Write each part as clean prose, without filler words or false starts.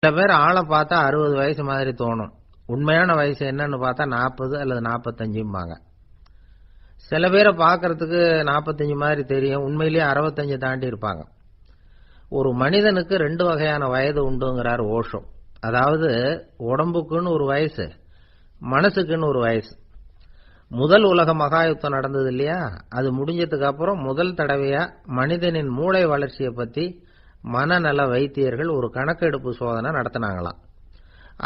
சில பேர் ஆளை பார்த்தா 60 வயசு மாதிரி தோணும். உண்மையான வயசு என்னன்னு பார்த்தா 40 அல்லது 45ம்பாங்க. சில பேரை பார்க்கறதுக்கு 45 மாதிரி தெரியும், உண்மையிலேயே 65 தாண்டி இருப்பாங்க. ஒரு மனிதனுக்கு 2 வகையான வயது உண்டுங்கிறார் ஓஷோ. அதாவது உடம்புக்குன்னு ஒரு வயசு, மனசுக்குன்னு ஒரு வயசு. முதல் உலக மகாயுத்தம் நடந்தது இல்லையா, அது முடிஞ்சதுக்கு அப்புறம் முதல் தடவையா மனிதனின் மூளை வளர்ச்சியை பத்தி மனநல வைத்தியர்கள் ஒரு கணக்கெடுப்பு சோதனை நடத்தினாங்களாம்.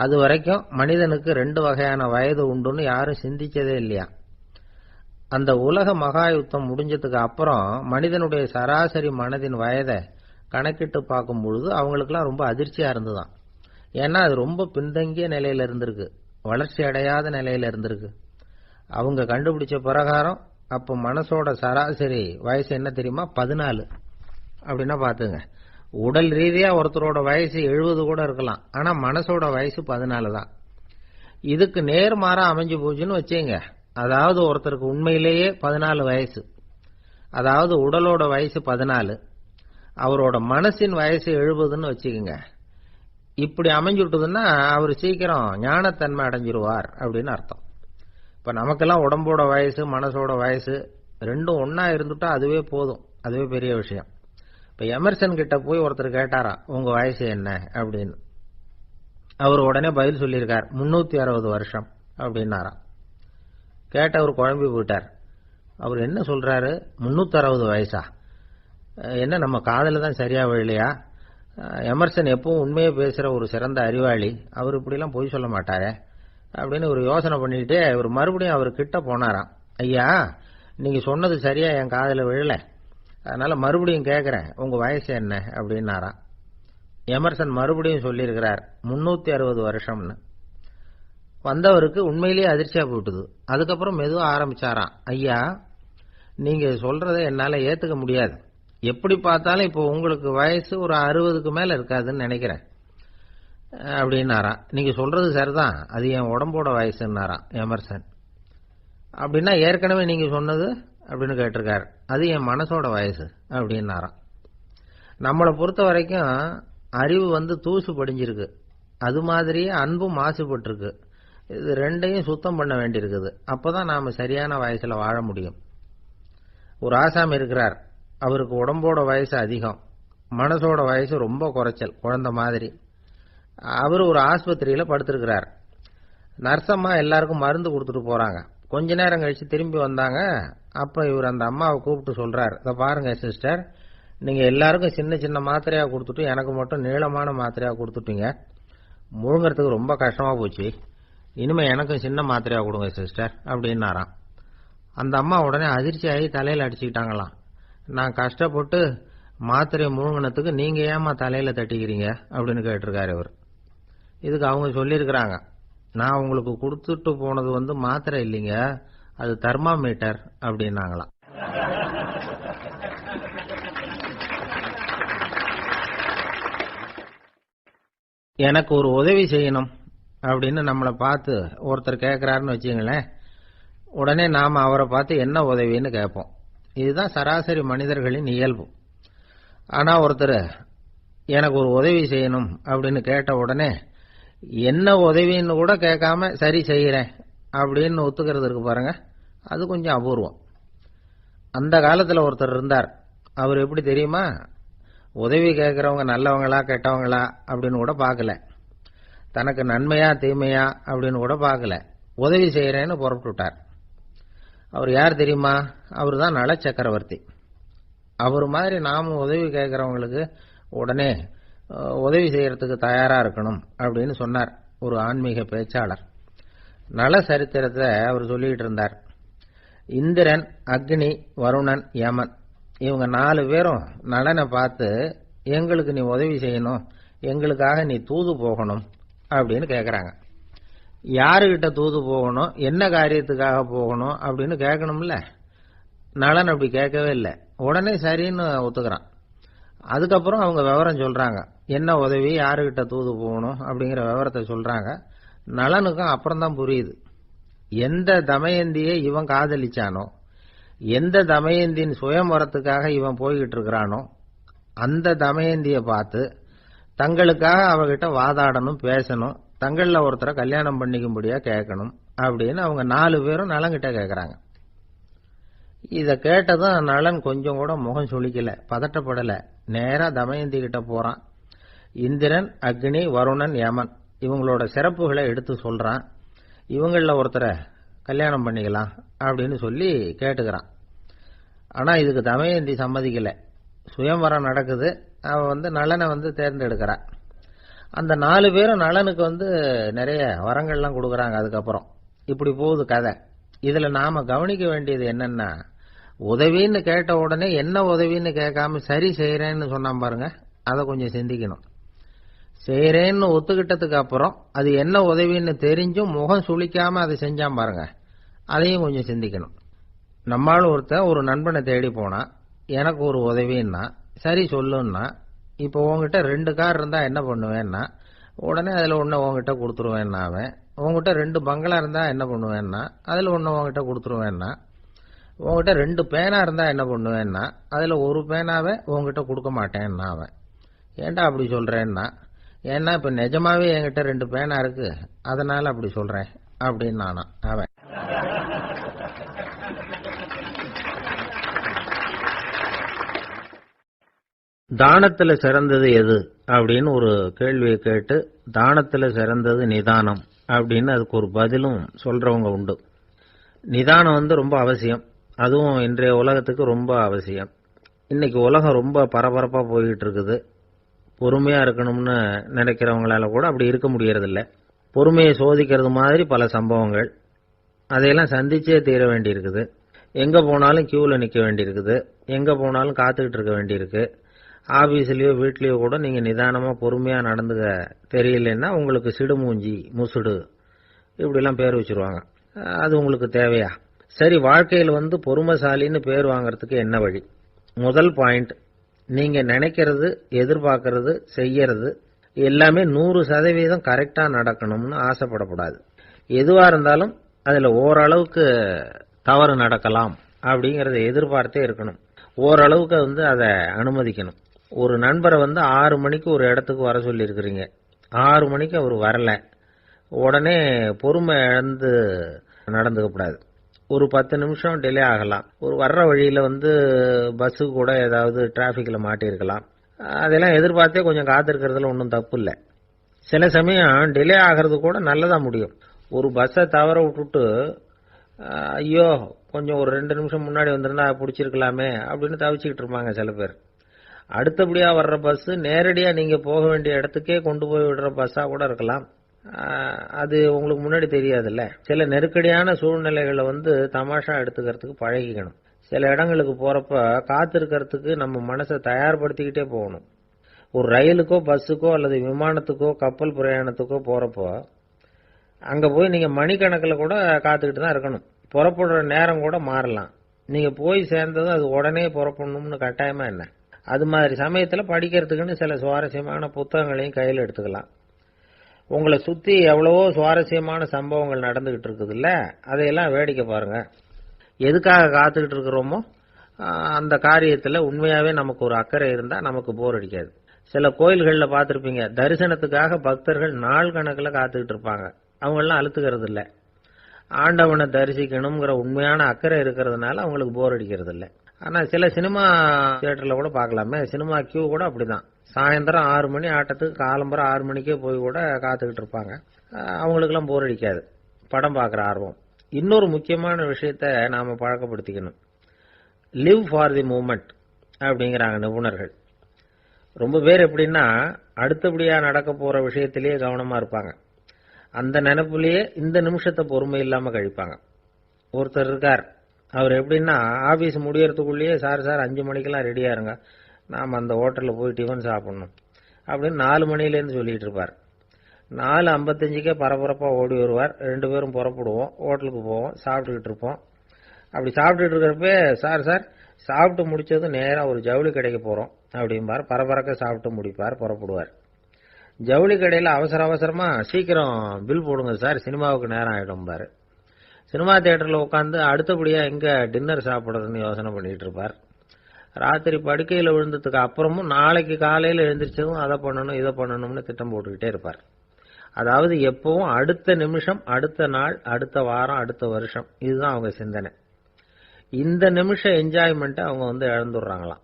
அது வரைக்கும் மனிதனுக்கு 2 வகையான வயது உண்டுன்னு யாரும் சிந்திச்சதே இல்லையா. அந்த உலக மகாயுத்தம் முடிஞ்சதுக்கு அப்புறம் மனிதனுடைய சராசரி மனதின் வயதை கணக்கிட்டு பார்க்கும் பொழுது அவங்களுக்குலாம் ரொம்ப அதிர்ச்சியா இருந்துதான். ஏன்னா அது ரொம்ப பின்தங்கிய நிலையில இருந்திருக்கு, வளர்ச்சி அடையாத நிலையில இருந்திருக்கு. அவங்க கண்டுபிடிச்ச பிரகாரம் அப்ப மனசோட சராசரி வயசு என்ன தெரியுமா, 14. அப்படின்னா பாத்துங்க, உடல் ரீதியா ஒருத்தரோட வயசு 70 கூட இருக்கலாம், ஆனா மனசோட வயசு 14 தான். இதுக்கு நேர்மாறா அமைஞ்சு போச்சுன்னு வச்சுங்க. அதாவது ஒருத்தருக்கு உண்மையிலேயே 14 வயசு, அதாவது உடலோட வயசு 14, அவரோட மனசின் வயசு 70ன்னு வச்சுக்கோங்க. இப்படி அமைஞ்சுட்டுதுன்னா அவர் சீக்கிரம் ஞானத்தன்மை அடைஞ்சிருவார் அப்படின்னு அர்த்தம். இப்ப நமக்கெல்லாம் உடம்போட வயசு மனசோட வயசு ரெண்டும் ஒன்னா இருந்துட்டா அதுவே போதும், அதுவே பெரிய விஷயம். இப்ப எமர்சன் கிட்ட போய் ஒருத்தர் கேட்டாராம், உங்க வயசு என்ன அப்படின்னு. அவர் உடனே பதில் சொல்லியிருக்கார், 360 வருஷம் அப்படின்னாராம். கேட்டவர் குழம்பி போயிட்டார். அவர் என்ன சொல்றாரு, 360 வயசா, என்ன நம்ம காதல தான் சரியா விழலையா? எமர்சன் எப்பவும் உண்மையே பேசுற ஒரு சிறந்த அறிவாளி, அவர் இப்படிலாம் பொய் சொல்ல மாட்டாரே அப்படின்னு ஒரு யோசனை பண்ணிட்டு இவர் மறுபடியும் அவர் கிட்ட போனாராம். ஐயா, நீங்க சொன்னது சரியா என் காதல விழல, அதனால மறுபடியும் கேட்கிறேன், உங்க வயசு என்ன அப்படின்னாராம். எமர்சன் மறுபடியும் சொல்லியிருக்கிறார் 360 வருஷம்னு. வந்தவருக்கு உண்மையிலேயே அதிர்ச்சியா போயிட்டுது. அதுக்கப்புறம் மெதுவா ஆரம்பிச்சாராம், ஐயா நீங்க சொல்றதை என்னால ஏத்துக்க முடியாது, எப்படி பார்த்தாலும் இப்போ உங்களுக்கு வயசு ஒரு 60க்கு மேல இருக்காதுன்னு நினைக்கிறேன் அப்படின்னாராம். நீங்க சொல்றது சரிதான், அது என் உடம்போட வயசுன்னாராம் எமர்சன். அப்படின்னா ஏற்கனவே நீங்க சொன்னது அப்படின்னு கேட்டிருக்காரு, அது என் மனசோட வயசு அப்படின்னாராம். நம்மளை பொறுத்த வரைக்கும் அறிவு தூசு படிஞ்சிருக்கு, அது மாதிரியே அன்பும் மாசுபட்டிருக்கு. இது ரெண்டையும் சுத்தம் பண்ண வேண்டியிருக்குது, அப்பதான் நாம சரியான வயசுல வாழ முடியும். ஒரு ஆசாமி இருக்கிறார், அவருக்கு உடம்போட வயசு அதிகம், மனசோட வயசு ரொம்ப குறைச்சல், குழந்தை மாதிரி. அவர் ஒரு ஆஸ்பத்திரியில படுத்திருக்கிறார். நர்சம்மா எல்லாருக்கும் மருந்து கொடுத்துட்டு போறாங்க. கொஞ்ச நேரம் கழிச்சு திரும்பி வந்தாங்க. அப்ப இவர் அந்த அம்மாவை கூப்பிட்டு சொல்றார், இதை பாருங்க சிஸ்டர், நீங்க எல்லாருக்கும் சின்ன சின்ன மாத்திரையா கொடுத்துட்டு எனக்கு மட்டும் நீளமான மாத்திரையா கொடுத்துட்டீங்க, முழுங்கறதுக்கு ரொம்ப கஷ்டமா போச்சு, இனிமே எனக்கும் சின்ன மாத்திரையா கொடுங்க சிஸ்டர் அப்படின்னாராம். அந்த அம்மா உடனே அதிர்ச்சி ஆகி தலையில அடிச்சுக்கிட்டாங்களாம். நான் கஷ்டப்பட்டு மாத்திரையை முழுங்கினத்துக்கு நீங்க ஏமா தலையில தட்டிக்கிறீங்க அப்படின்னு கேட்டிருக்காரு இவர். இதுக்கு அவங்க சொல்லியிருக்கிறாங்க, நான் உங்களுக்கு கொடுத்துட்டு போனது மாத்திரை இல்லைங்க, அது தெர்மாமீட்டர் அப்படின்னாங்களாம். எனக்கு ஒரு உதவி செய்யணும் அப்படின்னு நம்மளை பார்த்து ஒருத்தர் கேட்கிறாருன்னு வச்சுங்களேன், உடனே நாம அவரை பார்த்து என்ன உதவின்னு கேட்போம். இதுதான் சராசரி மனிதர்களின் இயல்பு. ஆனா ஒருத்தர் எனக்கு ஒரு உதவி செய்யணும் அப்படின்னு கேட்ட உடனே என்ன உதவின்னு கூட கேட்காம சரி செய்யறேன் அப்படின்னு ஒத்துக்கிறது இருக்கு பாருங்க, அது கொஞ்சம் அபூர்வம். அந்த காலத்துல ஒருத்தர் இருந்தார். அவர் எப்படி தெரியுமா, உதவி கேட்கறவங்க நல்லவங்களா கெட்டவங்களா அப்படின்னு கூட பார்க்கல, தனக்கு நன்மையா தீமையா அப்படின்னு கூட பார்க்கல, உதவி செய்யறேன்னு புறப்பட்டுட்டார். அவர் யார் தெரியுமா, அவர் தான் நல சக்கரவர்த்தி. அவர் மாதிரி நாமும் உதவி கேட்கறவங்களுக்கு உடனே உதவி செய்யறதுக்கு தயாரா இருக்கணும் அப்படின்னு சொன்னார் ஒரு ஆன்மீக பேச்சாளர். நல சரித்திரத்தை அவர் சொல்லிட்டு இருந்தார். இந்திரன், அக்னி, வருணன், யமன், இவங்க 4 பேரும் நலனை பார்த்து எங்களுக்கு நீ உதவி செய்யணும், எங்களுக்காக நீ தூது போகணும் அப்படின்னு கேட்கறாங்க. யாருகிட்ட தூது போகணும், என்ன காரியத்துக்காக போகணும் அப்படின்னு கேட்கணும்ல. நலன் அப்படி கேட்கவே இல்லை, உடனே சரின்னு ஒத்துக்கிறான். அதுக்கப்புறம் அவங்க விவரம் சொல்றாங்க, என்ன உதவி, யாருகிட்ட தூது போகணும் அப்படிங்கிற விவரத்தை சொல்றாங்க. நலனுக்கும் அப்புறம் தான் புரியுது, எந்த தமயந்தியை இவன் காதலிச்சானோ, எந்த தமயந்தின் சுயம்பரத்துக்காக இவன் போய்கிட்டு இருக்கிறானோ, அந்த தமயந்தியை பார்த்து தங்களுக்காக அவகிட்ட வாதாடணும், பேசணும், தங்களில் ஒருத்தரை கல்யாணம் பண்ணிக்கும்படியா கேட்கணும் அப்படின்னு அவங்க 4 பேரும் நலங்கிட்ட கேட்கறாங்க. இத கேட்டதும் நலன் கொஞ்சம் கூட முகம் சுளிக்கல, பதட்டப்படல. நேரா தமயந்தி கிட்ட போறான். இந்திரன், அக்னி, வருணன், யமன் இவங்களோட சிறப்புகளை எடுத்து சொல்றான். இவங்கள ஒருத்தரை கல்யாணம் பண்ணிக்கலாம் அப்படின்னு சொல்லி கேட்டுக்கிறான். ஆனா இதுக்கு தமயந்தி சம்மதிக்கல. சுயம்வரம் நடக்குது. அவ நலனை தேர்ந்தெடுக்கிறா. அந்த 4 பேரும் நலனுக்கு நிறைய வரங்கள்லாம் கொடுக்கறாங்க. அதுக்கப்புறம் இப்படி போகுது கதை. இதுல நாம கவனிக்க வேண்டியது என்னன்னா, உதவின்னு கேட்ட உடனே என்ன உதவின்னு கேட்காம சரி செய்யறேன்னு சொன்னான் பாருங்க, அதை கொஞ்சம் சிந்திக்கணும். செய்யறேன்னு ஒத்துக்கிட்டதுக்கு அப்புறம் அது என்ன உதவின்னு தெரிஞ்சும் முகம் சுளிக்காம அதை செஞ்சான் பாருங்க, அதையும் கொஞ்சம் சிந்திக்கணும். நம்மளும் ஒரு நண்பனை தேடி போனா, எனக்கு ஒரு உதவின்னா சரி சொல்லுன்னா, இப்போ உங்ககிட்ட 2 கார் இருந்தா என்ன பண்ணுவேன்னா, உடனே அதுல ஒண்ணு உங்ககிட்ட கொடுத்துருவேன்னா, அவன் உங்ககிட்ட 2 பங்களா இருந்தா என்ன பண்ணுவேன்னா, அதுல ஒண்ணு உங்ககிட்ட கொடுத்துருவேன்னா, உங்ககிட்ட 2 பேனா இருந்தா என்ன பண்ணுவேன்னா, அதுல ஒரு பேனாவை உங்ககிட்ட கொடுக்க மாட்டேன்னா அவன். ஏன்டா அப்படி சொல்றேன்னா, ஏன்னா இப்ப நிஜமாவே என்கிட்ட 2 பேனா இருக்கு, அதனால அப்படி சொல்றேன் அப்படின்னு நானா அவன். தானத்துல சிறந்தது எது அப்படின்னு ஒரு கேள்வியை கேட்டு, தானத்துல சிறந்தது நிதானம் அப்படின்னு அதுக்கு ஒரு பதிலும் சொல்றவங்க உண்டு. நிதானம் ரொம்ப அவசியம். அதுவும் இன்றைய உலகத்துக்கு ரொம்ப அவசியம். இன்னைக்கு உலகம் ரொம்ப பரபரப்பா போயிட்டு இருக்குது. பொறுமையா இருக்கணும்னு நினைக்கிறவங்களால கூட அப்படி இருக்க முடியறதில்ல. பொறுமையை சோதிக்கிறது மாதிரி பல சம்பவங்கள். அதையெல்லாம் சந்திச்சே தீர வேண்டி இருக்குது. எங்க போனாலும் கியூல நிக்க வேண்டி இருக்குது. எங்க போனாலும் காத்துக்கிட்டு இருக்க வேண்டி இருக்கு. ஆபீஸ்லயோ வீட்லயோ கூட நீங்க நிதானமா பொறுமையா நடந்துக்க தெரியலன்னா உங்களுக்கு சிடுமூஞ்சி, முசுடு இப்படிலாம் பேர் வச்சிருவாங்க. அது உங்களுக்கு தேவையா? சரி, வாழ்க்கையில் பொறுமைசாலின்னு பேர் வாங்கறதுக்கு என்ன வழி? முதல் பாயிண்ட், நீங்க நினைக்கிறது, எதிர்பார்க்கறது, செய்யறது எல்லாமே 100% கரெக்டா நடக்கணும்னு ஆசைப்படக்கூடாது. எதுவா இருந்தாலும் அதுல ஓரளவுக்கு தவறு நடக்கலாம் அப்படிங்கறத எதிர்பார்த்தே இருக்கணும். ஓரளவுக்கு அதை அனுமதிக்கணும். ஒரு நண்பரை 6 மணிக்கு ஒரு இடத்துக்கு வர சொல்லி இருக்கிறீங்க. 6 மணிக்கு அவர் வரல, உடனே பொறுமை இழந்து நடந்துக்க கூடாது. ஒரு 10 நிமிஷம் டிலே ஆகலாம். ஒரு வர்ற வழியில பஸ்ஸு கூட ஏதாவது டிராபிக்ல மாட்டிருக்கலாம். அதெல்லாம் எதிர்பார்த்தே கொஞ்சம் காத்திருக்கிறதுல ஒன்றும் தப்பு இல்லை. சில சமயம் டிலே ஆகிறது கூட நல்லதா முடியும். ஒரு பஸ்ஸை தவற விட்டுட்டு, ஐயோ கொஞ்சம் ஒரு 2 நிமிஷம் முன்னாடி வந்திருந்தா பிடிச்சிருக்கலாமே அப்படின்னு தவிச்சுக்கிட்டு இருப்பாங்க சில பேர். அடுத்தபடியா வர்ற பஸ் நேரடியா நீங்க போக வேண்டிய இடத்துக்கே கொண்டு போய் விடுற பஸ்ஸா கூட இருக்கலாம். அது உங்களுக்கு முன்னாடி தெரியாதுல்ல. சில நெருக்கடியான சூழ்நிலைகளை தமாஷா எடுத்துக்கிறதுக்கு பழகிக்கணும். சில இடங்களுக்கு போறப்ப காத்திருக்கிறதுக்கு நம்ம மனசை தயார்படுத்திக்கிட்டே போகணும். ஒரு ரயிலுக்கோ பஸ்ஸுக்கோ அல்லது விமானத்துக்கோ கப்பல் பிரயாணத்துக்கோ போறப்போ அங்க போய் நீங்க மணிக்கணக்கில் கூட காத்துக்கிட்டு தான் இருக்கணும். புறப்படுற நேரம் கூட மாறலாம். நீங்க போய் சேர்ந்ததும் அது உடனே புறப்படணும்னு கட்டாயமா என்ன? அது மாதிரி சமயத்துல படிக்கிறதுக்குன்னு சில சுவாரஸ்யமான புத்தகங்களையும் கையில் எடுத்துக்கலாம். உங்களை சுத்தி எவ்வளவோ சுவாரஸ்யமான சம்பவங்கள் நடந்துகிட்டு இருக்குது இல்ல, அதையெல்லாம் வேடிக்கை பாருங்க. எதுக்காக காத்துக்கிட்டு இருக்கிறோமோ அந்த காரியத்துல உண்மையாவே நமக்கு ஒரு அக்கறை இருந்தா நமக்கு போர் அடிக்காது. சில கோயில்கள்ல பார்த்திருப்பீங்க, தரிசனத்துக்காக பக்தர்கள் நாள் கணக்குல காத்துக்கிட்டு இருப்பாங்க. அவங்க எல்லாம் அழுத்துக்கிறது இல்ல. ஆண்டவனை தரிசிக்கணுங்கிற உண்மையான அக்கறை இருக்கிறதுனால அவங்களுக்கு போர் அடிக்கிறது இல்ல. ஆனா சில சினிமா தியேட்டர்ல கூட பார்க்கலாமே, சினிமா கியூ கூட அப்படிதான். சாயந்தரம் 6 மணி ஆட்டத்துக்கு காலம்பரம் 6 மணிக்கே போய் கூட காத்துக்கிட்டு இருப்பாங்க. அவங்களுக்கு எல்லாம் போர் அடிக்காது, படம் பார்க்குற ஆர்வம். இன்னொரு முக்கியமான விஷயத்த நாம பழக்கப்படுத்திக்கணும். லிவ் ஃபார் தி மூமெண்ட் அப்படிங்கிறாங்க நிபுணர்கள். ரொம்ப பேர் எப்படின்னா அடுத்தபடியா நடக்க போற விஷயத்திலேயே கவனமா இருப்பாங்க. அந்த நினைப்புலயே இந்த நிமிஷத்தை பொறுமை இல்லாம கழிப்பாங்க. ஒருத்தர் இருக்கார், அவர் எப்படின்னா ஆபீஸ் முடியறதுக்குள்ளேயே சார் 5 மணிக்கெல்லாம் ரெடியா இருங்க, நாம அந்த ஹோட்டல்ல போய் டிஃபன் சாப்பிடணும் அப்படின்னு 4 மணிலேருந்து சொல்லிட்டு இருப்பார். 4:55 பரபரப்பா ஓடி வருவார். 2 பேரும் புறப்படுவோம், ஹோட்டலுக்கு போவோம், சாப்பிட்டுக்கிட்டு இருப்போம். அப்படி சாப்பிட்டுட்டு இருக்கிறப்ப சார் சாப்பிட்டு முடிச்சதும் நேரா ஒரு ஜவுளி கடைக்கு போறோம் அப்படிம்பார். பரபரக்க சாப்பிட்டு முடிப்பார், புறப்படுவார். ஜவுளி கடையில அவசரமா சீக்கிரம் பில் போடுங்க சார், சினிமாவுக்கு நேரம் ஆயிடும் பாரு. சினிமா தியேட்டர்ல உட்காந்து அடுத்தபடியா எங்க டின்னர் சாப்பிடுறதுன்னு யோசனை பண்ணிட்டு இருப்பார். ராத்திரி படுக்கையில் விழுந்ததுக்கு அப்புறமும் நாளைக்கு காலையில் எழுந்திரிச்சதும் அதை பண்ணணும் இதை பண்ணணும்னு திட்டம் போட்டுக்கிட்டே இருப்பார். அதாவது எப்பவும் அடுத்த நிமிஷம், அடுத்த நாள், அடுத்த வாரம், அடுத்த வருஷம், இதுதான் அவங்க சிந்தனை. இந்த நிமிஷம் என்ஜாய்மெண்ட்டை அவங்க இழந்துடுறாங்களாம்.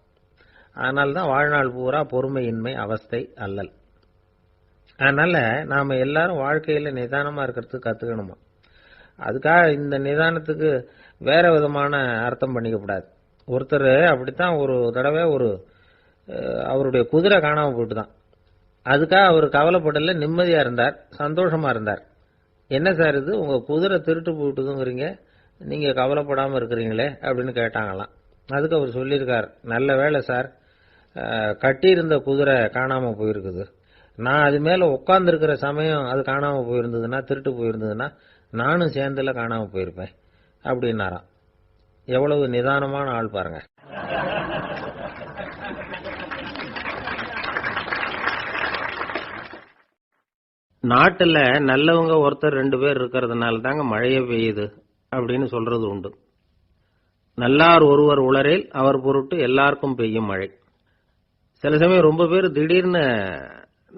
அதனால்தான் வாழ்நாள் பூரா பொறுமையின்மை, அவஸ்தை, அல்லல். அதனால நாம எல்லாரும் வாழ்க்கையில நிதானமா இருக்கிறதுக்கு கத்துக்கணுமா. அதுக்காக இந்த நிதானத்துக்கு வேற விதமான அர்த்தம் பண்ணிக்கப்படாது. ஒருத்தர் அப்படித்தான் ஒரு தடவை அவருடைய குதிரை காணாம போயிட்டு தான். அதுக்காக அவர் கவலைப்படல, நிம்மதியா இருந்தார், சந்தோஷமா இருந்தார். என்ன சார் இது, உங்க குதிரை திருட்டு போயிட்டுதுங்கிறீங்க, நீங்க கவலைப்படாம இருக்கிறீங்களே அப்படின்னு கேட்டாங்களாம். அதுக்கு அவர் சொல்லியிருக்கார், நல்ல வேளை சார், கட்டியிருந்த குதிரை காணாம போயிருக்குது. நான் அது மேல உட்கார்ந்து இருக்கிற சமயம் அது காணாம போயிருந்ததுன்னா, திருட்டு போயிருந்ததுன்னா நானும் சேர்ந்துல காணாம போயிருப்பேன் அப்படின்னாராம். எவ்வளவு நிதானமான ஆள் பாருங்க. நாட்டுல நல்லவங்க ஒருத்தர் 2 பேர் இருக்கிறதுனால தாங்க மழையே பெய்யுது அப்படின்னு சொல்றது உண்டு. நல்லார் ஒருவர் உளரேல் அவர் பொருட்டு எல்லாருக்கும் பெய்யும் மழை. சில சமயம் ரொம்ப பேர் திடீர்னு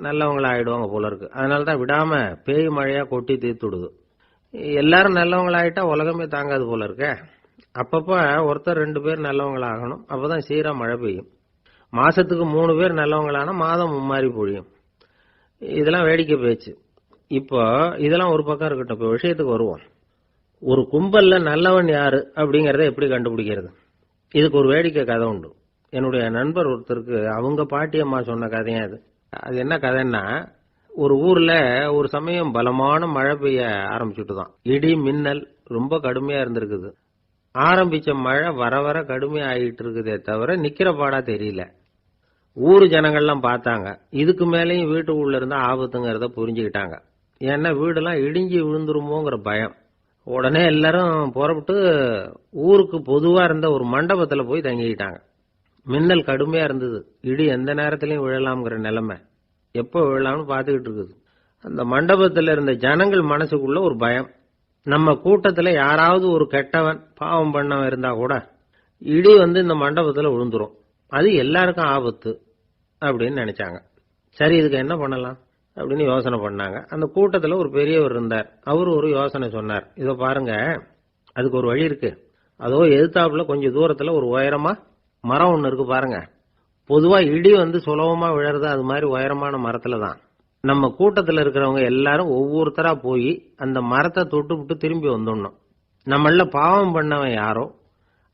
நல்லவங்களா ஆயிடுவாங்க போல இருக்கு. அதனாலதான் விடாம பேய் மழையா கொட்டி தீர்த்துடுது. எல்லாரும் நல்லவங்களாயிட்டா உலகமே தாங்காது போல இருக்க. அப்பப்ப ஒருத்தர் 2 பேர் நல்லவங்களாகணும், அப்பதான் சீரா மழை பெய்யும். மாசத்துக்கு 3 பேர் நல்லவங்களானா மாதம் மும்மாரி பொழியும். இதெல்லாம் வேடிக்கை பேச்சு. இப்போ இதெல்லாம் ஒரு பக்கம் இருக்கட்டும், இப்போ விஷயத்துக்கு வருவோம். ஒரு கும்பல்ல நல்லவன் யாரு அப்படிங்கறத எப்படி கண்டுபிடிக்கிறது? இதுக்கு ஒரு வேடிக்கை கதை உண்டு. என்னுடைய நண்பர் ஒருத்தருக்கு அவங்க பாட்டியம்மா சொன்ன கதையா அது. அது என்ன கதைன்னா, ஒரு ஊர்ல ஒரு சமயம் பலமான மழை பெய்ய ஆரம்பிச்சுட்டுதான். இடி மின்னல் ரொம்ப கடுமையா இருந்திருக்குது. ஆரம்பிச்ச மழை வர வர கடுமையா ஆகிட்டு இருக்குதே தவிர நிக்கிற பாடா தெரியல. ஊரு ஜனங்கள்லாம் பார்த்தாங்க. இதுக்கு மேலேயும் வீட்டுக்குள்ள இருந்தா ஆபத்துங்கிறத புரிஞ்சுக்கிட்டாங்க. ஏன்னா வீடெல்லாம் இடிஞ்சு விழுந்துருமோங்கிற பயம். உடனே எல்லாரும் புறப்பட்டு ஊருக்கு பொதுவா இருந்த ஒரு மண்டபத்துல போய் தங்கிக்கிட்டாங்க. மின்னல் கடுமையா இருந்தது. இடி எந்த நேரத்திலையும் விழலாம்ங்கிற நிலைமை. எப்போ விழலாம்னு பார்த்துக்கிட்டு இருக்குது. அந்த மண்டபத்துல இருந்த ஜனங்கள் மனசுக்குள்ள ஒரு பயம். நம்ம கூட்டத்துல யாராவது ஒரு கெட்டவன் பாவம் பண்ணவன் இருந்தா கூட இடி இந்த மண்டபத்துல விழுந்துரும், அது எல்லாருக்கும் ஆபத்து அப்படின்னு நினைச்சாங்க. சரி, இதுக்கு என்ன பண்ணலாம் அப்படின்னு யோசனை பண்ணாங்க. அந்த கூட்டத்துல ஒரு பெரியவர் இருந்தார். அவரு ஒரு யோசனை சொன்னார். இதோ பாருங்க, அதுக்கு ஒரு வழி இருக்கு. அதோ எதிர்த்தாப்புல கொஞ்சம் தூரத்துல ஒரு உயரமா மரம் ஒண்ணு இருக்கு பாருங்க. பொதுவா இடி சுலபமா விழறது அது மாதிரி உயரமான மரத்துல தான். நம்ம கூட்டத்துல இருக்கிறவங்க எல்லாரும் ஒவ்வொருத்தரா போய் அந்த மரத்தை தொட்டு விட்டு திரும்பி வந்துடணும். நம்மள பாவம் பண்ணவன் யாரோ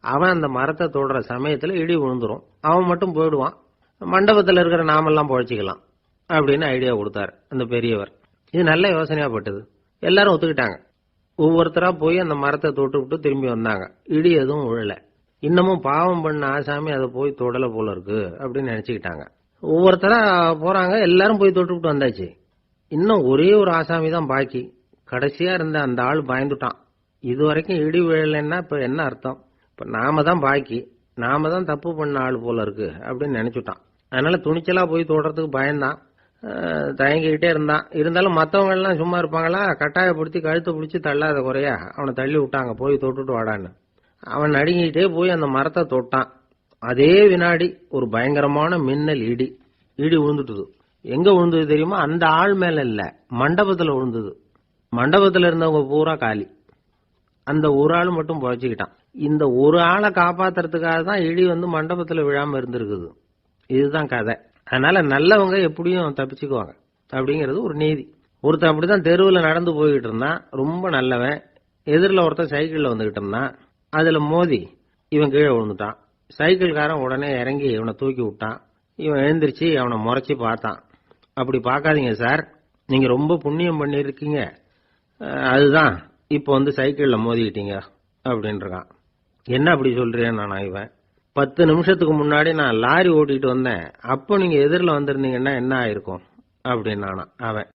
அவன் அந்த மரத்தை தொடுற சமயத்துல இடி விழுந்துரும், அவன் மட்டும் போயிடுவான், மண்டபத்துல இருக்கிற நாமெல்லாம் பொழைச்சிக்கலாம் அப்படின்னு ஐடியா கொடுத்தாரு அந்த பெரியவர். இது நல்ல யோசனையா பட்டது. எல்லாரும் ஒத்துக்கிட்டாங்க. ஒவ்வொருத்தரா போய் அந்த மரத்தை தொட்டு விட்டு திரும்பி வந்தாங்க. இடி எதுவும் விழல. இன்னமும் பாவம் பண்ண ஆசாமி அதை போய் தொடல போல இருக்கு அப்படின்னு நினைச்சுக்கிட்டாங்க. ஒவ்வொருத்தரா போறாங்க, எல்லாரும் போய் தொட்டு விட்டு வந்தாச்சு. இன்னும் ஒரே ஒரு ஆசாமி தான் பாக்கி. கடைசியா இருந்த அந்த ஆள் பயந்துட்டான். இது வரைக்கும் இடி விழலைன்னா இப்ப என்ன அர்த்தம்? இப்ப நாம தான் பாக்கி, நாம தான் தப்பு பண்ண ஆள் போல இருக்கு அப்படின்னு நினைச்சுட்டான். அதனால துணிச்சலா போய் தொடறதுக்கு பயந்தான், தயங்கிக்கிட்டே இருந்தான். இருந்தாலும் மற்றவங்க எல்லாம் சும்மா இருப்பாங்களா? கட்டாயப்படுத்தி கழுத்தை பிடிச்சி தள்ளாத குறையா அவனை தள்ளி விட்டாங்க, போய் தொட்டுட்டு வாடான்னு. அவன் நடுங்கிட்டே போய் அந்த மரத்தை தொட்டான். அதே வினாடி ஒரு பயங்கரமான மின்னல் இடி விழுந்துட்டுது. எங்க விழுந்தது தெரியுமா? அந்த ஆள் மேல இல்ல, மண்டபத்துல விழுந்தது. மண்டபத்துல இருந்தவங்க பூரா காலி. அந்த ஒரு ஆள் மட்டும் பொழைச்சுக்கிட்டான். இந்த ஒரு ஆளை காப்பாத்துறதுக்காக தான் இடி மண்டபத்துல விழாம இருந்திருக்குது. இதுதான் கதை. அதனால நல்லவங்க எப்படியும் தப்பிச்சுக்குவாங்க அப்படிங்கிறது ஒரு நீதி. ஒருத்தன் அப்படிதான் தெருவில் நடந்து போய்கிட்டு இருந்தான், ரொம்ப நல்லவன். எதிரில் ஒருத்தன் சைக்கிள்ல வந்துகிட்டு இருந்தான். அதுல மோதி இவன் கீழே விழுந்துட்டான். சைக்கிள்காரன் உடனே இறங்கி இவனை தூக்கி விட்டான். இவன் எழுந்திருச்சு அவனை முறைச்சி பார்த்தான். அப்படி பார்க்காதீங்க சார், நீங்க ரொம்ப புண்ணியம் பண்ணிருக்கீங்க, அதுதான் இப்ப சைக்கிள்ல மோதிக்கிட்டீங்க அப்படின்றான். என்ன அப்படி சொல்றேன் நானா? இவன் 10 நிமிஷத்துக்கு முன்னாடி நான் லாரி ஓட்டிட்டு வந்தேன், அப்போ நீங்க எதிரில் வந்திருந்தீங்கன்னா என்ன ஆயிருக்கும் அப்படின்னானா அவன்.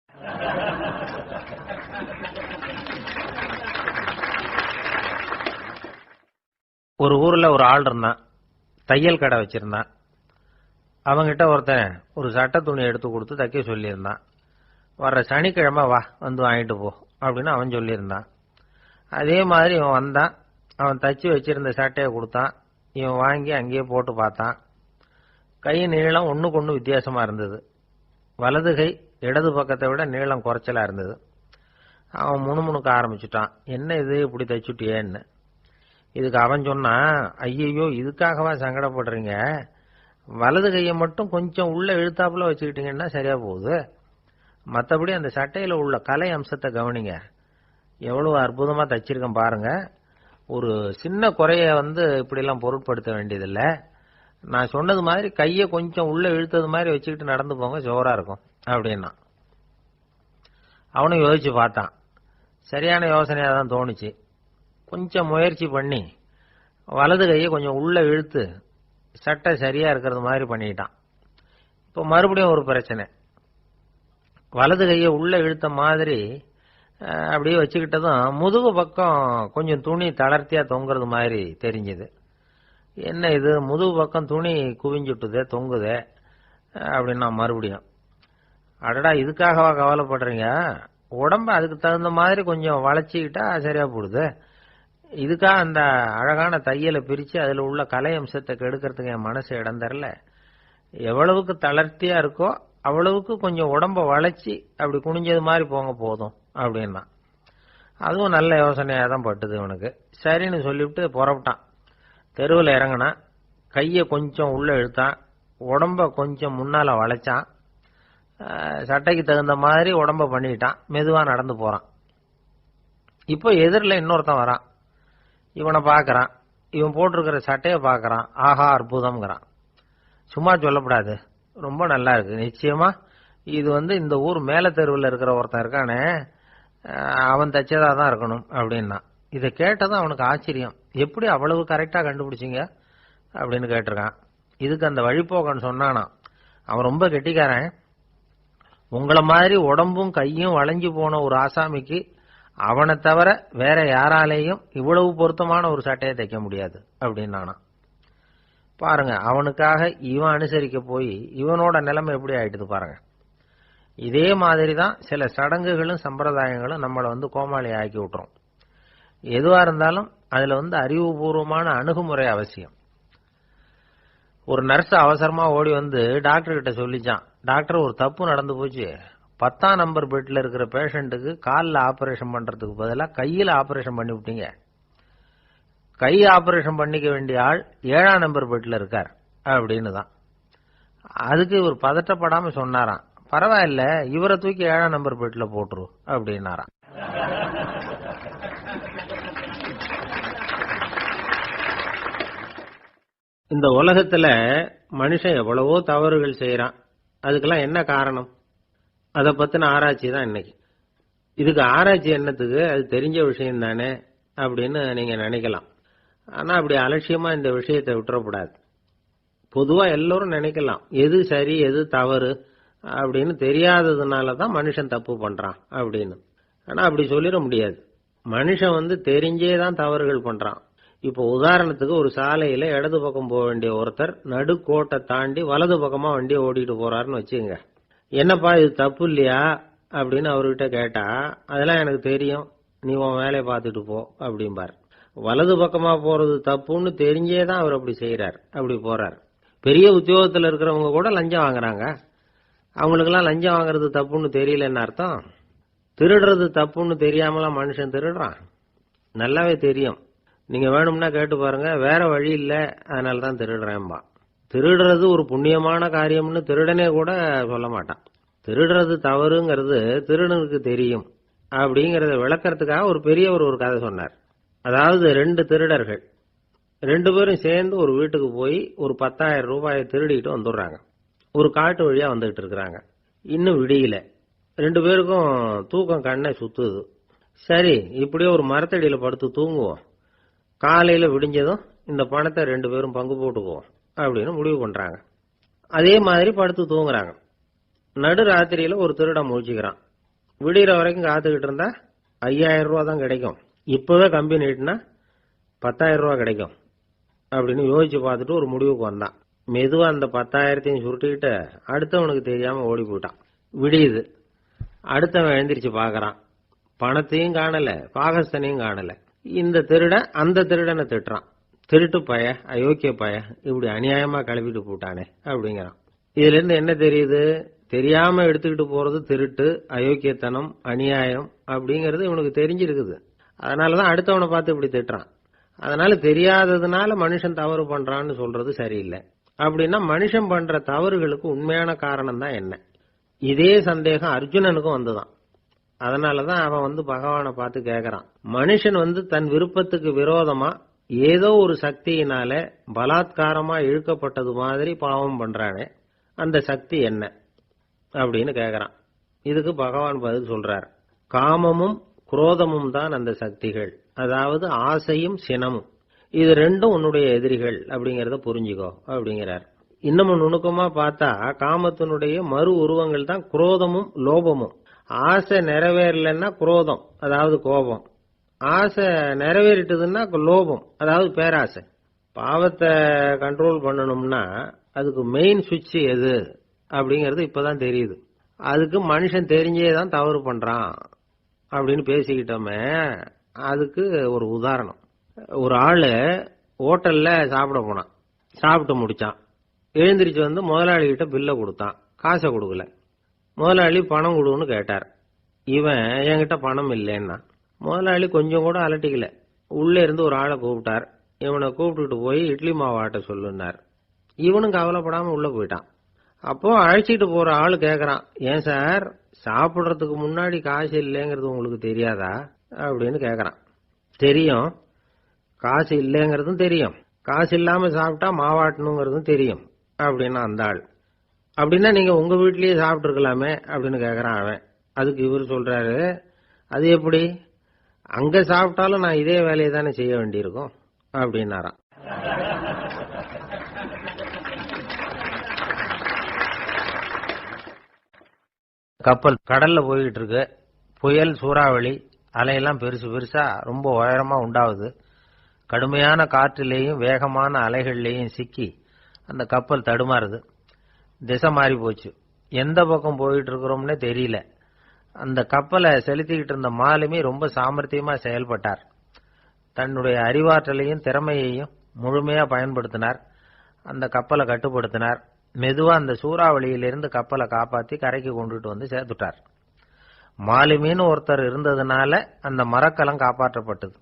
ஒரு ஊர்ல ஒரு ஆள் இருந்தான், தையல் கடை வச்சிருந்தான். அவங்கிட்ட ஒருத்தன் ஒரு சட்டை துணி எடுத்து கொடுத்து தைக்க சொல்லியிருந்தான். வர்ற சனிக்கிழமை வா, வாங்கிட்டு போ அப்படின்னு அவன் சொல்லியிருந்தான். அதே மாதிரி இவன் வந்தான். அவன் தச்சு வச்சிருந்த சட்டையை கொடுத்தான். இவன் வாங்கி அங்கேயே போட்டு பார்த்தான். கை நீளம் ஒண்ணுக்கு ஒண்ணு வித்தியாசமா இருந்தது. வலது கை இடது பக்கத்தை விட நீளம் குறைச்சலா இருந்தது. அவன் முணுமுணுக்க ஆரம்பிச்சுட்டான், என்ன இது இப்படி தைச்சுட்டியேன்னு. இதுக்கு அவன் சொன்னான், ஐயோ இதுக்காகவா சங்கடப்படுறீங்க, வலது கையை மட்டும் கொஞ்சம் உள்ள இழுத்தாப்புல வச்சுக்கிட்டீங்கன்னா சரியா போகுது. மற்றபடி அந்த சட்டையில உள்ள கலை அம்சத்தை கவனிங்க, எவ்வளவு அற்புதமா தைச்சிருக்கேன் பாருங்க. ஒரு சின்ன குறைய இப்படிலாம் பொருட்படுத்த வேண்டியதில்லை. நான் சொன்னது மாதிரி கையை கொஞ்சம் உள்ள இழுத்தது மாதிரி வச்சுக்கிட்டு நடந்து போங்க, ஜோரா இருக்கும் அப்படின்னா. அவனும் யோசிச்சு பார்த்தான். சரியான யோசனையா தான் தோணுச்சு. கொஞ்சம் முயற்சி பண்ணி வலது கையை கொஞ்சம் உள்ள இழுத்து சட்டை சரியா இருக்கிறது மாதிரி பண்ணிட்டான். இப்போ மறுபடியும் ஒரு பிரச்சனை. வலது கையை உள்ள இழுத்த மாதிரி அப்படியே வச்சுக்கிட்டதும் முதுகு பக்கம் கொஞ்சம் துணி தளர்த்தியா தொங்குறது மாதிரி தெரிஞ்சது. என்ன இது, முதுகு பக்கம் துணி குவிஞ்சுட்டுதே, தொங்குதே அப்படின்னா மறுபடியும், அடடா இதுக்காகவா கவலைப்படுறீங்க, உடம்ப அதுக்கு தகுந்த மாதிரி கொஞ்சம் வளைச்சிக்கிட்டா சரியா போடுது. இதுக்காக அந்த அழகான தையலை பிரிச்சு அதுல உள்ள கலை அம்சத்தை கெடுக்கிறதுக்கு என் மனசு இடம் தரல. எவ்வளவுக்கு தளர்த்தியா இருக்கோ அவ்வளவுக்கு கொஞ்சம் உடம்ப வளைச்சி அப்படி குனிஞ்சது மாதிரி போங்க போதும் அப்படின்னா. அதுவும் நல்ல யோசனையா தான் பட்டுது இவனுக்கு. சரின்னு சொல்லிவிட்டு புறப்பட்டான். தெருவில் இறங்கினான். கையை கொஞ்சம் உள்ள இழுத்தான், உடம்ப கொஞ்சம் முன்னால வளைச்சான், சட்டைக்கு தகுந்த மாதிரி உடம்ப பண்ணிட்டான். மெதுவா நடந்து போறான். இப்போ எதிரில் இன்னொருத்தன் வரான். இவனை பார்க்கறான். இவன் போட்டிருக்கிற சட்டையை பார்க்கறான். ஆஹா அற்புதம்ங்கிறான். சும்மா சொல்லப்படாது, ரொம்ப நல்லா இருக்கு, நிச்சயமா இது இந்த ஊர் மேல தெருவில் இருக்கிற ஒருத்தன் இருக்கானே அவன் தச்சதா தான் இருக்கணும் அப்படின்னா. இதை கேட்டதும் அவனுக்கு ஆச்சரியம். எப்படி அவ்வளவு கரெக்டா கண்டுபிடிச்சிங்க அப்படின்னு கேட்டிருக்கான். இதுக்கு அந்த வழிபோக்கன் சொன்னானா, அவன் ரொம்ப கெட்டிக்காரன், உங்களை மாதிரி உடம்பும் கையும் வளைஞ்சு போன ஒரு ஆசாமிக்கு அவனை தவிர வேற யாராலேயும் இவ்வளவு பொருத்தமான ஒரு சட்டையை தைக்க முடியாது அப்படின்னானா. பாருங்க, அவனுக்காக இவன் அனுசரிக்க போய் இவனோட நிலைமை எப்படி ஆயிட்டுது பாருங்க. இதே மாதிரி தான் சில சடங்குகளும் சம்பிரதாயங்களும் நம்மளை கோமாளி ஆக்கி விட்டுரும். எதுவா இருந்தாலும் அதுல அறிவுபூர்வமான அணுகுமுறை அவசியம். ஒரு நர்ஸ் அவசரமா ஓடி டாக்டர் கிட்ட சொல்லிச்சான், டாக்டர் ஒரு தப்பு நடந்து போச்சு, 10ஆம் நம்பர் பெட்ல இருக்கிற பேஷண்ட்டுக்கு காலில் ஆபரேஷன் பண்றதுக்கு பதிலாக கையில் ஆபரேஷன் பண்ணி விட்டீங்க. கை ஆபரேஷன் பண்ணிக்க வேண்டிய ஆள் 7ஆம் நம்பர் பெட்ல இருக்கார் அப்படின்னு தான். அதுக்கு இவர் பதட்டப்படாம சொன்னாராம், பரவாயில்ல இவரை தூக்கி 7ஆம் நம்பர் பெட்ல போட்டுரு அப்படின்னாராம். இந்த உலகத்துல மனுஷன் எவ்வளவோ தவறுகள் செய்யறான். அதுக்கெல்லாம் என்ன காரணம்? அதை பத்தின ஆராய்ச்சி தான் இன்னைக்கு. இதுக்கு ஆராய்ச்சி என்னத்துக்கு, அது தெரிஞ்ச விஷயம் தானே அப்படின்னு நீங்க நினைக்கலாம். ஆனா அப்படி அலட்சியமா இந்த விஷயத்தை விட்டுறக்கூடாது. பொதுவா எல்லோரும் நினைக்கலாம் எது சரி எது தவறு அப்படின்னு தெரியாததுனால தான் மனுஷன் தப்பு பண்றான் அப்படின்னு. ஆனா அப்படி சொல்லிட முடியாது. மனுஷன் தெரிஞ்சே தான் தவறுகள் பண்றான். இப்போ உதாரணத்துக்கு ஒரு சாலையில இடது பக்கம் போக வேண்டிய ஒருத்தர் நடுக்கோட்டை தாண்டி வலது பக்கமா வண்டியை ஓடிட்டு போறாருன்னு வச்சுங்க. என்னப்பா இது தப்பு இல்லையா அப்படின்னு அவர்கிட்ட கேட்டா, அதெல்லாம் எனக்கு தெரியும், நீ உன் வேலையை பார்த்துட்டு போ அப்படிம்பார். வலது பக்கமா போறது தப்புன்னு தெரிஞ்சே தான் அவர் அப்படி செய்யறார், அப்படி போறார். பெரிய உத்தியோகத்தில் இருக்கிறவங்க கூட லஞ்சம் வாங்குறாங்க. அவங்களுக்கெல்லாம் லஞ்சம் வாங்குறது தப்புன்னு தெரியலன்னு அர்த்தம். திருடுறது தப்புன்னு தெரியாமலாம் மனுஷன் திருடுறான், நல்லாவே தெரியும். நீங்க வேணும்னா கேட்டு பாருங்க, வேற வழி இல்ல அதனால தான் திருடுறேன்பா. திருடுறது ஒரு புண்ணியமான காரியம்னு திருடனே கூட சொல்ல மாட்டான். திருடுறது தவறுங்கிறது திருடனுக்கு தெரியும் அப்படிங்கறத விளக்கறதுக்காக ஒரு பெரியவர் ஒரு கதை சொன்னார். அதாவது 2 திருடர்கள் 2 பேரும் சேர்ந்து ஒரு வீட்டுக்கு போய் ஒரு 10,000 ரூபாயை திருடிட்டு வந்துடுறாங்க. ஒரு காட்டு வழியா வந்துகிட்டு இருக்கிறாங்க. இன்னும் விடியல. 2 பேருக்கும் தூக்கம் கண்ணை சுத்துது. சரி இப்படியே ஒரு மரத்தடியில படுத்து தூங்குவோம், காலையில விடிஞ்சதும் இந்த பணத்தை 2 பேரும் பங்கு போட்டுக்குவோம் அப்படின்னு முடிவு பண்றாங்க. அதே மாதிரி படுத்து தூங்குறாங்க. நடு ராத்திரியில ஒரு திருடன் முழிச்சுக்கிறான். விடிகிற வரைக்கும் காத்துக்கிட்டு இருந்தா 5,000 ரூபா தான் கிடைக்கும், இப்பவே கம்பி நீட்டினா 10,000 ரூபா கிடைக்கும் அப்படின்னு யோசிச்சு பார்த்துட்டு ஒரு முடிவுக்கு வந்தான். மெதுவா அந்த 10,000த்தையும் சுருட்டிக்கிட்டு அடுத்தவனுக்கு தெரியாம ஓடி போயிட்டான். விடியுது. அடுத்தவன் எழுந்திரிச்சு பாக்குறான், பணத்தையும் காணல பாகஸ்தனையும் காணல. இந்த திருடன் அந்த திருடனை திட்டுறான், திருட்டு பய, அயோக்கிய பய, இப்படி அநியாயமா கிளப்பிட்டு போட்டானே அப்படிங்கிறான். இதுல இருந்து என்ன தெரியுது? தெரியாம எடுத்துக்கிட்டு போறது திருட்டு, அயோக்கியத்தனம், அநியாயம் அப்படிங்கறது இவனுக்கு தெரிஞ்சிருக்குது. அதனாலதான் அடுத்தவனை பார்த்து இப்படி திட்டுறான். அதனால தெரியாததுனால மனுஷன் தவறு பண்றான்னு சொல்றது சரியில்லை. அப்படின்னா மனுஷன் பண்ற தவறுகளுக்கு உண்மையான காரணம் தான் என்ன? இதே சந்தேகம் அர்ஜுனனுக்கும் வந்துதான். அதனாலதான் அவன் பகவானை பார்த்து கேட்கறான். மனுஷன் தன் விருப்பத்துக்கு விரோதமா ஏதோ ஒரு சக்தியினால பலாத்காரமா இழுக்கப்பட்டது மாதிரி பாவம் பண்றானே, அந்த சக்தி என்ன அப்படின்னு கேட்கறான். இதுக்கு பகவான் பதில் சொல்றார். காமமும் குரோதமும் தான் அந்த சக்திகள், அதாவது ஆசையும் சினமும். இது ரெண்டும் உன்னுடைய எதிரிகள் அப்படிங்கறத புரிஞ்சுக்கோ அப்படிங்கிறார். இன்னமும் நுணுக்கமா பார்த்தா காமத்தினுடைய மறு உருவங்கள் தான் குரோதமும் லோபமும். ஆசை நிறைவேறலன்னா குரோதம், அதாவது கோபம். ஆசை நிறைவேறிட்டதுன்னா லோபம், அதாவது பேராசை. பாவத்தை கண்ட்ரோல் பண்ணணும்னா அதுக்கு மெயின் சுவிட்ச் எது அப்படிங்கறது இப்பதான் தெரியுது. அதுக்கு மனுஷன் தெரிஞ்சே தான் தவறு பண்றான் அப்படின்னு பேசிக்கிட்டோமே. அதுக்கு ஒரு உதாரணம். ஒரு ஆளு ஹோட்டல்ல சாப்பிட போனான். சாப்பிட்டு முடிச்சான். எழுந்திரிச்சு முதலாளி கிட்ட பில்ல கொடுத்தான். காசை கொடுக்கல. முதலாளி பணம் கொடுன்னு கேட்டார். இவன் என்கிட்ட பணம் இல்லைன்னா. முதலாளி கொஞ்சம் கூட அலட்டிக்கல. உள்ள இருந்து ஒரு ஆளை கூப்பிட்டார். இவனை கூப்பிட்டுட்டு போய் இட்லி மாவு ஆட்ட சொல்லுனார். இவனும் கவலைப்படாம உள்ள போயிட்டான். அப்போ அழைச்சிட்டு போற ஆளு கேக்குறான், ஏன் சார் சாப்பிடுறதுக்கு முன்னாடி காசு இல்லைங்கிறது உங்களுக்கு தெரியாதா அப்படின்னு கேக்குறான். தெரியும், காசு இல்லைங்கிறதும் தெரியும், காசு இல்லாம சாப்பிட்டா மாவாட்டணுங்கிறதும் தெரியும் அப்படின்னா அந்த ஆள். அப்படின்னா நீங்க உங்க வீட்லயே சாப்பிட்டு இருக்கலாமே அப்படின்னு கேக்குறான் அவன். அதுக்கு இவர் சொல்றாரு, அது எப்படி, அங்க சாப்பிட்டாலும் நான் இதே வேலையை தானே செய்ய வேண்டியிருக்கும் அப்படின்னாராம். கப்பல் கடல்ல போய்கிட்டு இருக்கு. புயல், சூறாவளி, அலையெல்லாம் பெருசு பெருசா ரொம்ப உயரமா உண்டாகுது. கடுமையான காற்றிலேயும் வேகமான அலைகள்லேயும் சிக்கி அந்த கப்பல் தடுமாறுது. திசை மாறி போச்சு. எந்த பக்கம் போயிட்டு இருக்கிறோம்னே தெரியல. அந்த கப்பலை செலுத்திக்கிட்டு இருந்த மாலுமி ரொம்ப சாமர்த்தியமா செயல்பட்டார். தன்னுடைய அறிவாற்றலையும் திறமையையும் முழுமையா பயன்படுத்தினார். அந்த கப்பலை கட்டுப்படுத்தினார். மெதுவா அந்த சூறாவளியிலிருந்து கப்பலை காப்பாத்தி கரைக்கு கொண்டுட்டு சேர்த்துட்டார். மாலுமின்னு ஒருத்தர் இருந்ததுனால அந்த மரக்கலம் காப்பாற்றப்பட்டது.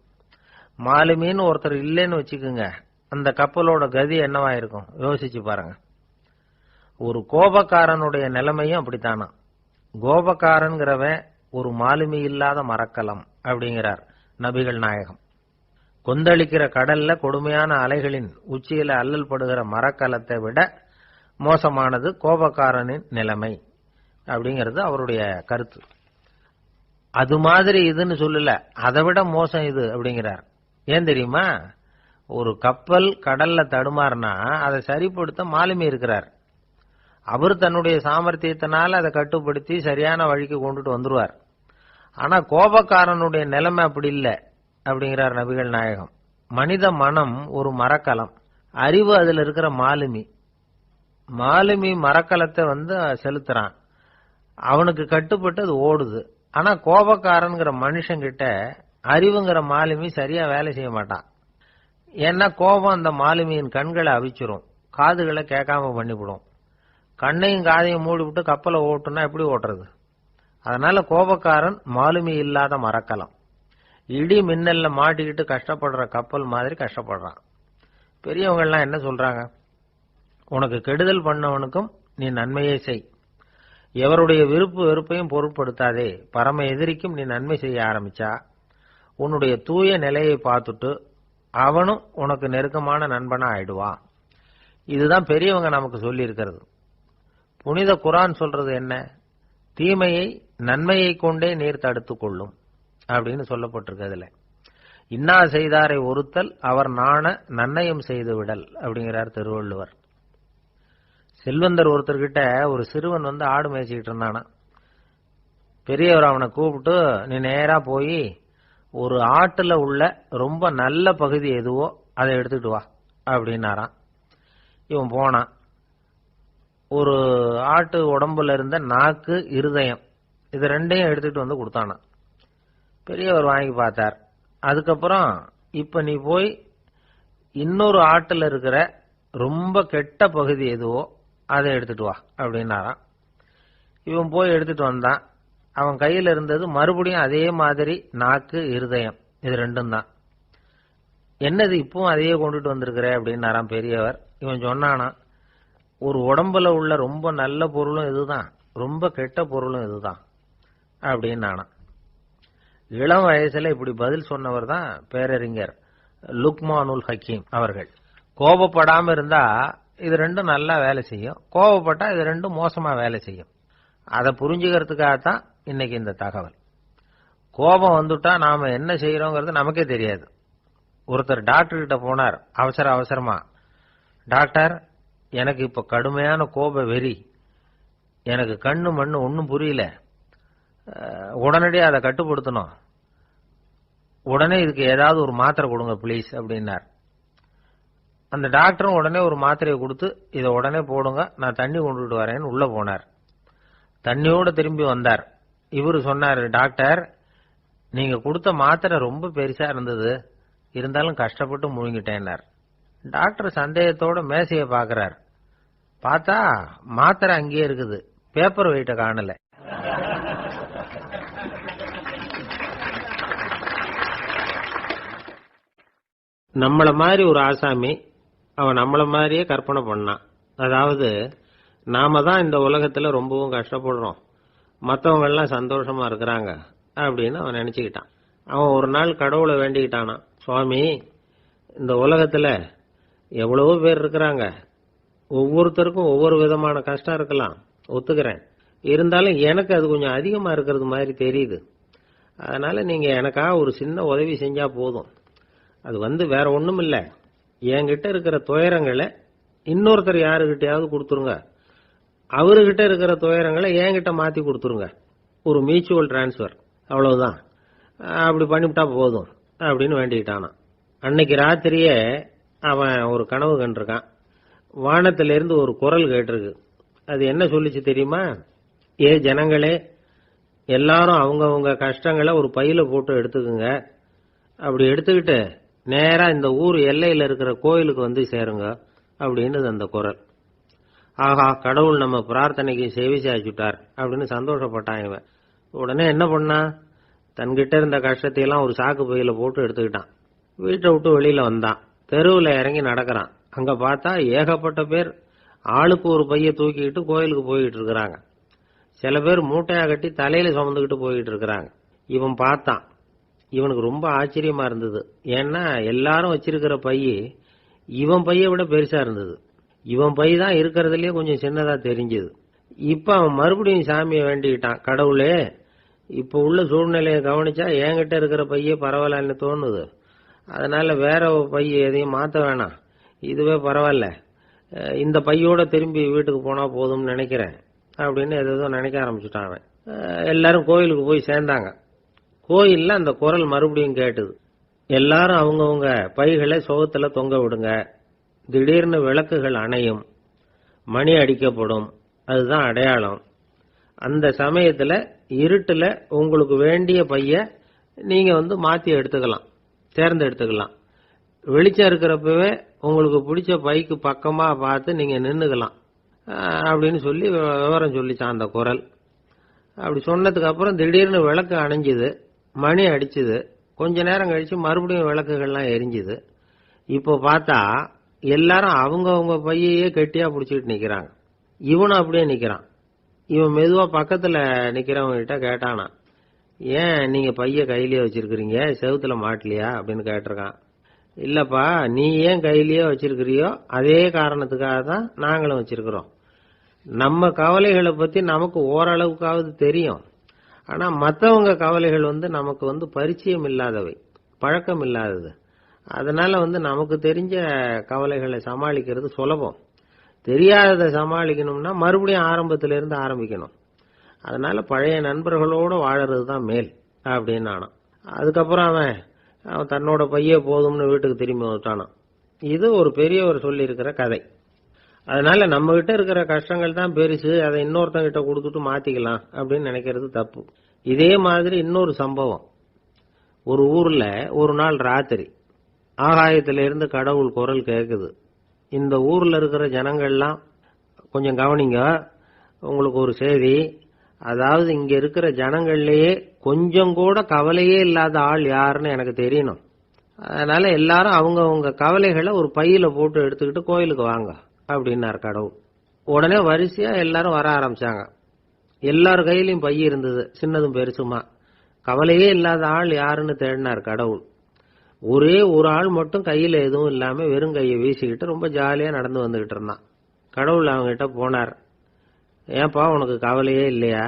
மாலுமின்னு ஒருத்தர் இல்லைன்னு வச்சுக்குங்க, அந்த கப்பலோட கதி என்னவா இருக்கும் யோசிச்சு பாருங்க. ஒரு கோபக்காரனுடைய நிலைமையும் அப்படித்தானா. கோபக்காரன்கிறவன் ஒரு மாலுமி இல்லாத மரக்கலம் அப்படிங்கிறார் நபிகள் நாயகம். கொந்தளிக்கிற கடல்ல கொடுமையான அலைகளின் உச்சியில அல்லல் படுகிற மரக்கலத்தை விட மோசமானது கோபக்காரனின் நிலைமை அப்படிங்கிறது அவருடைய கருத்து. அது மாதிரி இதுன்னு சொல்லல, அதை விட மோசம் இது அப்படிங்கிறார். ஏன் தெரியுமா? ஒரு கப்பல் கடல்ல தடுமாறினா அதை சரிப்படுத்த மாலுமி இருக்கிறார். அவர் தன்னுடைய சாமர்த்தியத்தினால அதை கட்டுப்படுத்தி சரியான வழிக்கு கொண்டுட்டு வந்துருவார். ஆனா கோபக்காரனுடைய நிலைமை அப்படி இல்லை அப்படிங்கிறார் நபிகள் நாயகம். மனித மனம் ஒரு மரக்கலம், அறிவு அதுல இருக்கிற மாலுமி. மாலுமி மரக்கலத்தை செலுத்துறான், அவனுக்கு கட்டுப்பட்டு அது ஓடுது. ஆனா கோபக்காரன்கிற மனுஷங்கிட்ட அறிவுங்கிற மாலுமி சரியா வேலை செய்ய மாட்டான். ஏன்னா கோபம் அந்த மாலுமியின் கண்களை அவிச்சிரும், காதுகளை கேட்காம பண்ணிவிடும். கண்ணையும் காதையும் மூடிவிட்டு கப்பலை ஓட்டுனா எப்படி ஓட்டுறது? அதனால கோபக்காரன் மாலுமி இல்லாத மரக்கலம். இடி மின்னல்ல மாட்டிக்கிட்டு கஷ்டப்படுற கப்பல் மாதிரி கஷ்டப்படுறான். பெரியவங்க எல்லாம் என்ன சொல்றாங்க? உனக்கு கெடுதல் பண்ணவனுக்கும் நீ நன்மையே செய், எவருடைய விருப்பு வெறுப்பையும் பொருட்படுத்தாதே, பரம எதிரிக்கும் நீ நன்மை செய்ய ஆரம்பிச்சா உன்னுடைய தூய நிலையை பார்த்துட்டு அவனும் உனக்கு நெருக்கமான நண்பனா ஆயிடுவான். இதுதான் பெரியவங்க நமக்கு சொல்லி இருக்கிறது. புனித குர்ஆன் சொல்றது என்ன? தீமையை நன்மையை கொண்டே நீர் தடுத்துக் கொள்ளும் அப்படின்னு சொல்லப்பட்டிருக்கு. அதுல இன்னா செய்தாரை ஒருத்தல் அவர் நாண நன்னயம் செய்து விடல் அப்படிங்கிறார் திருவள்ளுவர். செல்வந்தர் ஒருத்தர்கிட்ட ஒரு சிறுவன் ஆடு மேய்ச்சிக்கிட்டு இருந்தானா. பெரியவர் அவனை கூப்பிட்டு, நீ நேரா போய் ஒரு ஆட்டுல உள்ள ரொம்ப நல்ல பகுதி எதுவோ அதை எடுத்துட்டு வா அப்படின்னாராம். இவன் போனான். ஒரு ஆட்டு உடம்புல இருந்த நாக்கு, இருதயம், இது ரெண்டையும் எடுத்துட்டு கொடுத்தானா. பெரியவர் வாங்கி பார்த்தார். அதுக்கப்புறம் இப்ப நீ போய் இன்னொரு ஆட்டுல இருக்கிற ரொம்ப கெட்ட பகுதி எதுவோ அதை எடுத்துட்டு வா அப்படின்னாராம். இவன் போய் எடுத்துட்டு வந்தான். அவன் கையில இருந்தது மறுபடியும் அதே மாதிரி நாக்கு, இருதயம், இது ரெண்டும் தான். என்னது இப்பவும் அதையே கொண்டுட்டு வந்திருக்கிற அப்படின்னாராம் பெரியவர். இவன் சொன்னானா, ஒரு உடம்புல உள்ள ரொம்ப நல்ல பொருளும் இதுதான், ரொம்ப கெட்ட பொருளும் இதுதான் அப்படின்னு. இளம் வயசுல இப்படி பதில் சொன்னவர் தான் பேரறிஞர் லுக்மானுல் ஹக்கீம் அவர்கள். கோபப்படாம இருந்தா இது ரெண்டும் நல்லா வேலை செய்யும், கோபப்பட்டா இது ரெண்டும் மோசமா வேலை செய்யும். அதை புரிஞ்சுக்கிறதுக்காகத்தான் இன்னைக்கு இந்த தகவல். கோபம் வந்துட்டா நாம என்ன செய்யறோங்கிறது நமக்கே தெரியாது. ஒருத்தர் டாக்டர் கிட்ட போனார் அவசரமா. டாக்டர், எனக்கு இப்ப கடுமையான கோப வெறி, எனக்கு கண்ணு மண்ணு ஒன்னும் புரியல, உடனடியாக அதை கட்டுப்படுத்தணும், உடனே இதுக்கு ஏதாவது ஒரு மாத்திரை கொடுங்க பிளீஸ் அப்படின்னார். அந்த டாக்டரும் உடனே ஒரு மாத்திரையை கொடுத்து இதை உடனே போடுங்க, நான் தண்ணி கொண்டுட்டு வரேன்னு உள்ள போனார். தண்ணியோட திரும்பி வந்தார். இவரு சொன்னார், டாக்டர், நீங்க கொடுத்த மாத்திரை ரொம்ப பெருசா இருந்தது, இருந்தாலும் கஷ்டப்பட்டு முழுங்கிட்டேன்னார். டாக்டர் சந்தேகத்தோட மேசையை பாக்குறார். பார்த்தா மாத்திரை அங்கேயே இருக்குது, பேப்பர் வெயிட்ட காணல. நம்மள மாதிரி ஒரு ஆசாமி அவன் நம்மள மாதிரியே கற்பனை பண்ணான். அதாவது நாம தான் இந்த உலகத்துல ரொம்பவும் கஷ்டப்படுறோம், மற்றவங்க எல்லாம் சந்தோஷமா இருக்கிறாங்க அப்படின்னு அவன் நினைச்சுக்கிட்டான். அவன் ஒரு நாள் கடவுளை வேண்டிக்கிட்டானா, சுவாமி, இந்த உலகத்துல எவ்வளவோ பேர் இருக்கிறாங்க, ஒவ்வொருத்தருக்கும் ஒவ்வொரு விதமான கஷ்டம் இருக்கலாம், ஒத்துக்கிறேன், இருந்தாலும் எனக்கு அது கொஞ்சம் அதிகமா இருக்கிறது மாதிரி தெரியுது, அதனால நீங்க எனக்காக ஒரு சின்ன உதவி செஞ்சா போதும். அது வேற ஒண்ணும் இல்ல, என்கிட்ட இருக்கிற துயரங்களை இன்னொருத்தர் யாருகிட்டயாவது கொடுத்துருங்க, அவர்கிட்ட இருக்கிற துயரங்களை என்கிட்ட மாத்தி கொடுத்துருங்க, ஒரு மியூச்சுவல் டிரான்ஸ்பர், அவ்வளவுதான், அப்படி பண்ணிவிட்டா போதும் அப்படின்னு வேண்டிக்கிட்டானா. அன்னைக்கு ராத்திரியே அவன் ஒரு கனவு கண்டிருக்கான். வானத்திலிருந்து ஒரு குரல் கேட்டிருக்கு. அது என்ன சொல்லிச்சு தெரியுமா? ஏ ஜனங்களே, எல்லாரும் அவங்கவுங்க கஷ்டங்களை ஒரு பையில போட்டு எடுத்துக்குங்க, அப்படி எடுத்துக்கிட்டு நேரா இந்த ஊர் எல்லையில இருக்கிற கோயிலுக்கு வந்து சேருங்க அப்படின்னு அந்த குரல். ஆஹா, கடவுள் நம்ம பிரார்த்தனைக்கு செவி சாய்ச்சுட்டார் அப்படின்னு சந்தோஷப்பட்டான் இவன். உடனே என்ன பண்ணா, தன்கிட்ட இருந்த கஷ்டத்தையெல்லாம் ஒரு சாக்கு பையில போட்டு எடுத்துக்கிட்டான். வீட்டை விட்டு வெளியில வந்தான். தெருவில் இறங்கி நடக்கிறான். அங்க பார்த்தா ஏகப்பட்ட பேர் ஆளுக்கு ஒரு பைய தூக்கிக்கிட்டு கோயிலுக்கு போயிட்டு இருக்கிறாங்க. சில பேர் மூட்டையா கட்டி தலையில சுமந்துக்கிட்டு போயிட்டு இருக்கிறாங்க. இவன் பார்த்தான். இவனுக்கு ரொம்ப ஆச்சரியமா இருந்தது. ஏன்னா எல்லாரும் வச்சிருக்கிற பைய இவன் பைய விட பெருசா இருந்தது. இவன் பை தான் இருக்கிறதுலயே கொஞ்சம் சின்னதா தெரிஞ்சது. இப்ப அவன் மறுபடியும் சாமியை வேண்டிக்கிட்டான், கடவுளே, இப்ப உள்ள சூழ்நிலையை கவனிச்சா என்கிட்ட இருக்கிற பையே பரவாயில்லன்னு தோணுது, அதனால வேற பைய எதையும் மாத்த வேணாம், இதுவே பரவாயில்ல, இந்த பையோட திரும்பி வீட்டுக்கு போனா போதும்னு நினைக்கிறேன் அப்படின்னு ஏதோ நினைக்க ஆரம்பிச்சுட்டான் அவன். எல்லாரும் கோயிலுக்கு போய் சேர்ந்தாங்க. கோயில்ல அந்த குரல் மறுபடியும் கேட்டுது. எல்லாரும் அவங்கவுங்க பைகளை சுகத்துல தொங்க விடுங்க, திடீர்னு விளக்குகள் அணையும், மணி அடிக்கப்படும், அதுதான் அடையாளம். அந்த சமயத்துல இருட்டுல உங்களுக்கு வேண்டிய பைய நீங்க மாத்தி எடுத்துக்கலாம், தேர்ந்தெடுத்துக்கலாம். வெளிச்சம் இருக்கிறப்பவே உங்களுக்கு பிடிச்ச பைக்கு பக்கமா பார்த்து நீங்க நின்னுக்கலாம் அப்படின்னு சொல்லி விவரம் சொல்லிச்சான் அந்த குரல். அப்படி சொன்னதுக்கு அப்புறம் திடீர்னு விளக்கு அணைஞ்சுது, மணி அடிச்சுது. கொஞ்ச நேரம் கழிச்சு மறுபடியும் விளக்குகள்லாம் எரிஞ்சுது. இப்போ பார்த்தா எல்லாரும் அவங்கவுங்க பையையே கெட்டியா பிடிச்சிட்டு நிக்கிறாங்க. இவனும் அப்படியே நிக்கிறான். இவன் மெதுவா பக்கத்துல நிக்கிறவங்க கிட்ட கேட்டானா, ஏன் நீங்க பைய கையிலேயே வச்சிருக்கிறீங்க, செவுத்துல மாட்டலையா அப்படின்னு கேட்டிருக்கான். இல்லப்பா, நீ ஏன் கையிலேயே வச்சிருக்கிறியோ அதே காரணத்துக்காக தான் நாங்களும் வச்சிருக்கிறோம். நம்ம கவலைகளை பத்தி நமக்கு ஓரளவுக்காவது தெரியும், ஆனா மற்றவங்க கவலைகள் நமக்கு பரிச்சயம் இல்லாதவை, பழக்கம் இல்லாதது. அதனால நமக்கு தெரிஞ்ச கவலைகளை சமாளிக்கிறது சுலபம். தெரியாததை சமாளிக்கணும்னா மறுபடியும் ஆரம்பத்திலிருந்து ஆரம்பிக்கணும். அதனால பழைய நண்பர்களோட வாழறது தான் மேல் அப்படின்னு ஆனான். அதுக்கப்புறம் அவன் தன்னோட பைய போதும்னு வீட்டுக்கு திரும்பி வந்துட்டானான். இது ஒரு பெரியவர் சொல்லி இருக்கிற கதை. அதனால நம்ம கிட்ட இருக்கிற கஷ்டங்கள் தான் பெருசு, அதை இன்னொருத்தங்க கிட்ட கொடுத்துட்டு மாத்திக்கலாம் அப்படின்னு நினைக்கிறது தப்பு. இதே மாதிரி இன்னொரு சம்பவம். ஒரு ஊர்ல ஒரு நாள் ராத்திரி ஆகாயத்திலிருந்து கடவுள் குரல் கேட்குது, இந்த ஊர்ல இருக்கிற ஜனங்கள்லாம் கொஞ்சம் கவனிங்க, உங்களுக்கு ஒரு செய்தி. அதாவது இங்க இருக்கிற ஜனங்கள்லயே கொஞ்சம் கூட கவலையே இல்லாத ஆள் யாருன்னு எனக்கு தெரியணும். அதனால எல்லாரும் அவங்க கவலைகளை ஒரு பையில போட்டு எடுத்துக்கிட்டு கோயிலுக்கு வாங்க அப்படின்னார் கடவுள். உடனே வரிசையா எல்லாரும் வர ஆரம்பிச்சாங்க. எல்லார் கையிலையும் பை இருந்தது, சின்னதும் பெருசுமா. கவலையே இல்லாத ஆள் யாருன்னு தேடினார் கடவுள். ஒரே ஒரு ஆள் மட்டும் கையில எதுவும் இல்லாம வெறும் கையை வீசிக்கிட்டு ரொம்ப ஜாலியா நடந்து வந்துகிட்டு இருந்தான். கடவுள் அவங்க கிட்ட போனார். ஏன்பா உனக்கு கவலையே இல்லையா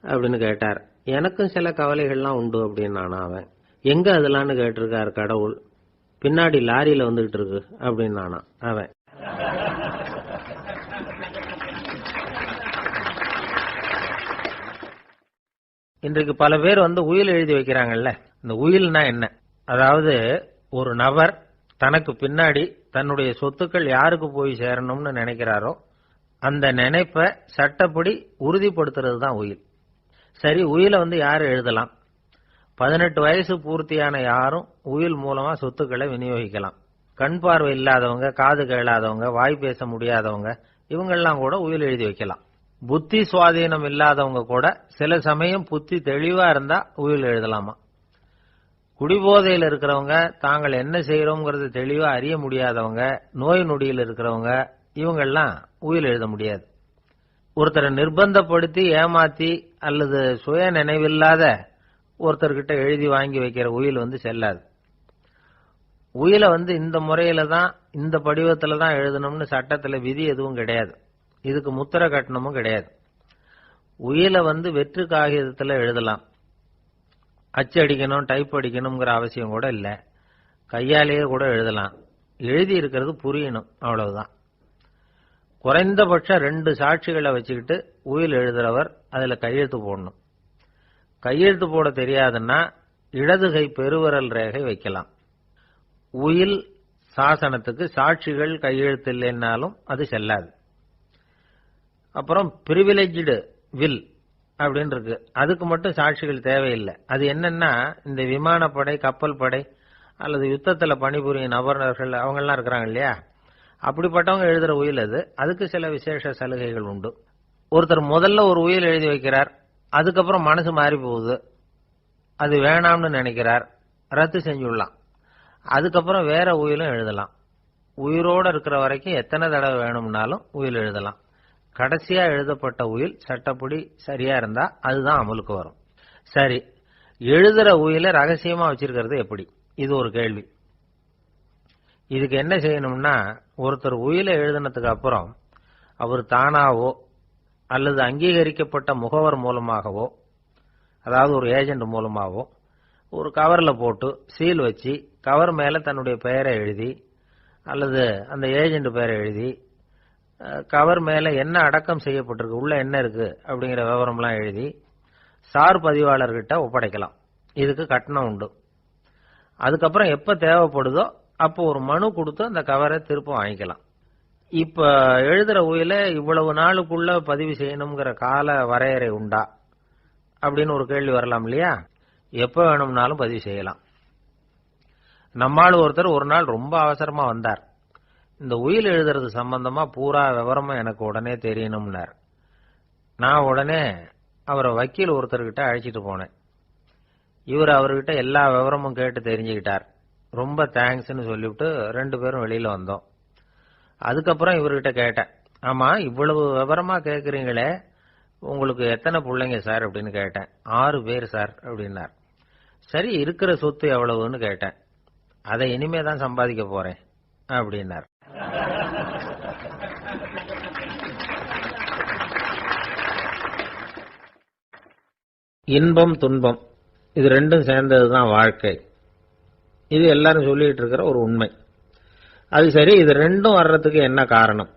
அப்படின்னு கேட்டார். எனக்கும் சில கவலைகள்லாம் உண்டு அப்படின்னானா அவன். எங்க அதெல்லாம்னு கேட்டிருக்காரு கடவுள். பின்னாடி லாரியில வந்துகிட்டு இருக்கு அப்படின்னானா அவன். இன்றைக்கு பல பேர் உயில் எழுதி வைக்கிறாங்கல்ல. இந்த உயில்னா என்ன? அதாவது ஒரு நபர் தனக்கு பின்னாடி தன்னுடைய சொத்துக்கள் யாருக்கு போய் சேரணும்னு நினைக்கிறாரோ அந்த நினைப்பை சட்டப்படி உறுதிப்படுத்துறது தான் உயில். சரி, உயிலை யாரு எழுதலாம்? 18 வயசு பூர்த்தியான யாரும் உயில் மூலமா சொத்துக்களை விநியோகிக்கலாம். கண் பார்வை இல்லாதவங்க, காது கேளாதவங்க, வாய் பேச முடியாதவங்க, இவங்கெல்லாம் கூட உயில் எழுதி வைக்கலாம். புத்தி சுவாதீனம் இல்லாதவங்க கூட சில சமயம் புத்தி தெளிவா இருந்தா உயில் எழுதலாமா. குடிபோதையில் இருக்கிறவங்க, தாங்கள் என்ன செய்யறோங்கிறது தெளிவா அறிய முடியாதவங்க, நோய் நொடியில் இருக்கிறவங்க, இவங்கெல்லாம் உயில் எழுத முடியாது. ஒருத்தரை நிர்பந்தப்படுத்தி ஏமாத்தி அல்லது சுய நினைவில்லாத ஒருத்தர்கிட்ட எழுதி வாங்கி வைக்கிற உயில் செல்லாது. உயிலை இந்த முறையில தான், இந்த படிவத்துல தான் எழுதணும்னு சட்டத்துல விதி எதுவும் கிடையாது. இதுக்கு முத்திரை கட்டணமும் கிடையாது. உயிலை வெற்று காகிதத்துல எழுதலாம். அச்சு அடிக்கணும், டைப் அடிக்கணுங்கிற அவசியம் கூட இல்லை. கையாலேயே கூட எழுதலாம். எழுதி இருக்கிறது புரியணும், அவ்வளவுதான். குறைந்தபட்சம் 2 சாட்சிகளை வச்சுக்கிட்டு உயில் எழுதுறவர் அதுல கையெழுத்து போடணும். கையெழுத்து போட தெரியாதுன்னா இடது கை பெருவிரல் ரேகை வைக்கலாம். உயில் சாசனத்துக்கு சாட்சிகள் கையெழுத்து இல்லைன்னாலும் அது செல்லாது. அப்புறம் பிரிவிலேஜ்டு வில் அப்படின்னு இருக்கு, அதுக்கு மட்டும் சாட்சிகள் தேவையில்லை. அது என்னன்னா, இந்த விமானப்படை, கப்பல் படை அல்லது யுத்தத்துல பணிபுரியும் நபர்கள் அவங்கெல்லாம் இருக்கிறாங்க இல்லையா, அப்படிப்பட்டவங்க எழுதுற உயில் அது. அதுக்கு சில விசேஷ சலுகைகள் உண்டு. ஒருத்தர் முதல்ல ஒரு உயில் எழுதி வைக்கிறார், அதுக்கப்புறம் மனசு மாறி போகுது, அது வேணாம்னு நினைக்கிறார், ரத்து செஞ்சுடலாம். அதுக்கப்புறம் வேற உயிலும் எழுதலாம். உயிரோட இருக்கிற வரைக்கும் எத்தனை தடவை வேணும்னாலும் உயில் எழுதலாம். கடைசியா எழுதப்பட்ட உயில் சட்டப்படி சரியா இருந்தா அதுதான் அமலுக்கு வரும். சரி, எழுதுற உயில ரகசியமா வச்சிருக்கிறது எப்படி? இது ஒரு கேள்வி. இதுக்கு என்ன செய்யணும்னா, ஒருத்தர் உயிலை எழுதினதுக்கு அப்புறம் அவர் தானாவோ அல்லது அங்கீகரிக்கப்பட்ட முகவர் மூலமாகவோ, அதாவது ஒரு ஏஜென்ட் மூலமாகவோ, ஒரு கவர்ல போட்டு சீல் வச்சு கவர் மேல தன்னுடைய பெயரை எழுதி அல்லது அந்த ஏஜென்ட் பெயரை எழுதி கவர் மேல என்ன அடக்கம் செய்யப்பட்டிருக்கு, உள்ள என்ன இருக்கு அப்படிங்கிற விவரம்லாம் எழுதி சார் பதிவாளர்கிட்ட ஒப்படைக்கலாம். இதுக்கு கட்டணம் உண்டு. அதுக்கப்புறம் எப்ப தேவைப்படுதோ அப்போ ஒரு மனு கொடுத்து அந்த கவரை திரும்ப வாங்கிக்கலாம். இப்ப எழுதுற உயில இவ்வளவு நாளுக்குள்ள பதிவு செய்யணுங்கிற கால வரையறை உண்டா அப்படின்னு ஒரு கேள்வி வரலாம் இல்லையா? எப்ப வேணும்னாலும் பதிவு செய்யலாம். நம்மால் ஒருத்தர் ஒரு நாள் ரொம்ப அவசரமா வந்தார். இந்த உயில் எழுதுறது சம்பந்தமா பூரா விவரமா எனக்கு உடனே தெரியணும்னார். நான் உடனே அவரை வக்கீல் ஒருத்தர்கிட்ட அழைச்சிட்டு போனேன். இவர் அவர்கிட்ட எல்லா விவரமும் கேட்டு தெரிஞ்சுக்கிட்டார். ரொம்ப தேங்க்ஸ்ன்னு சொல்லிவிட்டு 2 பேரும் வெளியில வந்தோம். அதுக்கப்புறம் இவர்கிட்ட கேட்டேன், ஆமா இவ்வளவு விவரமா கேட்கறீங்களே, உங்களுக்கு எத்தனை பிள்ளைங்க சார் அப்படின்னு கேட்டேன். 6 பேர் சார் அப்படின்னார். சரி, இருக்கிற சொத்து எவ்வளவுன்னு கேட்டேன். அதை இனிமே தான் சம்பாதிக்க போறேன் அப்படின்னார். இன்பம் துன்பம் இது ரெண்டும் சேர்ந்ததுதான் வாழ்க்கை. இது எல்லாரும் சொல்லிட்டு இருக்கிற ஒரு உண்மை. அது சரி, இது ரெண்டும் வர்றதுக்கு என்ன காரணம்?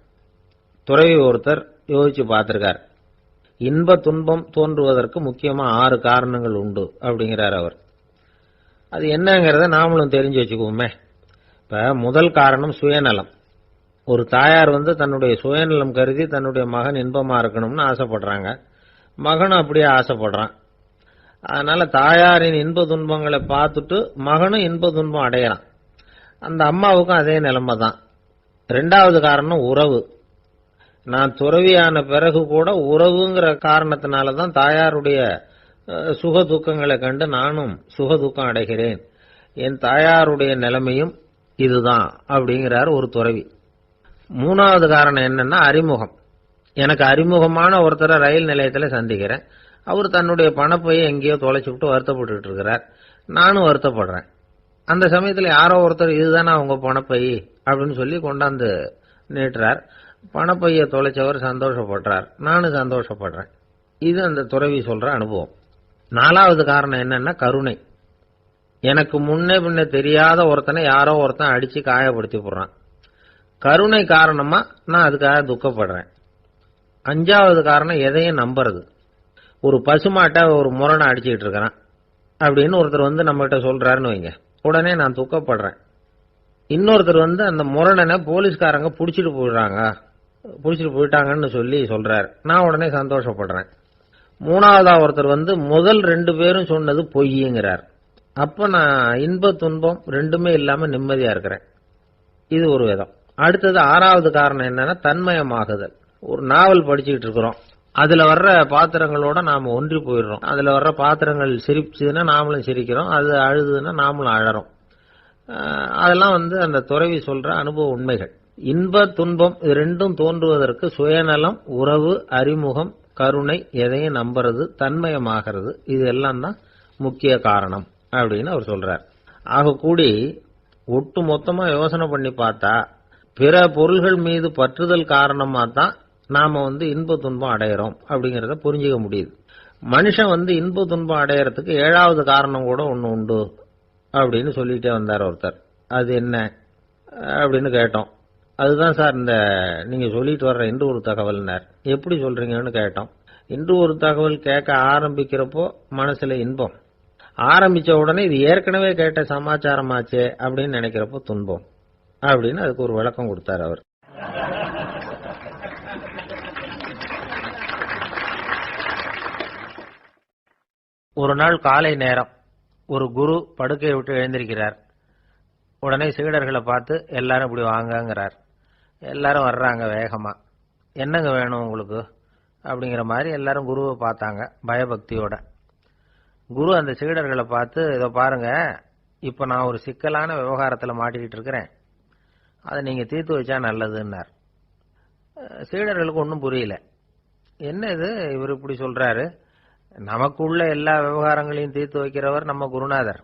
துறவி ஒருத்தர் யோசிச்சு பார்த்திருக்கார். இன்ப துன்பம் தோன்றுவதற்கு முக்கியமா 6 காரணங்கள் உண்டு அப்படிங்கிறார் அவர். அது என்னங்கிறத நாமளும் தெரிஞ்சு வச்சுக்குவோமே. இப்ப முதல் காரணம் சுயநலம். ஒரு தாயார் தன்னுடைய சுயநலம் கருதி தன்னுடைய மகன் இன்பமா இருக்கணும்னு ஆசைப்படுறாங்க. மகனும் அப்படியே ஆசைப்படுறான். அதனால தாயாரின் இன்ப துன்பங்களை பார்த்துட்டு மகனும் இன்ப துன்பம் அடையறான். அந்த அம்மாவுக்கும் அதே நிலைமை தான். ரெண்டாவது காரணம் உறவு. நான் துறவியான பிறகு கூட உறவுங்கிற காரணத்தினால தான் தாயாருடைய சுக துக்கங்களை கண்டு நானும் சுக துக்கம் அடைகிறேன். என் தாயாருடைய நிலைமையும் இதுதான் அப்படிங்கிறார் ஒரு துறவி. மூணாவது காரணம் என்னன்னா அறிமுகம். எனக்கு அறிமுகமான ஒருத்தரை ரயில் நிலையத்தில் சந்திக்கிறேன். அவர் தன்னுடைய பணப்பையை எங்கேயோ தொலைச்சுட்டு வருத்தப்பட்டு இருக்கிறார். நானும் வருத்தப்படுறேன். அந்த சமயத்தில் யாரோ ஒருத்தர் இதுதானே அவங்க பணப்பை அப்படின்னு சொல்லி கொண்டாந்து நீட்டுறார். பணப்பையை தொலைச்சவர் சந்தோஷப்படுறார், நானும் சந்தோஷப்படுறேன். இது அந்த துறவி சொல்ற அனுபவம். நாலாவது காரணம் என்னன்னா கருணை. எனக்கு முன்னே பின்ன தெரியாத ஒருத்தனை யாரோ ஒருத்தன் அடிச்சு காயப்படுத்தி போடுறான். கருணை காரணமா நான் அதுக்காக துக்கப்படுறேன். அஞ்சாவது காரணம் எதையும் நம்புறது. ஒரு பசுமாட்டை ஒரு முரணை அடிச்சுக்கிட்டு இருக்கிறான் அப்படின்னு ஒருத்தர் வந்து நம்மகிட்ட சொல்றாருன்னு வைங்க, உடனே நான் துக்கப்படுறேன். இன்னொருத்தர் வந்து அந்த முரணனை போலீஸ்காரங்க பிடிச்சிட்டு போயிட்டாங்கன்னு சொல்லி சொல்றாரு, நான் உடனே சந்தோஷப்படுறேன். மூணாவதா ஒருத்தர் வந்து முதல் 2 பேரும் சொன்னது பொய்யுங்கிறார். அப்ப நான் இன்ப துன்பம் ரெண்டுமே இல்லாம நிம்மதியா இருக்கிறேன். இது ஒரு விதம். அடுத்தது ஆறாவது காரணம் என்னன்னா தன்மயமாகுதல். ஒரு நாவல் படிச்சுக்கிட்டு இருக்கிறோம், அதுல வர்ற பாத்திரங்களோட நாம ஒன்றி போயிடுறோம். அதுல வர்ற பாத்திரங்கள் சிரிச்சுதுன்னா நாமளும் சிரிக்கிறோம், அது அழுதுன்னா நாமளும் அழறோம். அதெல்லாம் வந்து அந்த துறவி சொல்ற அனுபவ உண்மைகள். இன்ப துன்பம் இது ரெண்டும் தோன்றுவதற்கு சுயநலம், உறவு, அறிமுகம், கருணை, எதையும் நம்புறது, தன்மயமாகிறது, இது எல்லாம் தான் முக்கிய காரணம் அப்படின்னு அவர் சொல்றார். ஆக கூடி ஒட்டு மொத்தமா யோசனை பண்ணி பார்த்தா பிற பொருள்கள் மீது பற்றுதல் காரணமா தான் நாம வந்து இன்ப துன்பம் அடையிறோம் அப்படிங்கறத புரிஞ்சுக்க முடியுது. மனுஷன் வந்து இன்ப துன்பம் அடையறதுக்கு 7வது காரணம் கூட ஒண்ணு உண்டு அப்படின்னு சொல்லிட்டே வந்தார் ஒருத்தர். அது என்ன அப்படின்னு கேட்டோம். அதுதான் சார் இந்த நீங்க சொல்லிட்டு வர்ற இன்று ஒரு தகவல்னார். எப்படி சொல்றீங்கன்னு கேட்டோம். இன்று ஒரு தகவல் கேட்க ஆரம்பிக்கிறப்போ மனசுல இன்பம், ஆரம்பிச்ச உடனே இது ஏற்கனவே கேட்ட சமாச்சாரமாச்சே அப்படின்னு நினைக்கிறப்போ துன்பம் அப்படின்னு அதுக்கு ஒரு விளக்கம் கொடுத்தார் அவர். ஒரு நாள் காலை நேரம் ஒரு குரு படுக்கையை விட்டு எழுந்திருக்கிறார். உடனே சீடர்களை பார்த்து எல்லாரும் இப்படி வாங்கங்கிறார். எல்லாரும் வர்றாங்க வேகமா. என்னங்க வேணும் உங்களுக்கு அப்படிங்கிற மாதிரி எல்லாரும் குருவை பார்த்தாங்க பயபக்தியோட. குரு அந்த சீடர்களை பார்த்து, இதை பாருங்க, இப்ப நான் ஒரு சிக்கலான விவகாரத்தில் மாட்டிக்கிட்டு இருக்கிறேன், அதை நீங்க தீர்த்து வச்சா நல்லதுன்னார். சீடர்களுக்கு ஒன்றும் புரியல. என்ன இது இவர் இப்படி சொல்றாரு, நமக்குள்ள எல்லா விவகாரங்களையும் தீர்த்து வைக்கிறவர் நம்ம குருநாதர்,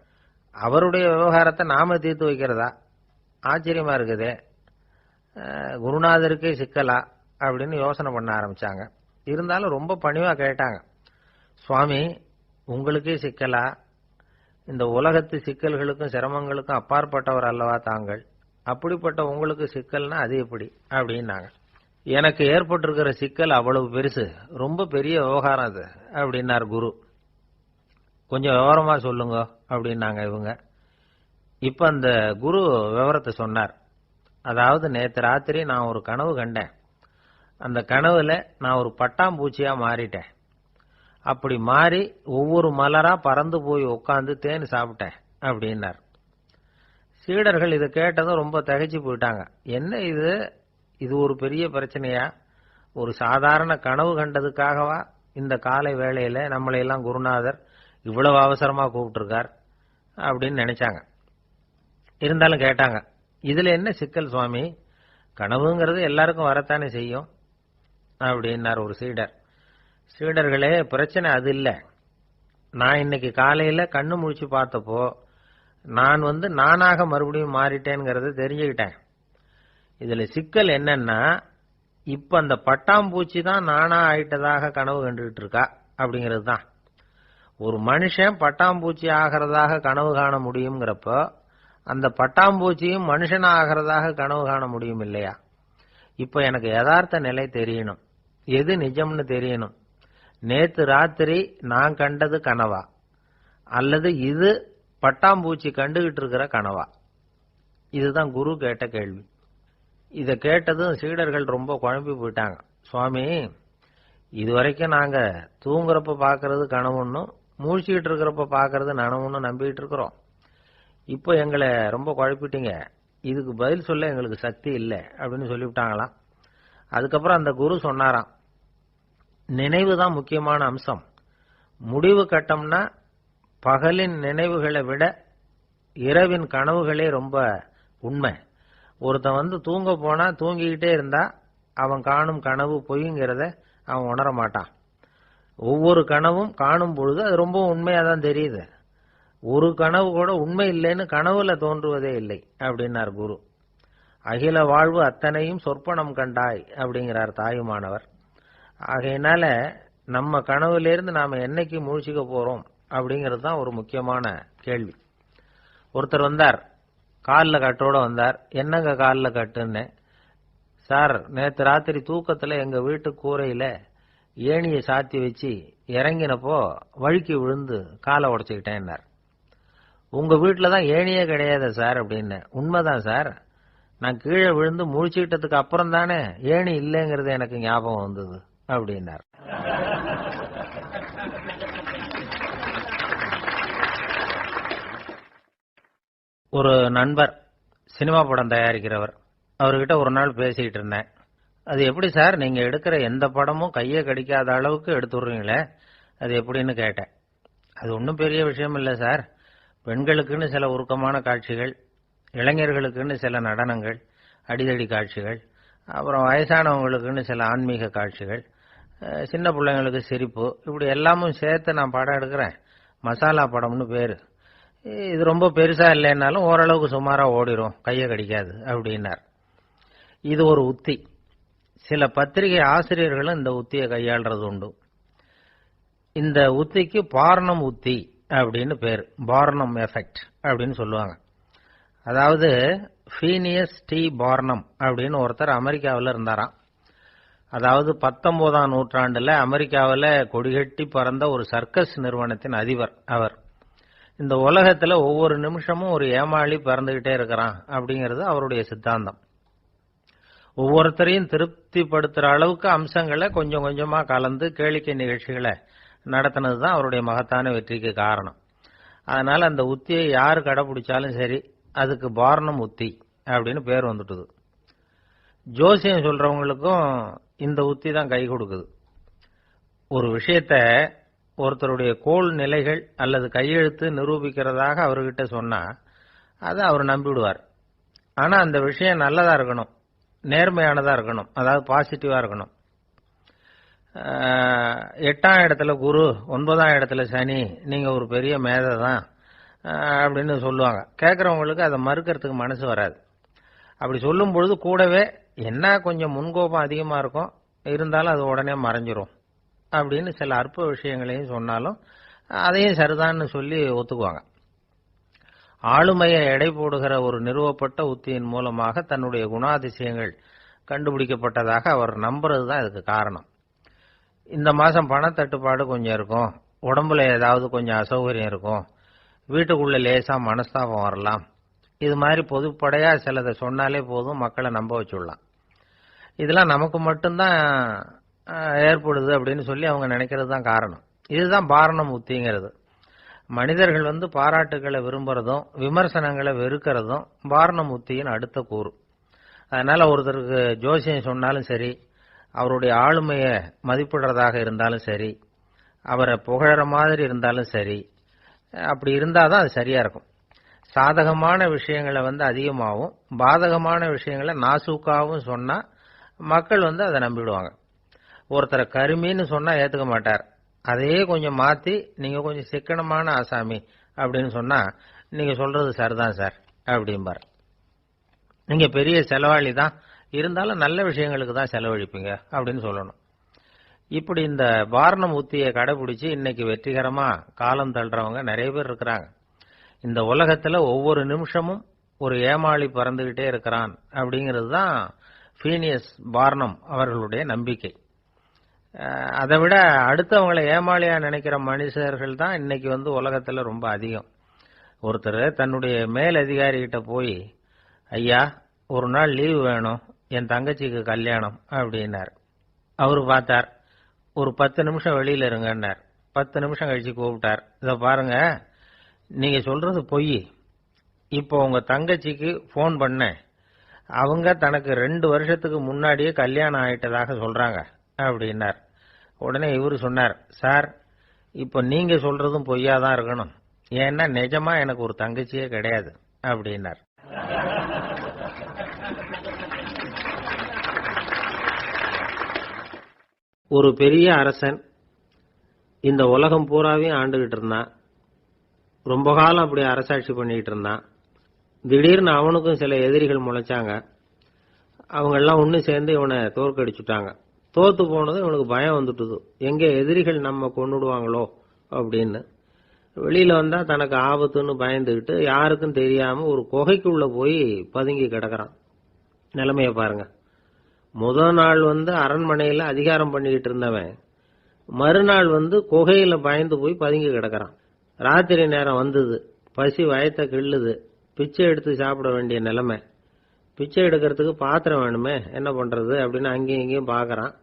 அவருடைய விவகாரத்தை நாம தீர்த்து வைக்கிறதா, ஆச்சரியமா இருக்குதே, குருநாதருக்கே சிக்கலா அப்படின்னு யோசனை பண்ண ஆரம்பிச்சாங்க. இருந்தாலும் ரொம்ப பணிவா கேட்டாங்க, சுவாமி உங்களுக்கே சிக்கலா? இந்த உலகத்து சிக்கல்களுக்கும் சிரமங்களுக்கும் அப்பாற்பட்டவர் அல்லவா தாங்கள், அப்படிப்பட்ட உங்களுக்கு சிக்கல்னா அது எப்படி அப்படின்னாங்க. எனக்கு ஏற்பட்டிருக்கிற சிக்கல் அவ்வளவு பெருசு, ரொம்ப பெரிய விவகாரம் அது அப்படின்னார் குரு. கொஞ்சம் விவரமா சொல்லுங்க அப்படின்னாங்க இவங்க. இப்ப அந்த குரு விவரத்தை சொன்னார். அதாவது நேற்று ராத்திரி நான் ஒரு கனவு கண்டேன். அந்த கனவுல நான் ஒரு பட்டாம்பூச்சியா மாறிட்டேன். அப்படி மாறி ஒவ்வொரு மலரா பறந்து போய் உட்காந்து தேன் சாப்பிட்டேன் அப்படின்னார். சீடர்கள் இதை கேட்டதும் ரொம்ப திகைச்சு போயிட்டாங்க. என்ன இது, இது ஒரு பெரிய பிரச்சனையா? ஒரு சாதாரண கனவு கண்டதுக்காகவா இந்த காலை வேளையில நம்மளை எல்லாம் குருநாதர் இவ்வளவு அவசரமா கூப்பிட்டுருக்கார் அப்படின்னு நினைச்சாங்க. இருந்தாலும் கேட்டாங்க, இதுல என்ன சிக்கல் சுவாமி? கனவுங்கிறது எல்லாருக்கும் வரத்தானே செய்யும் அப்படின்னார் ஒரு சீடர். சீடர்களே, பிரச்சனை அது இல்லை. நான் இன்னைக்கு காலையில கண்ணு முழிச்சு பார்த்தப்போ நான் நானாக மறுபடியும் மாறிட்டேங்கிறத தெரிஞ்சுக்கிட்டேன். இதுல சிக்கல் என்னன்னா, இப்ப அந்த பட்டாம்பூச்சி தான் நானா ஆயிட்டதாக கனவு கண்டுகிட்டு இருக்கா அப்படிங்கிறது தான். ஒரு மனுஷன் பட்டாம்பூச்சி ஆகிறதாக கனவு காண முடியுங்கிறப்போ அந்த பட்டாம்பூச்சியும் மனுஷனா ஆகிறதாக கனவு காண முடியும் இல்லையா? இப்ப எனக்கு யதார்த்த நிலை தெரியணும், எது நிஜம்னு தெரியணும். நேத்து ராத்திரி நான் கண்டது கனவா, அல்லது இது பட்டாம்பூச்சி கண்டுகிட்டு இருக்கிற கனவா? இதுதான் குரு கேட்ட கேள்வி. இதை கேட்டதும் சீடர்கள் ரொம்ப குழம்பி போயிட்டாங்க. சுவாமி, இதுவரைக்கும் நாங்க தூங்குறப்ப பாக்குறது கனவுன்னும் மூழ்கிட்டு இருக்கிறப்ப பாக்குறது நனவுன்னு நம்பிட்டு இருக்கிறோம். இப்போ எங்களை ரொம்ப குழப்பிட்டீங்க. இதுக்கு பதில் சொல்ல எங்களுக்கு சக்தி இல்லை அப்படின்னு சொல்லிவிட்டாங்களாம். அதுக்கப்புறம் அந்த குரு சொன்னாராம், நினைவு தான் முக்கியமான அம்சம். முடிவு கட்டம்னா பகலின் நினைவுகளை விட இரவின் கனவுகளே ரொம்ப உண்மை. ஒருத்தன் தூங்க போனா தூங்கிக்கிட்டே இருந்தா அவன் காணும் கனவு பொய்ங்கிறத அவன் உணர மாட்டான். ஒவ்வொரு கனவும் காணும் பொழுது அது ரொம்ப உண்மையா தான் தெரியுது. ஒரு கனவு கூட உண்மை இல்லைன்னு கனவுல தோன்றுவதே இல்லை அப்படின்னார் குரு. அகில வாழ்வு அத்தனையும் சொற்பனம் கண்டாய் அப்படிங்கிறார் தாயுமானவர். ஆகையினால நம்ம கனவுலேருந்து நாம என்னைக்கு முழிச்சுக்க போறோம் அப்படிங்கிறது தான் ஒரு முக்கியமான கேள்வி. ஒருத்தர் வந்தார், காலில் கட்டோட வந்தார். என்னங்க காலில் கட்டுன்னு? சார், நேற்று ராத்திரி தூக்கத்தில் எங்க வீட்டு கூரையில ஏணியை சாத்தி வச்சு இறங்கினப்போ வழுக்கி விழுந்து காலை உடைச்சுக்கிட்டேன்னார். உங்க வீட்டில் தான் ஏணியே கிடையாது சார் அப்படின்னு. உண்மைதான் சார், நான் கீழே விழுந்து முழிச்சுக்கிட்டதுக்கு அப்புறம் தானே ஏணி இல்லைங்கிறது எனக்கு ஞாபகம் வந்தது அப்படின்னார். ஒரு நண்பர் சினிமா படம் தயாரிக்கிறவர், அவர்கிட்ட ஒரு நாள் பேசிக்கிட்டு இருந்தேன். அது எப்படி சார், நீங்க எடுக்கிற எந்த படமும் கையை கடிக்காத அளவுக்கு எடுத்துடுறீங்களே, அது எப்படின்னு கேட்டேன். அது ஒன்றும் பெரிய விஷயம் இல்லை சார். பெண்களுக்குன்னு சில உருக்கமான காட்சிகள், இளைஞர்களுக்குன்னு சில நடனங்கள், அடிதடி காட்சிகள், அப்புறம் வயசானவங்களுக்குன்னு சில ஆன்மீக காட்சிகள், சின்ன பிள்ளைங்களுக்கு சிரிப்பு, இப்படி எல்லாமும் சேர்த்து நான் படம் எடுக்கிறேன். மசாலா படம்னு பேரு. இது ரொம்ப பெருசா இல்லைன்னாலும் ஓரளவுக்கு சுமாரா ஓடிரும், கையை கடிக்காது அப்படின்னார். இது ஒரு உத்தி. சில பத்திரிகை ஆசிரியர்களும் இந்த உத்தியை கையாளுறது உண்டு. இந்த உத்திக்கு பார்னம் உத்தி அப்படின்னு பேர். பார்னம் எஃபெக்ட் அப்படின்னு சொல்லுவாங்க. அதாவது ஃபீனியஸ் டி பார்னம் அப்படின்னு ஒருத்தர் அமெரிக்காவில் இருந்தாராம். அதாவது 19ஆம் நூற்றாண்டுல அமெரிக்காவில் கொடிகட்டி பறந்த ஒரு சர்க்கஸ் நிறுவனத்தின் அதிபர் அவர். இந்த உலகத்துல ஒவ்வொரு நிமிஷமும் ஒரு ஏமாளி பிறந்துகிட்டே இருக்கிறான் அப்படிங்கிறது அவருடைய சித்தாந்தம். ஒவ்வொருத்தரையும் திருப்திப்படுத்துற அளவுக்கு அம்சங்களை கொஞ்சம் கொஞ்சமா கலந்து கேளிக்கை நிகழ்ச்சிகளை நடத்தினது தான் அவருடைய மகத்தான வெற்றிக்கு காரணம். அதனால அந்த உத்தியை யார் கடைபிடிச்சாலும் சரி, அதுக்கு பார்னம் உத்தி அப்படின்னு பேர் வந்துட்டுது. ஜோசியம் சொல்றவங்களுக்கும் இந்த உத்தி தான் கை கொடுக்குது. ஒரு விஷயத்த ஒருத்தருடைய கோள் நிலைகள் அல்லது கையெழுத்து நிரூபிக்கிறதாக அவர்கிட்ட சொன்னா அதை அவர் நம்பிவிடுவார். ஆனா அந்த விஷயம் நல்லதா இருக்கணும், நேர்மையானதா இருக்கணும், அதாவது பாசிட்டிவா இருக்கணும். 8ஆம் இடத்துல குரு, 9ஆம் இடத்துல சனி, நீங்க ஒரு பெரிய மேதை தான் அப்படின்னு சொல்லுவாங்க. கேட்கறவங்களுக்கு அதை மறுக்கிறதுக்கு மனசு வராது. அப்படி சொல்லும் பொழுது கூடவே என்ன கொஞ்சம் முன்கோபம் அதிகமா இருக்கும், இருந்தாலும் அது உடனே மறைஞ்சிரும் அப்படின்னு சில அற்ப விஷயங்களையும் சொன்னாலும் அதையும் சரிதான்னு சொல்லி ஒத்துக்குவாங்க. ஆளுமையை எடை போடுகிற ஒரு நிறுவப்பட்ட உத்தியின் மூலமாக தன்னுடைய குணாதிசயங்கள் கண்டுபிடிக்கப்பட்டதாக அவர் நம்புறது தான் இதுக்கு காரணம். இந்த மாசம் பணத்தட்டுப்பாடு கொஞ்சம் இருக்கும், உடம்புல ஏதாவது கொஞ்சம் அசௌகரியம் இருக்கும், வீட்டுக்குள்ள லேசா மனஸ்தாபம் வரலாம், இது மாதிரி பொதுப்படையா சிலதை சொன்னாலே போதும், மக்களை நம்ப வச்சுடலாம். இதெல்லாம் நமக்கு மட்டும்தான் ஏற்படுது அப்படின்னு சொல்லி அவங்க நினைக்கிறது தான் காரணம். இதுதான் பார்னம் உத்திங்கிறது. மனிதர்கள் பாராட்டுகளை விரும்புறதும் விமர்சனங்களை வெறுக்கிறதும் பார்னம் உத்தியின் அடுத்த கூறு. அதனால ஒருத்தருக்கு ஜோசியம் சொன்னாலும் சரி, அவருடைய ஆளுமையை மதிப்பிடுறதாக இருந்தாலும் சரி, அவரை புகழற மாதிரி இருந்தாலும் சரி, அப்படி இருந்தாதான் அது சரியா இருக்கும். சாதகமான விஷயங்களை அதிகமாகவும் பாதகமான விஷயங்களை நாசூக்காவும் சொன்னா மக்கள் அதை நம்பிடுவாங்க. ஒருத்தரை கருமின்னு சொன்னா ஏத்துக்க மாட்டார். அதையே கொஞ்சம் மாத்தி நீங்க கொஞ்சம் சிக்கனமான ஆசாமி அப்படின்னு சொன்னா நீங்க சொல்றது சரிதான் சார் அப்படிம்பார். நீங்க பெரிய செலவாளி தான், இருந்தாலும் நல்ல விஷயங்களுக்கு தான் செலவழிப்பீங்க அப்படின்னு சொல்லணும். இப்படி இந்த பார்னம் உத்தியை கடைபிடிச்சு இன்னைக்கு வெற்றிகரமா காலம் தள்ளுறவங்க நிறைய பேர் இருக்கிறாங்க. இந்த உலகத்துல ஒவ்வொரு நிமிஷமும் ஒரு ஏமாளி பறந்துகிட்டே இருக்கிறான் அப்படிங்கிறது தான் ஃபீனியஸ் பார்னம் அவர்களுடைய நம்பிக்கை. அதை விட அடுத்தவங்களை ஏமாளியா நினைக்கிற மனுஷர்கள் தான் இன்னைக்கு உலகத்துல ரொம்ப அதிகம். ஒருத்தர் தன்னுடைய மேல் அதிகாரிகிட்ட போய், ஐயா ஒரு நாள் லீவு வேணும், என் தங்கச்சிக்கு கல்யாணம் அப்படின்னார். அவரு பார்த்தார், ஒரு 10 நிமிஷம் வெளியில இருங்கன்னார். 10 நிமிஷம் கழிச்சு கூப்பிட்டார், இதை பாருங்க, நீங்க சொல்றது பொய், இப்போ உங்க தங்கச்சிக்கு போன் பண்ணேன், அவங்க தனக்கு 2 வருஷத்துக்கு முன்னாடியே கல்யாணம் ஆயிட்டதாக சொல்றாங்க அப்படின்னார். உடனே இவரு சொன்னார், சார் இப்ப நீங்க சொல்றதும் பொய்யாதான் இருக்கணும், ஏன்னா நிஜமா எனக்கு ஒரு தங்கச்சியே கிடையாது அப்படின்னார். ஒரு பெரிய அரசன் இந்த உலகம் பூராவையும் ஆண்டுகிட்டு இருந்தான். ரொம்ப காலம் அப்படி அரசாட்சி பண்ணிட்டு இருந்தான். திடீர்னு அவனுக்கும் சில எதிரிகள் முளைச்சாங்க. அவங்க எல்லாம் ஒண்ணு சேர்ந்து இவனை தோற்கடிச்சுட்டாங்க. தோத்து போனது இவனுக்கு பயம் வந்துட்டுது, எங்க எதிரிகள் நம்ம கொன்னுடுவாங்களோ அப்படின்னு. வெளியில வந்தா தனக்கு ஆபத்துன்னு பயந்துகிட்டு யாருக்கும் தெரியாம ஒரு குகைக்குள்ள போய் பதுங்கி கிடக்குறான். நிலைமைய பாருங்க. முதல் நாள் அரண்மனையில அதிகாரம் பண்ணிக்கிட்டு இருந்தவன் மறுநாள் குகையில பயந்து போய் பதுங்கி கிடக்குறான். ராத்திரி நேரம் வந்தது, பசி வயத்தை கிள்ளுது, பிச்சை எடுத்து சாப்பிட வேண்டிய நிலைமை. பிச்சை எடுக்கிறதுக்கு பாத்திரம் வேணுமே, என்ன பண்றது அப்படின்னு அங்கேயும் இங்கேயும் பாக்குறான்.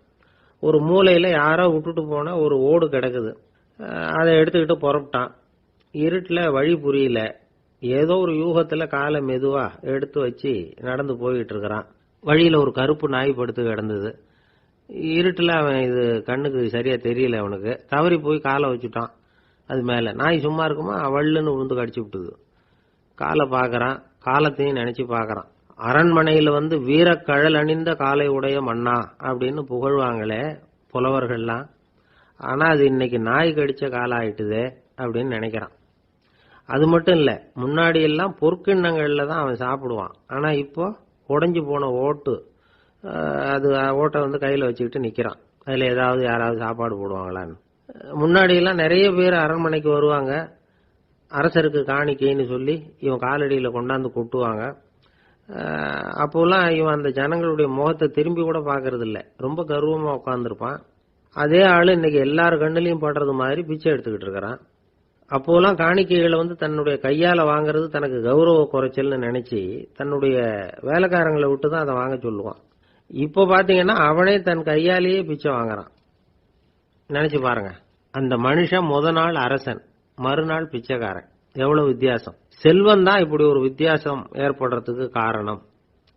ஒரு மூலையில யாரோ விட்டுட்டு போன ஒரு ஓடு கிடக்குது, அதை எடுத்துக்கிட்டு புறப்பட்டான். இருட்டுல வழி புரியல, ஏதோ ஒரு யூகத்துல காலை மெதுவா எடுத்து வச்சு நடந்து போயிட்டு இருக்கிறான். வழியில ஒரு கருப்பு நாய் படுத்து கிடந்தது. இருட்டுல அவன் இது கண்ணுக்கு சரியா தெரியல, அவனுக்கு தவறி போய் காலை வச்சுட்டான். அது மேல நாய் சும்மா இருக்குமா, வள்ளுன்னு விழுந்து கடிச்சு விட்டுது. காலை பாக்குறான், காலத்தையும் நினைச்சு பாக்குறான். அரண்மனையில வீரக்கழல் அணிந்த காலை உடைய மன்னா அப்படின்னு புகழ்வாங்களே புலவர்கள்லாம், ஆனா அது இன்னைக்கு நாய் கடிச்ச காலம் ஆயிட்டுதே அப்படின்னு நினைக்கிறான். அது மட்டும் இல்ல, முன்னாடி எல்லாம் பொற்கிண்ணங்கள்ல தான் அவன் சாப்பிடுவான். ஆனா இப்போ உடைஞ்சு போன ஓட்டு, அது ஓட்டை கையில வச்சுக்கிட்டு நிக்கிறான். அதுல ஏதாவது யாராவது சாப்பாடு போடுவாங்களான்னு. முன்னாடி எல்லாம் நிறைய பேர் அரண்மனைக்கு வருவாங்க, அரசருக்கு காணிக்கைன்னு சொல்லி இவன் காலடியில கொண்டாந்து கொட்டுவாங்க. அப்போலாம் இவன் அந்த ஜனங்களுடைய முகத்தை திரும்பி கூட பாக்குறது இல்ல, ரொம்ப கர்வமா உட்கார்ந்துருப்பான். அதே ஆளு இன்னைக்கு எல்லார் கண்ணிலையும் படுறது மாதிரி பிச்சை எடுத்துக்கிட்டு இருக்கிறான். அப்போலாம் காணிக்கைகளை தன்னுடைய கையால வாங்குறது தனக்கு கௌரவ குறைச்சல்னு நினைச்சு தன்னுடைய வேலைக்காரங்களை விட்டு தான் அதை வாங்க சொல்லுவான். இப்போ பாத்தீங்கன்னா அவனே தன் கையாலேயே பிச்சை வாங்குறான். நினைச்சு பாருங்க, அந்த மனுஷன் முத நாள் அரசன், மறுநாள் பிச்சைக்காரன். எவ்வளவு வித்தியாசம்! செல்வம் தான் இப்படி ஒரு வித்தியாசம் ஏற்படுறதுக்கு காரணம்.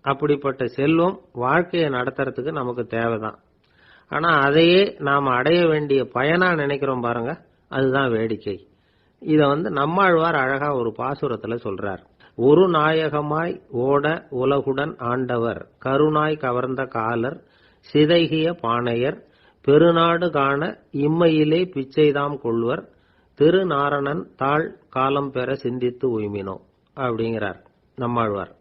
அப்படிப்பட்ட செல்வம் வாழ்க்கையை நடத்துறதுக்கு நமக்கு தேவைதான். ஆனா அதையே நாம அடைய வேண்டிய பயனா நினைக்கிறோம் பாருங்க, அதுதான் வேடிக்கை. இத நம்மாழ்வார் அழகா ஒரு பாசுரத்துல சொல்றார். ஒரு நாயகமாய் ஓட உலகுடன் ஆண்டவர், கருணாய் கவர்ந்த காலர், சிதைகிய பானையர், பெருநாடு காண இம்மையிலே பிச்சைதாம் கொள்வர், திருநாரணன் தாழ் காலம் பெற சிந்தித்து உய்மினோ அப்படிங்கிறார் நம்மாழ்வார்.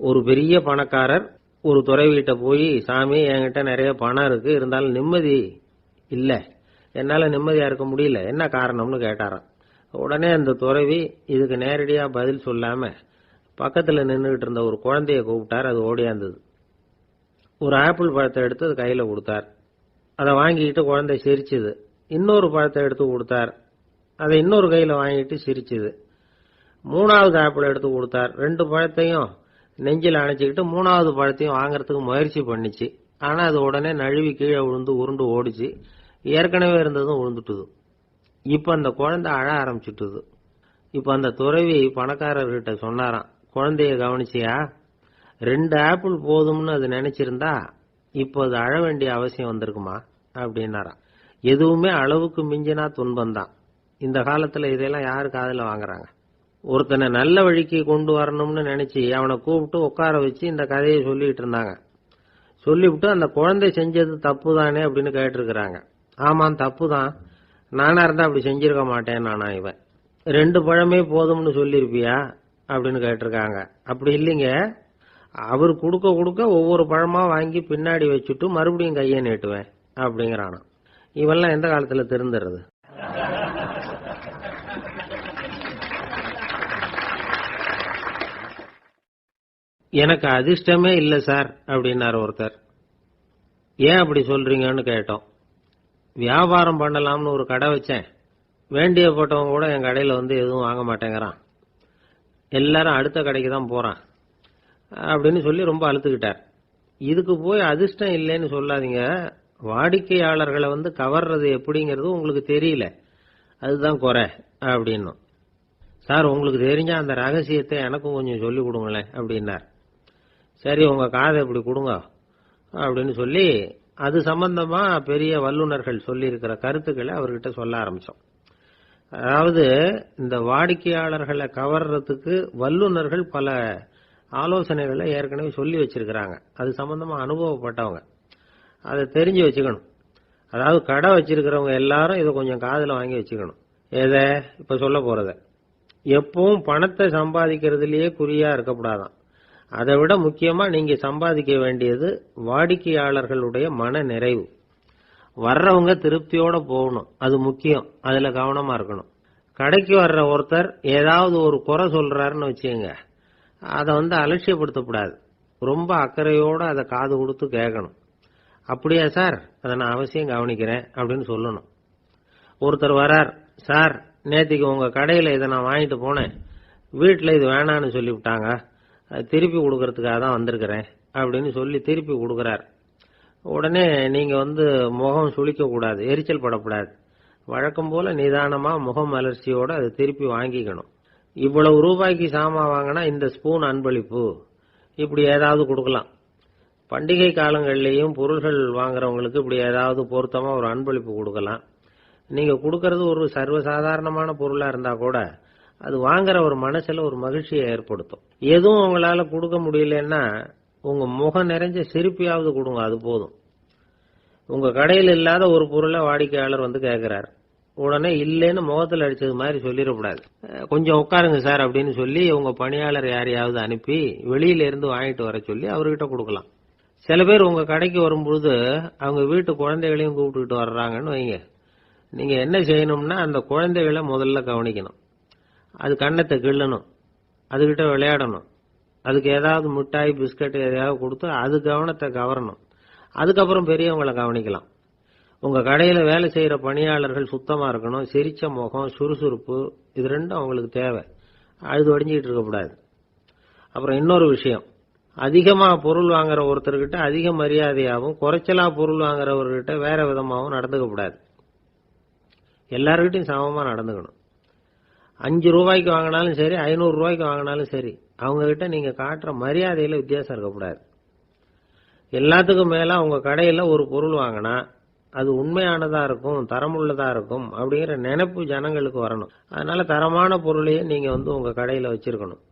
ஒரு பெரிய பணக்காரர் ஒரு துறவிகிட்ட போய், சாமி என்கிட்ட நிறைய பணம் இருக்கு, இருந்தாலும் நிம்மதி இல்ல, என்னால நிம்மதியா இருக்க முடியல, என்ன காரணம்னு கேட்டாராம். உடனே அந்த துறவி இதுக்கு நேரடியா பதில் சொல்லாம பக்கத்துல நின்றுகிட்டு இருந்த ஒரு குழந்தைய கூப்பிட்டார். அது ஓடியாந்தது. ஒரு ஆப்பிள் பழத்தை எடுத்து அது கையில கொடுத்தார். அதை வாங்கிக்கிட்டு குழந்தை சிரிச்சுது. இன்னொரு பழத்தை எடுத்து கொடுத்தார், அதை இன்னொரு கையில வாங்கிட்டு சிரிச்சுது. 3வது ஆப்பிள் எடுத்து கொடுத்தார். 2 பழத்தையும் நெஞ்சில் அணைச்சிக்கிட்டு 3வது பழத்தையும் வாங்கறதுக்கு முயற்சி பண்ணிச்சு. ஆனா அது உடனே நழுவி கீழே விழுந்து உருண்டு ஓடிச்சு. ஏற்கனவே இருந்ததும் விழுந்துட்டுது. இப்ப அந்த குழந்தை அழ ஆரம்பிச்சுட்டுது. இப்ப அந்த துறவி பணக்காரர்கிட்ட சொன்னாராம், குழந்தைய கவனிச்சியா, 2 ஆப்பிள் போதும்னு அது நினைச்சிருந்தா இப்போ அது அழ வேண்டிய அவசியம் வந்திருக்குமா அப்படின்னாராம். எதுவுமே அளவுக்கு மிஞ்சினா துன்பம் தான். இந்த காலத்துல இதெல்லாம் யாரு காதுல வாங்குறாங்க? ஒருத்தனை நல்ல வழிக்கு கொண்டு வரணும்னு நினைச்சு அவனை கூப்பிட்டு உட்கார வச்சு இந்த கதையை சொல்லிட்டு இருந்தாங்க. சொல்லிவிட்டு அந்த குழந்தை செஞ்சது தப்பு தானே அப்படின்னு கேட்டிருக்கிறாங்க. ஆமாம், தப்பு தான், நானா இருந்தா அப்படி செஞ்சிருக்க மாட்டேன் நானா இவன். 2 பழமே போதும்னு சொல்லிருப்பியா அப்படின்னு கேட்டிருக்காங்க. அப்படி இல்லைங்க, அவர் கொடுக்க கொடுக்க ஒவ்வொரு பழமா வாங்கி பின்னாடி வச்சுட்டு மறுபடியும் கையை நீட்டுவேன் அப்படிங்கிறானா. இவெல்லாம் எந்த காலத்துல திருந்துறது? எனக்கு அதிர்ஷ்டமே இல்ல சார் அப்படின்னாரு ஒருத்தர். ஏன் அப்படி சொல்றீங்கன்னு கேட்டோம். வியாபாரம் பண்ணலாம்னு ஒரு கடை வச்சேன், வேண்டிய போட்டவங்க கூட என் கடையில எதுவும் வாங்க மாட்டேங்கிறான், எல்லாரும் அடுத்த கடைக்கு தான் போறான் அப்படின்னு சொல்லி ரொம்ப அழுத்துக்கிட்டார். இதுக்கு போய் அதிர்ஷ்டம் இல்லைன்னு சொல்லாதீங்க, வாடிக்கையாளர்களை கவர்றது எப்படிங்கிறது உங்களுக்கு தெரியல, அதுதான் குறை அப்படின்னு. சார் உங்களுக்கு தெரிஞ்ச அந்த ரகசியத்தை எனக்கும் கொஞ்சம் சொல்லி கொடுங்களேன் அப்படின்னார். சரி உங்க காதை இப்படி கொடுங்க அப்படின்னு சொல்லி அது சம்பந்தமா பெரிய வல்லுநர்கள் சொல்லி இருக்கிற கருத்துக்களை அவர்கிட்ட சொல்ல ஆரம்பிச்சோம். அதாவது இந்த வாடிக்கையாளர்களை கவர்றதுக்கு வல்லுநர்கள் பல ஆலோசனைகளை ஏற்கனவே சொல்லி வச்சிருக்கிறாங்க. அது சம்பந்தமா அனுபவப்பட்டவங்க, அதை தெரிஞ்சு வச்சுக்கணும். அதாவது கடை வச்சிருக்கிறவங்க எல்லாரும் இதை கொஞ்சம் காதுல வாங்கி வச்சுக்கணும். எதை இப்ப சொல்ல போறத எப்பவும் பணத்தை சம்பாதிக்கிறதுலயே குறியா இருக்கக்கூடாதான். அதை விட முக்கியமா நீங்க சம்பாதிக்க வேண்டியது வாடிக்கையாளர்களுடைய மன நிறைவு. வர்றவங்க திருப்தியோட போகணும், அது முக்கியம். அதுல கவனமா இருக்கணும். கடைக்கு வர்ற ஒருத்தர் ஏதாவது ஒரு குறை சொல்றாருன்னு வச்சுங்க, அதை அலட்சியப்படுத்தக்கூடாது. ரொம்ப அக்கறையோட அதை காது கொடுத்து கேட்கணும். அப்படியா சார், அதை நான் அவசியம் கவனிக்கிறேன் அப்படின்னு சொல்லணும். ஒருத்தர் வரார், சார் நேத்திக்கு உங்க கடையில இதை நான் வாங்கிட்டு போனேன், வீட்டில் இது வேணான்னு சொல்லிவிட்டாங்க, திருப்பி கொடுக்கறதுக்காக தான் வந்திருக்கிறேன் அப்படின்னு சொல்லி திருப்பி கொடுக்கறார். உடனே நீங்க முகம் சுளிக்க கூடாது, எரிச்சல் படக்கூடாது. வழக்கம் போல நிதானமா முகம் மலர்ச்சியோட அதை திருப்பி வாங்கிக்கணும். இவ்வளவு ரூபாய்க்கு சாமான் வாங்கினா இந்த ஸ்பூன் அன்பளிப்பு, இப்படி ஏதாவது கொடுக்கலாம். பண்டிகை காலங்கள்லயும் பொருள்கள் வாங்குறவங்களுக்கு இப்படி ஏதாவது பொருத்தமா ஒரு அன்பளிப்பு கொடுக்கலாம். நீங்க கொடுக்கறது ஒரு சர்வசாதாரணமான பொருளா இருந்தா கூட அது வாங்குற ஒரு மனசுல ஒரு மகிழ்ச்சியை ஏற்படுத்தும். எதுவும் உங்களால கொடுக்க முடியலன்னா உங்க முகம் நிறைஞ்ச சிரிப்பையாவது கொடுங்க, அது போதும். உங்க கடையில் இல்லாத ஒரு பொருளை வாடிக்கையாளர் கேட்கிறார், உடனே இல்லைன்னு முகத்தில் அடிச்சது மாதிரி சொல்லிடக்கூடாது. கொஞ்சம் உட்காருங்க சார் அப்படின்னு சொல்லி உங்க பணியாளர் யாரையாவது அனுப்பி வெளியில இருந்து வாங்கிட்டு வர சொல்லி அவர்கிட்ட கொடுக்கலாம். சில பேர் உங்க கடைக்கு வரும்பொழுது அவங்க வீட்டு குழந்தைகளையும் கூப்பிட்டுக்கிட்டு வர்றாங்கன்னு வைங்க. நீங்க என்ன செய்யணும்னா அந்த குழந்தைகளை முதல்ல கவனிக்கணும். அது கண்ணத்தை கிள்ளணும், அதுகிட்ட விளையாடணும், அதுக்கு ஏதாவது மிட்டாய் பிஸ்கட் எதையாவது கொடுத்து அது கவனத்தை கவரணும். அதுக்கப்புறம் பெரியவங்களை கவனிக்கலாம். உங்க கடையில வேலை செய்யற பணியாளர்கள் சுத்தமா இருக்கணும், சிரிச்ச முகம், சுறுசுறுப்பு, இது ரெண்டும் அவங்களுக்கு தேவை. அழுது வடிஞ்சிட்டு இருக்கக்கூடாது. அப்புறம் இன்னொரு விஷயம், அதிகமா பொருள் வாங்குற ஒருத்தர்கிட்ட அதிக மரியாதையாகவும் குறைச்சலா பொருள் வாங்குறவர்கிட்ட வேற விதமாகவும் நடந்துக்க கூடாது. எல்லார்கிட்டையும் சமமா நடந்துக்கணும். 5 ரூபாய்க்கு வாங்கினாலும் சரி, 500 ரூபாய்க்கு வாங்கினாலும் சரி, அவங்க கிட்ட நீங்க காட்டுற மரியாதையில வித்தியாசம் இருக்கக்கூடாது. எல்லாத்துக்கும் மேல உங்க கடையில ஒரு பொருள் வாங்கினா அது உண்மையானதா இருக்கும், தரமுள்ளதா இருக்கும் அப்படிங்கிற நினைப்பு ஜனங்களுக்கு வரணும். அதனால தரமான பொருளையே நீங்க உங்க கடையில வச்சிருக்கணும்.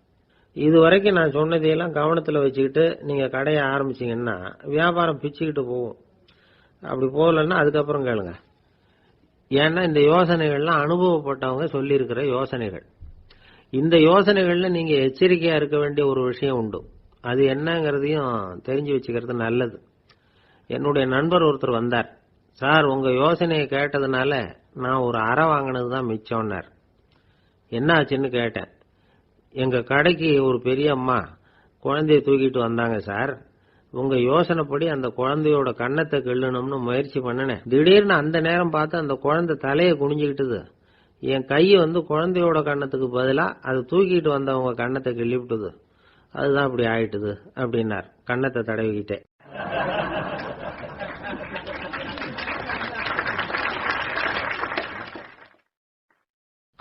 இது வரைக்கும் நான் சொன்னதையெல்லாம் கவனத்துல வச்சுக்கிட்டு நீங்க கடையை ஆரம்பிச்சீங்கன்னா வியாபாரம் பிச்சுக்கிட்டு போகும். அப்படி போகலன்னா அதுக்கப்புறம் கேளுங்க. ஏன்னா இந்த யோசனைகள்லாம் அனுபவப்பட்டவங்க சொல்லி இருக்கிற யோசனைகள். இந்த யோசனைகள்ல நீங்க எச்சரிக்கையா இருக்க வேண்டிய ஒரு விஷயம் உண்டு. அது என்னங்கிறதையும் தெரிஞ்சு வச்சுக்கிறது நல்லது. என்னுடைய நண்பர் ஒருத்தர் வந்தார். சார் உங்க யோசனையை கேட்டதுனால நான் ஒரு அறை வாங்கினது தான் மிச்சம்னார். என்ன ஆச்சுன்னு கேட்டேன். எங்க கடைக்கு ஒரு பெரிய அம்மா குழந்தைய தூக்கிட்டு வந்தாங்க சார். உங்க யோசனைப்படி அந்த குழந்தையோட கண்ணத்தை கிள்ளணும்னு முயற்சி பண்ணினேன். திடீர்னு அந்த நேரம் பார்த்து அந்த குழந்தை தலையை குனிஞ்சுக்கிட்டுது. என் கை குழந்தையோட கண்ணத்துக்கு பதிலா அது தூக்கிட்டு வந்தவங்க கண்ணத்தை கிள்ளிவிட்டுது. அதுதான் இப்படி ஆயிட்டுது அப்படின்னார், கண்ணத்தை தடவிக்கிட்டே.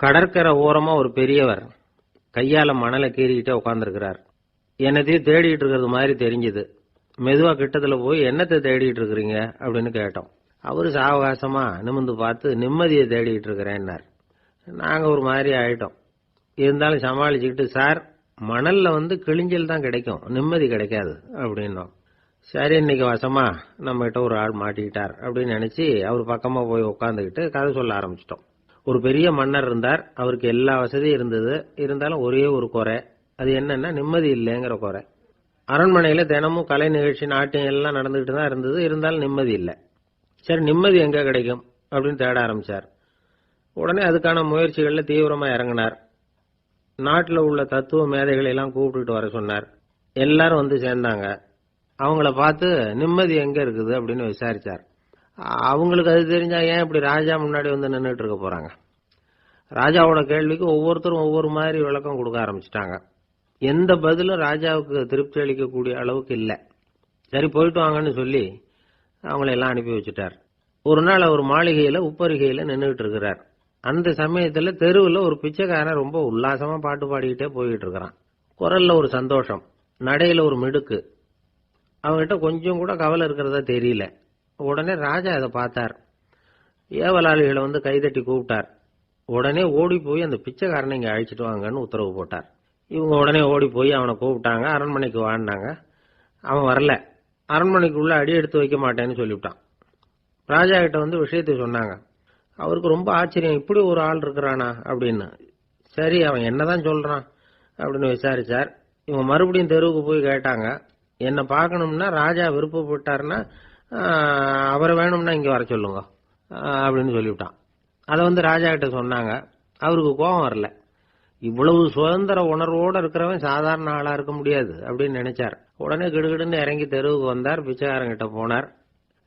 கடற்கரை ஓரமா ஒரு பெரியவர் கையால மணலை கீறிக்கிட்டே உட்கார்ந்துருக்கிறார். என்னத்தையும் தேடிட்டு இருக்கிறது மாதிரி தெரிஞ்சது. மெதுவா கிட்டத்துல போய் என்னத்தை தேடிட்டு இருக்கிறீங்க அப்படின்னு கேட்டோம். அவரு சாவகாசமா நிமிர்ந்து பார்த்து நிம்மதியை தேடிட்டு இருக்கிறேன்னார். நாங்க ஒரு மாதிரி ஆயிட்டோம். இருந்தாலும் சமாளிச்சுக்கிட்டு, சார் மணல்ல கிழிஞ்சல் தான் கிடைக்கும், நிம்மதி கிடைக்காது அப்படின்னோம். சரி இன்னைக்கு வசமா நம்ம கிட்ட ஒரு ஆள் மாட்டிக்கிட்டார் அப்படின்னு நினைச்சு அவர் பக்கமா போய் உட்காந்துக்கிட்டு கதை சொல்ல ஆரம்பிச்சிட்டோம். ஒரு பெரிய மன்னர் இருந்தார். அவருக்கு எல்லா வசதியும் இருந்தது. இருந்தாலும் ஒரே ஒரு குறை. அது என்னன்னா நிம்மதி இல்லைங்கிற குறை. அரண்மனையில தினமும் கலை நிகழ்ச்சி, நாட்டியம் எல்லாம் நடந்துகிட்டு தான் இருந்தது. இருந்தாலும் நிம்மதி இல்லை. சரி நிம்மதி எங்க கிடைக்கும் அப்படின்னு தேட ஆரம்பிச்சார். உடனே அதுக்கான முயற்சிகள்ல தீவிரமா இறங்கினார். நாட்டில் உள்ள தத்துவ மேதைகளை எல்லாம் கூப்பிட்டுட்டு வர சொன்னார். எல்லாரும் சேர்ந்தாங்க. அவங்கள பார்த்து நிம்மதி எங்க இருக்குது அப்படின்னு விசாரிச்சார். அவங்களுக்கு அது தெரிஞ்சா ஏன் இப்படி ராஜா முன்னாடி நின்றுட்டு இருக்க போறாங்க? ராஜாவோட கேள்விக்கு ஒவ்வொருத்தரும் ஒவ்வொரு மாதிரி விளக்கம் கொடுக்க ஆரம்பிச்சிட்டாங்க. எந்த பதிலும் ராஜாவுக்கு திருப்தி அளிக்கக்கூடிய அளவுக்கு இல்ல. சரி போயிட்டு வாங்கன்னு சொல்லி அவங்கள எல்லாம் அனுப்பி வச்சுட்டார். ஒரு நாள் அவர் மாளிகையில உப்பரிகையில நின்றுட்டு இருக்கிறார். அந்த சமயத்துல தெருவில் ஒரு பிச்சைக்காரன் ரொம்ப உல்லாசமா பாட்டு பாடிக்கிட்டே போயிட்டு இருக்கிறான். குரல்ல ஒரு சந்தோஷம், நடையில ஒரு மிடுக்கு, அவங்ககிட்ட கொஞ்சம் கூட கவலை இருக்கிறதா தெரியல. உடனே ராஜா அதை பார்த்தார். ஏவலாளிகளை வந்து கைதட்டி கூப்பிட்டார். உடனே ஓடி போய் அந்த பிச்சைக்காரனை இங்க அழைச்சிட்டு வாங்கன்னு உத்தரவு போட்டார். இவங்க உடனே ஓடி போய் அவனை கூப்பிட்டாங்க. அரண்மனைக்கு வாழ்ந்தாங்க. அவன் வரல. அரண்மனைக்குள்ள அடி எடுத்து வைக்க மாட்டேன்னு சொல்லிவிட்டான். ராஜா கிட்ட வந்து விஷயத்தை சொன்னாங்க. அவருக்கு ரொம்ப ஆச்சரியம், இப்படி ஒரு ஆள் இருக்கிறானா அப்படின்னு. சரி, அவன் என்னதான் சொல்றான் அப்படின்னு விசாரிச்சார். இவங்க மறுபடியும் தெருவுக்கு போய் கேட்டாங்க. என்ன பார்க்கணும்னா ராஜா விருப்பப்பட்டாருன்னா அவரை வேணும்னா இங்க வர சொல்லுங்க அப்படின்னு சொல்லிவிட்டான். அதை வந்து ராஜா கிட்ட சொன்னாங்க. அவருக்கு கோபம் வரல. இவ்வளவு சுதந்திர உணர்வோடு இருக்கிறவன் சாதாரண ஆளா இருக்க முடியாது அப்படின்னு நினைச்சார். உடனே கிடுகிடுன்னு இறங்கி தெருவுக்கு வந்தார். பிச்சைக்காரங்கிட்ட போனார்.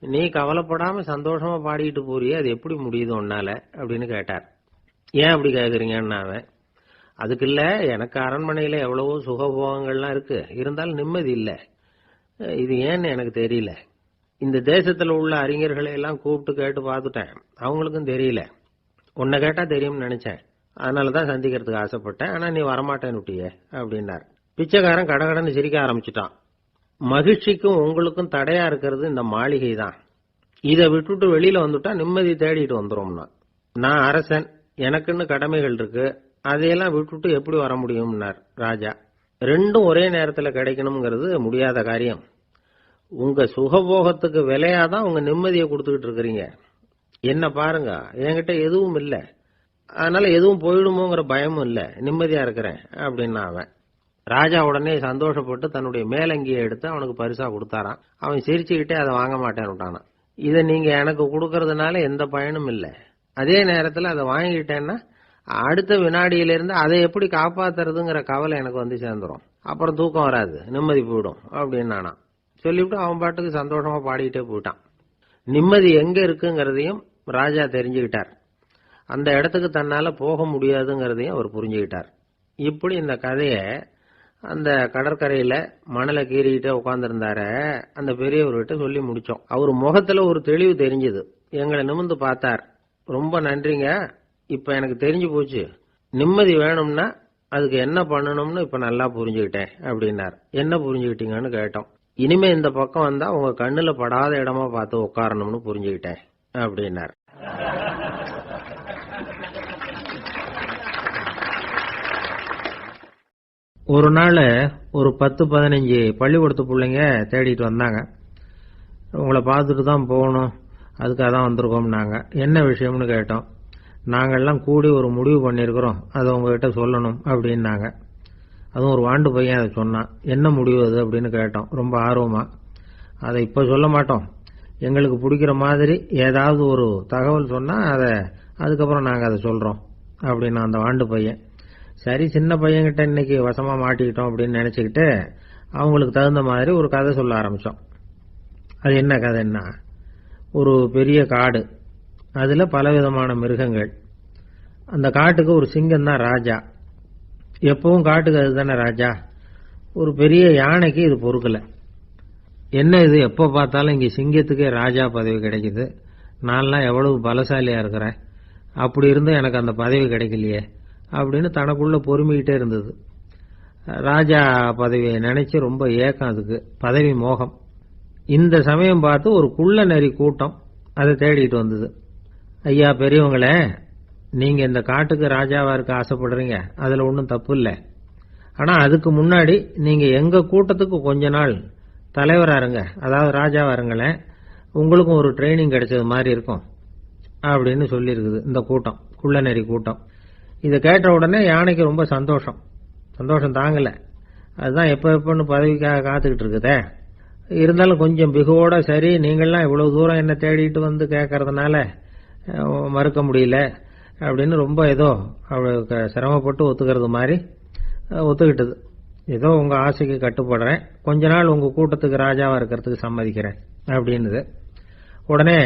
நீ கவலைப்படாம சந்தோஷமா பாடிட்டு போறியே, அது எப்படி முடியுது உன்னால அப்படின்னு கேட்டார். ஏன் அப்படி கேக்குறீங்கன்னு அவன், அதுக்கு இல்ல, எனக்கு அரண்மனையில எவ்வளவோ சுகபோகங்கள்லாம் இருக்கு, இருந்தாலும் நிம்மதி இல்லை. இது ஏன்னு எனக்கு தெரியல. இந்த தேசத்துல உள்ள அறிஞர்களை எல்லாம் கூப்பிட்டு கேட்டு பார்த்துட்டேன், அவங்களுக்கும் தெரியல. உன்னை கேட்டா தெரியும்னு நினைச்சேன், அதனாலதான் சந்திக்கிறதுக்கு ஆசைப்பட்டேன். ஆனா நீ வரமாட்டேன்னு விட்டியே அப்படின்னார். பிச்சைக்காரன் கடகடன்னு சிரிக்க ஆரம்பிச்சுட்டான். மகிழ்ச்சிக்கும் உங்களுக்கும் தடையா இருக்கிறது இந்த மாளிகை தான். இதை விட்டுட்டு வெளியில வந்துட்டா நிம்மதி தேடிட்டு வந்துரும்னா. நான் அரசன், எனக்குன்னு கடமைகள் இருக்கு, அதையெல்லாம் விட்டுட்டு எப்படி வர முடியும்னார் ராஜா. ரெண்டும் ஒரே நேரத்தில் கிடைக்கணுங்கிறது முடியாத காரியம். உங்க சுகபோகத்துக்கு விலையாதான் உங்க நிம்மதியை கொடுத்துக்கிட்டு இருக்கிறீங்க. என்ன பாருங்க, என்கிட்ட எதுவும் இல்லை, அதனால எதுவும் போயிடுமோங்கிற பயமும் இல்லை, நிம்மதியா இருக்கிறேன் அப்படின்னா அவன். ராஜா உடனே சந்தோஷப்பட்டு தன்னுடைய மேலங்கியை எடுத்து அவனுக்கு பரிசா கொடுத்தாராம். அவன் சிரிச்சுக்கிட்டே அதை வாங்க மாட்டேன்னுட்டானான். இதை நீங்க எனக்கு கொடுக்கறதுனால எந்த பயனும் இல்லை, அதே நேரத்தில் அதை வாங்கிட்டேன்னா அடுத்த வினாடியிலிருந்து அதை எப்படி காப்பாத்துறதுங்கிற கவலை எனக்கு வந்து சேர்ந்துடும், அப்புறம் தூக்கம் வராது, நிம்மதி போயிடும் அப்படின்னானா. சொல்லிவிட்டு அவன் பாட்டுக்கு சந்தோஷமா பாடிக்கிட்டே போயிட்டான். நிம்மதி எங்க இருக்குங்கிறதையும் ராஜா தெரிஞ்சுக்கிட்டார். அந்த இடத்துக்கு தன்னால போக முடியாதுங்கிறதையும் அவர் புரிஞ்சுக்கிட்டார். இப்படி இந்த கதையை அந்த கடற்கரையில மணலை கீறிக்கிட்டே உட்கார்ந்துருந்தார அந்த பெரியவர்கிட்ட சொல்லி முடிச்சோம். அவர் முகத்துல ஒரு தெளிவு தெரிஞ்சது. எங்களை நிமிர்ந்து பார்த்தார். ரொம்ப நன்றிங்க, இப்ப எனக்கு தெரிஞ்சு போச்சு, நிம்மதி வேணும்னா அதுக்கு என்ன பண்ணணும்னு இப்ப நல்லா புரிஞ்சுக்கிட்டேன் அப்படின்னார். என்ன புரிஞ்சுக்கிட்டீங்கன்னு கேட்டோம். இனிமே இந்த பக்கம் வந்தா உங்க கண்ணுல படாத இடமா பார்த்து உட்காரணும்னு புரிஞ்சுக்கிட்டேன் அப்படின்னார். ஒரு நாள் ஒரு 10-15 பள்ளிக்கூடத்து பிள்ளைங்க தேடிட்டு வந்தாங்க. உங்களை பார்த்துட்டு தான் போகணும், அதுக்காக தான் வந்திருக்கோம்னாங்க. என்ன விஷயம்னு கேட்டோம். நாங்கள்லாம் கூடி ஒரு முடிவு பண்ணியிருக்கிறோம், அதை உங்ககிட்ட சொல்லணும் அப்படின்னாங்க. அதுவும் ஒரு வாண்டு பையன் அதை சொன்னான். என்ன முடிவு அது அப்படின்னு கேட்டோம் ரொம்ப ஆர்வமா. அதை இப்போ சொல்ல மாட்டோம், எங்களுக்கு பிடிக்கிற மாதிரி ஏதாவது ஒரு தகவல் சொன்னால் அதுக்கப்புறம் நாங்கள் அதை சொல்கிறோம் அப்படின்னா அந்த வாண்டு பையன். சரி, சின்ன பையன்கிட்ட இன்னைக்கு வசமா மாட்டிக்கிட்டோம் அப்படின்னு நினைச்சுக்கிட்டு அவங்களுக்கு தகுந்த மாதிரி ஒரு கதை சொல்ல ஆரம்பிச்சோம். அது என்ன கதைன்னா, ஒரு பெரிய காடு, அதுல பலவிதமான மிருகங்கள். அந்த காட்டுக்கு ஒரு சிங்கம் தான் ராஜா. எப்பவும் காட்டுக்கு அதுதானே ராஜா. ஒரு பெரிய யானைக்கு இது பொறுக்கல. என்ன இது, எப்போ பார்த்தாலும் இங்க சிங்கத்துக்கே ராஜா பதவி கிடைக்குது, நான்லாம் எவ்வளவு பலசாலியா இருக்கிறேன், அப்படி இருந்தும் எனக்கு அந்த பதவி கிடைக்கலையே அப்படின்னு தனக்குள்ள பொறுமிக்கிட்டே இருந்தது. ராஜா பதவியை நினைச்சு ரொம்ப ஏக்கம், அதுக்கு பதவி மோகம். இந்த சமயம் பார்த்து ஒரு குள்ள நரி கூட்டம் அதை தேடிட்டு வந்தது. ஐயா பெரியவங்களே, நீங்க இந்த காட்டுக்கு ராஜாவா இருக்க ஆசைப்படுறீங்க, அதுல ஒன்றும் தப்பு இல்லை. ஆனா அதுக்கு முன்னாடி நீங்க எங்க கூட்டத்துக்கு கொஞ்ச நாள் தலைவரா இருங்க, அதாவது ராஜாவா இருங்களேன், உங்களுக்கும் ஒரு ட்ரைனிங் கிடைச்சது மாதிரி இருக்கும் அப்படின்னு சொல்லியிருக்குது இந்த கூட்டம், குள்ள நரி கூட்டம். இதை கேட்ட உடனே யானைக்கு ரொம்ப சந்தோஷம் தாங்கல. அதுதான் எப்பன்னு பதவிக்காக காத்துக்கிட்டு இருக்குதே. இருந்தாலும் கொஞ்சம் பிகுவோட, சரி நீங்கள்லாம் இவ்வளவு தூரம் என்ன தேடிட்டு வந்து கேட்கறதுனால மறுக்க முடியல அப்படின்னு ரொம்ப ஏதோ சிரமப்பட்டு ஒத்துக்கிறது மாதிரி ஒத்துக்கிட்டது. ஏதோ உங்க ஆசைக்கு கட்டுப்படுறேன், கொஞ்ச நாள் உங்க கூட்டத்துக்கு ராஜாவா இருக்கிறதுக்கு சம்மதிக்கிறேன் அப்படின்னுது. உடனே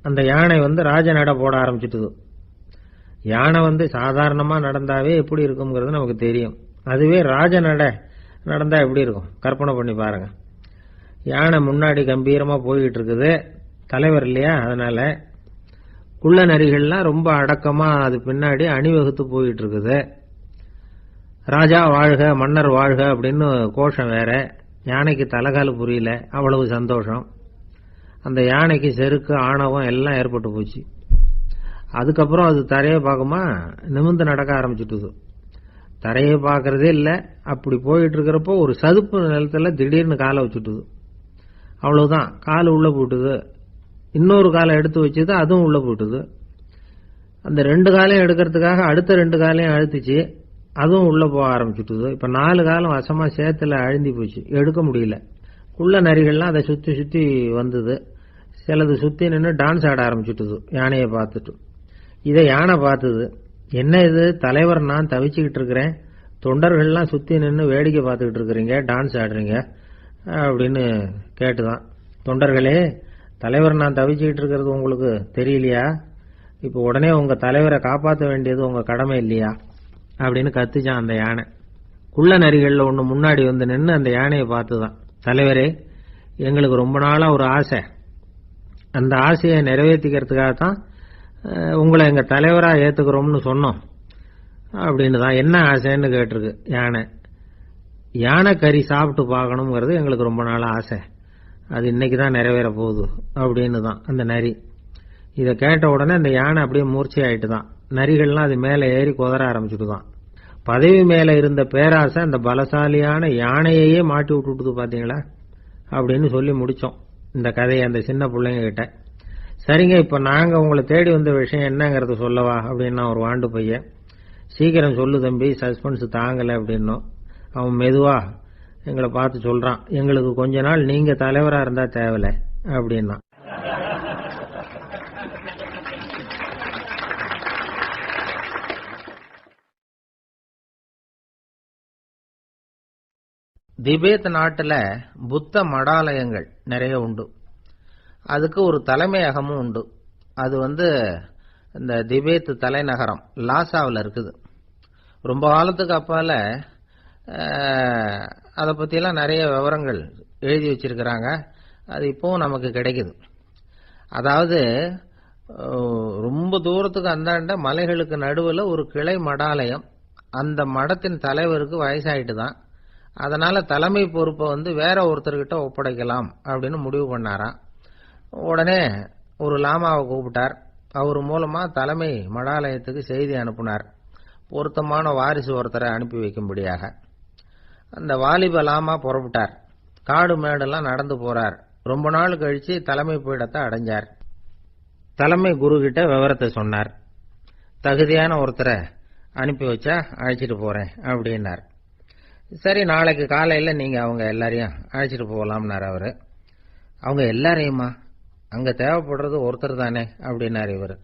அந்த யானை ராஜ நட போட ஆரம்பிச்சுட்டுது. யானை சாதாரணமா நடந்தாவே எப்படி இருக்குங்கிறது நமக்கு தெரியும், அதுவே ராஜ நட நடந்தா எப்படி இருக்கும் கற்பனை பண்ணி பாருங்க. யானை முன்னாடி கம்பீரமா போய்கிட்டு இருக்குது, தலைவர் இல்லையா, அதனால குள்ள நரிகள்லாம் ரொம்ப அடக்கமா அது பின்னாடி அணிவகுத்து போயிட்டு இருக்குது. ராஜா வாழ்க மன்னர் வாழ்க அப்படின்னு கோஷம் வேற. யானைக்கு தலைகால புரியல, அவ்வளவு சந்தோஷம். அந்த யானைக்கு செருக்கு ஆணவம் எல்லாம் ஏற்பட்டு போச்சு. அதுக்கப்புறம் அது தரையை பார்க்குமா, நிமிர்ந்து நடக்க ஆரம்பிச்சுட்டுது. தரையை பார்க்கறதே இல்லை. அப்படி போயிட்டு இருக்கிறப்போ ஒரு சதுப்பு நிலத்துல திடீர்னு காலை வச்சுட்டுது. அவ்வளவுதான், கால் உள்ள போட்டுது. இன்னொரு காலை எடுத்து வச்சது, அதுவும் உள்ள போட்டுது. அந்த 2 காலையும் எடுக்கிறதுக்காக அடுத்த 2 காலையும் அழுத்துச்சு, அதுவும் உள்ள போக ஆரம்பிச்சுட்டுது. இப்ப 4 காலம் வசமா சேத்துல அழுந்தி போச்சு, எடுக்க முடியல. குள்ள நரிகள்லாம் அதை சுத்தி சுத்தி வந்தது. சிலது சுத்தி நின்று டான்ஸ் ஆட ஆரம்பிச்சுட்டுது யானையை பார்த்துட்டு. இதை யானை பார்த்தது. என்ன இது தலைவர், நான் தவிச்சுக்கிட்டு இருக்கிறேன், தொண்டர்கள்லாம் சுத்தி நின்று வேடிக்கை பார்த்துக்கிட்டு இருக்கிறீங்க, டான்ஸ் ஆடுறீங்க அப்படின்னு கேட்டுதான். தொண்டர்களே, தலைவர் நான் தவிச்சுக்கிட்டு இருக்கிறது உங்களுக்கு தெரியலையா? இப்ப உடனே உங்க தலைவரை காப்பாற்ற வேண்டியது உங்க கடமை இல்லையா அப்படின்னு கத்துச்சான் அந்த யானை. குள்ள நரிகள்ல ஒண்ணு முன்னாடி வந்து நின்று அந்த யானையை பார்த்துதான், தலைவரே, எங்களுக்கு ரொம்ப நாளா ஒரு ஆசை, அந்த ஆசையை நிறைவேற்றிக்கிறதுக்காகத்தான் உங்களை எங்க தலைவரா ஏத்துக்கிறோம்னு சொன்னோம் அப்படின்னு தான். என்ன ஆசைன்னு கேட்டிருக்கு யானை. யானை கறி சாப்பிட்டு பார்க்கணுங்கிறது எங்களுக்கு ரொம்ப நாளா ஆசை, அது இன்னைக்கு தான் நிறைவேற போகுது அப்படின்னு தான் அந்த நரி. இதை கேட்ட உடனே அந்த யானை அப்படியே மூர்ச்சி ஆயிட்டு தான். நரிகள்லாம் அது மேலே ஏறி குதற ஆரம்பிச்சுட்டு தான். பதவி மேல இருந்த பேராசை அந்த பலசாலியான யானையே மாட்டி விட்டுட்டு பாத்தீங்களா அப்படின்னு சொல்லி முடிச்சோம் இந்த கதையை அந்த சின்ன பிள்ளைங்க கிட்ட. சரிங்க, இப்ப நாங்க உங்களை தேடி வந்த விஷயம் என்னங்கறது சொல்லவா அப்படின்னா ஒரு வாண்டு பையன். சீக்கிரம் சொல்லு தம்பி, சஸ்பென்ஸ் தாங்கல அப்படின்னும். அவன் மெதுவா எங்களை பார்த்து சொல்றான், எங்களுக்கு கொஞ்ச நாள் நீங்க தலைவரா இருந்தா தேவல அப்படின்னா. திபேத் நாட்டுல புத்த மடாலயங்கள் நிறைய உண்டு. அதுக்கு ஒரு தலைமையகமும் உண்டு. அது இந்த திபேத் தலைநகரம் லாசாவில் இருக்குது. ரொம்ப காலத்துக்கு அப்பால அதை பற்றியெல்லாம் நிறைய விவரங்கள் எழுதி வச்சிருக்கிறாங்க. அது இப்போவும் நமக்கு கிடைக்குது. அதாவது ரொம்ப தூரத்துக்கு அந்தாண்ட மலைகளுக்கு நடுவில் ஒரு கிளை மடாலயம். அந்த மடத்தின் தலைவருக்கு வயசாயிட்டு தான். அதனால தலைமை பொறுப்பை வேற ஒருத்தர்கிட்ட ஒப்படைக்கலாம் அப்படின்னு முடிவு பண்ணாராம். உடனே ஒரு லாமாவை கூப்பிட்டார். அவர் மூலமா தலைமை மடாலயத்துக்கு செய்தி அனுப்பினார், பொருத்தமான வாரிசு ஒருத்தரை அனுப்பி வைக்கும்படியாக. அந்த வாலிப லாமா புறப்பட்டார். காடு மேடெல்லாம் நடந்து போறார். ரொம்ப நாள் கழிச்சு தலைமை பீடத்தை அடைஞ்சார். தலைமை குரு கிட்ட விவரத்தை சொன்னார். தகுதியான ஒருத்தரை அனுப்பி வச்சா அழைச்சிட்டு போறேன் அப்படின்னார். சரி, நாளைக்கு காலையில நீங்க அவங்க எல்லாரையும் அழைச்சிட்டு போகலாம்னார் அவரு. அவங்க எல்லாரையுமா? அங்க தேவைப்படுறது ஒருத்தர் தானே அப்படின்னார் இவர்.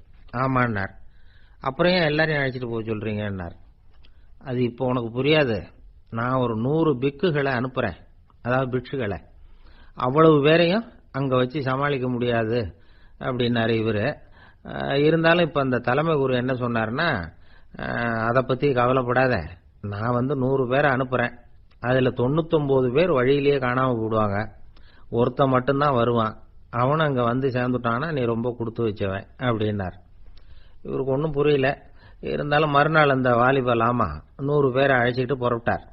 ஆமான்னார். அப்புறம் ஏன் எல்லாரையும் அழைச்சிட்டு போக சொல்றீங்கன்னார். அது இப்போ உனக்கு புரியாது. நான் ஒரு 100 பிக்குகளை அனுப்புறேன், அதாவது பிட்சுகளை. அவ்வளவு பேரையும் அங்க வச்சு சமாளிக்க முடியாது அப்படின்னாரு இவரு. இருந்தாலும் இப்ப அந்த தலைமை குரு என்ன சொன்னார்னா, அதை பத்தி கவலைப்படாத, நான் 100 பேரை அனுப்புறேன். அதுல 99 பேர் வழியிலேயே காணாம போடுவாங்க, ஒருத்தன் மட்டும்தான் வருவான். அவனும் அங்க வந்து சேர்ந்துட்டானா நீ ரொம்ப கொடுத்து வச்சவன் அப்படின்னார். இவருக்கு ஒன்றும் புரியல. இருந்தாலும் மறுநாள் அந்த வாலிப லாமா 100 பேரை அழைச்சிட்டு புறப்பட்டார்.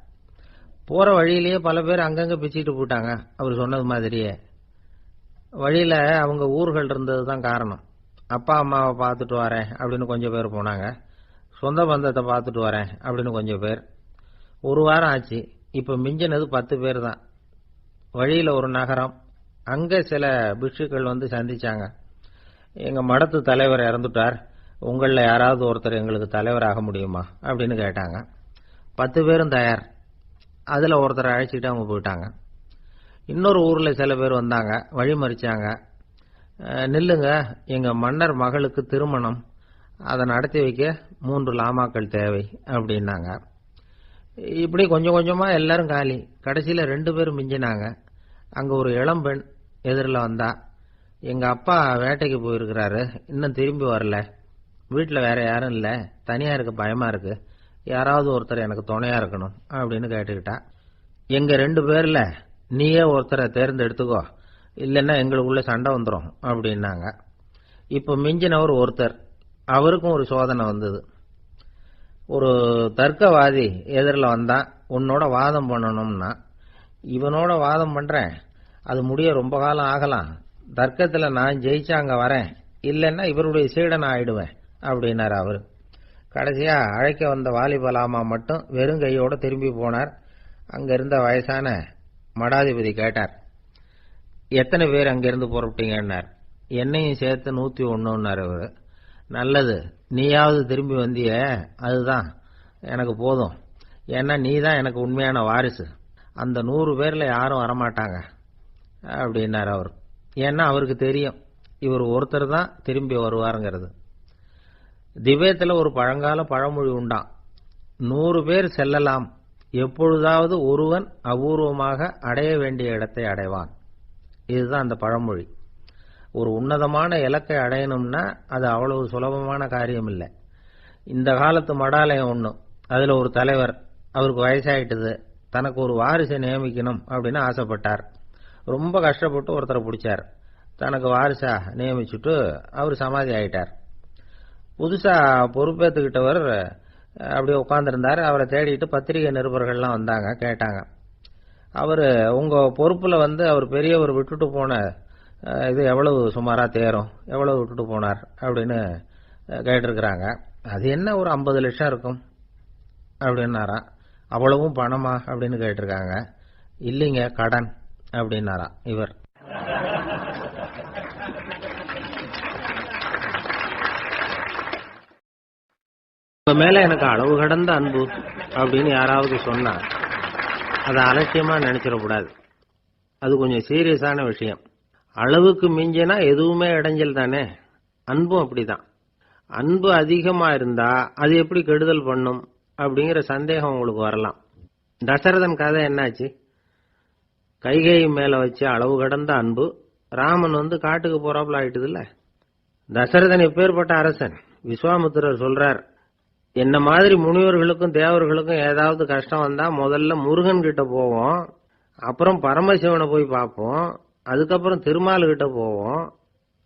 போற வழியிலேயே பல பேர் அங்கங்க பிச்சுட்டு போட்டாங்க அவர் சொன்னது மாதிரியே. வழியில அவங்க ஊர்கள் இருந்தது தான் காரணம். அப்பா அம்மாவை பார்த்துட்டு வரேன் அப்படின்னு கொஞ்சம் பேர் போனாங்க. சொந்த பந்தத்தை பார்த்துட்டு வரேன் அப்படின்னு கொஞ்சம் பேர். ஒரு வாரம் ஆச்சு. இப்ப மிஞ்சினது 10 பேர் தான். வழியில ஒரு நகரம். அங்க சில பிட்சுக்கள் சந்திச்சாங்க. எங்க மடத்து தலைவர் இறந்துட்டார், உங்கள யாராவது ஒருத்தர் எங்களுக்கு தலைவராக முடியுமா அப்படின்னு கேட்டாங்க. 10 பேரும் தயார். அதுல ஒருத்தரை அழைச்சிட்டு அவங்க போயிட்டாங்க. இன்னொரு ஊர்ல சில பேர் வந்தாங்க, வழி மறிச்சாங்க. நில்லுங்க, எங்க மன்னர் மகளுக்கு திருமணம், அதை நடத்தி வைக்க 3 லாமாக்கள் தேவை அப்படின்னாங்க. இப்படி கொஞ்சம் கொஞ்சமா எல்லாரும் காலி. கடைசியில 2 பேரும் மிஞ்சினாங்க. அங்க ஒரு இளம்பெண் எதிரில் வந்தா, எங்க அப்பா வேட்டைக்கு போயிருக்கிறாரு, இன்னும் திரும்பி வரல, வீட்டுல வேற யாரும் இல்ல, தனியா இருக்க பயமா இருக்கு, யாராவது ஒருத்தர் எனக்கு துணையா இருக்கணும் அப்படின்னு கேட்டுக்கிட்டா. எங்க 2 பேர்ல நீயே ஒருத்தரை தேர்ந்தெடுத்துக்கோ, இல்லைன்னா எங்களுக்குள்ள சண்டை வந்துடும் அப்படின்னாங்க. இப்ப மிஞ்சினவர் ஒருத்தர், அவருக்கும் ஒரு சோதனை வந்தது. ஒரு தர்க்கவாதி எதிரில் வந்தா, உன்னோட வாதம் பண்ணணும்னா, இவனோட வாதம் பண்றேன், அது முடிய ரொம்ப காலம் ஆகலாம், தர்க்கத்துல நான் ஜெயிச்சா அங்க வரேன், இல்லைன்னா இவருடைய சீடன் ஆயிடுவேன் அப்படின்னாரு அவரு. கடைசியா அழைக்க வந்த வாலிபலாமா மட்டும் வெறும் கையோட திரும்பி போனார். அங்க இருந்த வயசான மடாதிபதி கேட்டார், எத்தனை பேர் அங்கிருந்து புறப்பட்டீங்கன்னார். என்னையும் சேர்த்து 101ன்னாரு அவரு. நல்லது, நீயாவது திரும்பி வந்திய, அதுதான் எனக்கு போதும், ஏன்னா நீ தான் எனக்கு உண்மையான வாரிசு, அந்த 100 பேர்ல யாரும் வரமாட்டாங்க அப்படின்னாரு அவர். ஏன்னா அவருக்கு தெரியும் இவர் ஒருத்தர் தான் திரும்பி வருவாருங்கிறது. திபேத்துல ஒரு பழங்கால பழமொழி உண்டாம், 100 பேர் செல்லலாம், எப்பொழுதாவது ஒருவன் அபூர்வமாக அடைய வேண்டிய இடத்தை அடைவான். இதுதான் அந்த பழமொழி. ஒரு உன்னதமான இலக்கை அடையணும்னா அது அவ்வளவு சுலபமான காரியம் இல்லை. இந்த காலத்து மடாலயம் ஒண்ணு, அதுல ஒரு தலைவர், அவருக்கு வயசாயிட்டது, தனக்கு ஒரு வாரிசை நியமிக்கணும் அப்படின்னு ஆசைப்பட்டார். ரொம்ப கஷ்டப்பட்டு ஒருத்தரை பிடிச்சார், தனக்கு வாரிசா நியமிச்சுட்டு அவர் சமாதி ஆயிட்டார். புதுசா பொறுப்பேற்றுக்கிட்டவர் அப்படியே உட்கார்ந்துருந்தார். அவரை தேடிட்டு பத்திரிகை நிருபர்கள்லாம் வந்தாங்க, கேட்டாங்க. அவரு உங்க பொறுப்புல அவர் பெரியவர் விட்டுட்டு போன இது எவ்வளவு சுமாரா தேரும், எவ்வளவு விட்டுட்டு போனார் அப்படின்னு கேட்டிருக்கிறாங்க. அது என்ன ஒரு 50 லட்சம் இருக்கும் அப்படின்னாராம். அவ்வளவும் பணமா அப்படின்னு கேட்டிருக்காங்க. இல்லைங்க, கடன் அப்படின்னாராம் இவர். உங்க மேல எனக்கு அளவு கடந்த அன்பு அப்படின்னு யாராவது சொன்னா அதை அலட்சியமா நினைச்சிடக்கூடாது. அது கொஞ்சம் சீரியஸான விஷயம். அளவுக்கு மிஞ்சினா எதுவுமே இடைஞ்சல் தானே. அன்பும் அப்படிதான். அன்பு அதிகமா இருந்தா அது எப்படி கெடுதல் பண்ணும் அப்படிங்கிற சந்தேகம் உங்களுக்கு வரலாம். தசரதன் கதை என்னாச்சு? கைகேயி மேல வச்சு அளவு கடந்த அன்பு, ராமன் காட்டுக்கு போறாப்புல ஆயிட்டுது இல்ல. தசரதன் எப்பேற்பட்ட அரசன். விஸ்வாமித்திரர் சொல்றார், என்ன மாதிரி முனிவர்களுக்கும் தேவர்களுக்கும் ஏதாவது கஷ்டம் வந்தா முதல்ல முருகன் கிட்ட போவோம், அப்புறம் பரமசிவனை போய் பார்ப்போம், அதுக்கப்புறம் திருமால் கிட்ட போவோம்,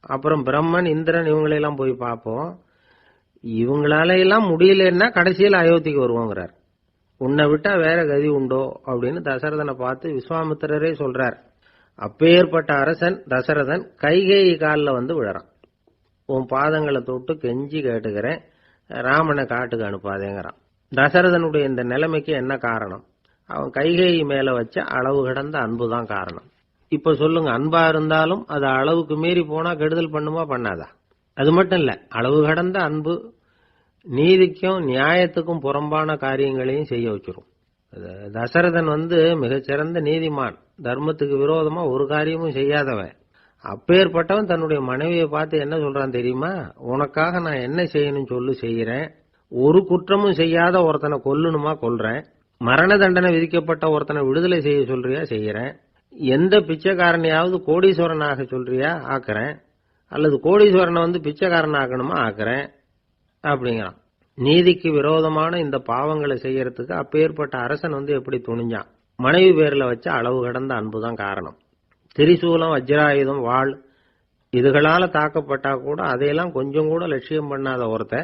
அப்புறம் பிரம்மன் இந்திரன் இவங்களெல்லாம் போய் பார்ப்போம், இவங்களால எல்லாம் முடியலன்னா கடைசியில் அயோத்திக்கு வருவோங்கிறார். உன்னை விட்டா வேற கதி உண்டோ அப்படின்னு தசரதனை பார்த்து விஸ்வாமித்திரரே சொல்றார். அப்பேற்பட்ட அரசன் தசரதன் கைகேயி காலில் விழறான். உன் பாதங்களை தொட்டு கெஞ்சி கேட்டுக்கிறேன், ராமனை காட்டுக்கு அனுப்பாதேங்கிறான். தசரதனுடைய இந்த நிலைமைக்கு என்ன காரணம்? அவன் கைகேயி மேல வச்ச அளவு கடந்த அன்புதான் காரணம். இப்ப சொல்லுங்க, அன்பா இருந்தாலும் அது அளவுக்கு மீறி போனா கெடுதல் பண்ணுமா பண்ணாதா? அது மட்டும் இல்ல, அளவு கடந்த அன்பு நீதிக்கும் நியாயத்துக்கும் புறம்பான காரியங்களையும் செய்ய வச்சிரும். தசரதன் மிகச்சிறந்த நீதிமான், தர்மத்துக்கு விரோதமா ஒரு காரியமும் செய்யாதவன். அப்பேற்பட்டவன் தன்னுடைய மனைவியை பார்த்து என்ன சொல்றான் தெரியுமா? உனக்காக நான் என்ன செய்யணும் சொல்லு, செய்யறேன். ஒரு குற்றமும் செய்யாத ஒருத்தனை கொல்லணுமா கொல்றேன். மரண தண்டனை விதிக்கப்பட்ட ஒருத்தனை விடுதலை செய்ய சொல்றியா செய்யறேன். எந்த பிச்சைக்காரனையாவது கோடீஸ்வரனாக சொல்றியா ஆக்குறேன், அல்லது கோடீஸ்வரனை பிச்சைக்காரன் ஆக்கணுமா ஆக்குறேன் அப்படிங்கிறான். நீதிக்கு விரோதமான இந்த பாவங்களை செய்யறதுக்கு அப்பேற்பட்ட அரசன் எப்படி துணிஞ்சான்? மனைவி பேர்ல வச்ச அளவு கடந்த அன்புதான் காரணம். திரிசூலம், வஜ்ராயுதம், வாள் இதுகளால தாக்கப்பட்டா கூட அதையெல்லாம் கொஞ்சம் கூட லட்சியம் பண்ணாத ஒருத்த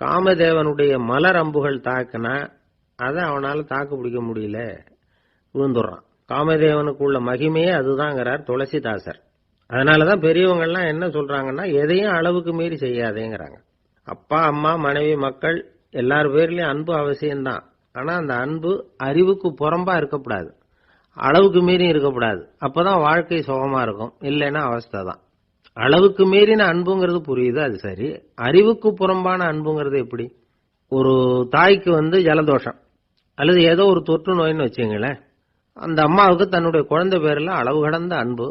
காமதேவனுடைய மலர் அம்புகள் தாக்குனா அதை அவனால தாக்கு பிடிக்க முடியல, விழுந்துடுறான். காமதேவனுக்குள்ள மகிமையே அதுதாங்கிறார் துளசிதாசர். அதனாலதான் பெரியவங்கள்லாம் என்ன சொல்றாங்கன்னா, எதையும் அளவுக்கு மீறி செய்யாதேங்கிறாங்க. அப்பா, அம்மா, மனைவி, மக்கள் எல்லார் பேர்லயும் அன்பு அவசியம்தான். ஆனா அந்த அன்பு அறிவுக்கு புறம்பா இருக்கக்கூடாது, அளவுக்கு மீறி இருக்கக்கூடாது. அப்பதான் வாழ்க்கை சுகமா இருக்கும், இல்லைன்னா அவஸ்தை தான். அளவுக்கு மீறின அன்புங்கிறது புரியுது, அது சரி. அறிவுக்கு புறம்பான அன்புங்கிறது எப்படி? ஒரு தாய்க்கு ஜலதோஷம் அல்லது ஏதோ ஒரு தொற்று நோயின்னு வச்சுங்களேன். அந்த அம்மாவுக்கு தன்னுடைய குழந்தை பேர்ல அளவு கடந்த அன்பு.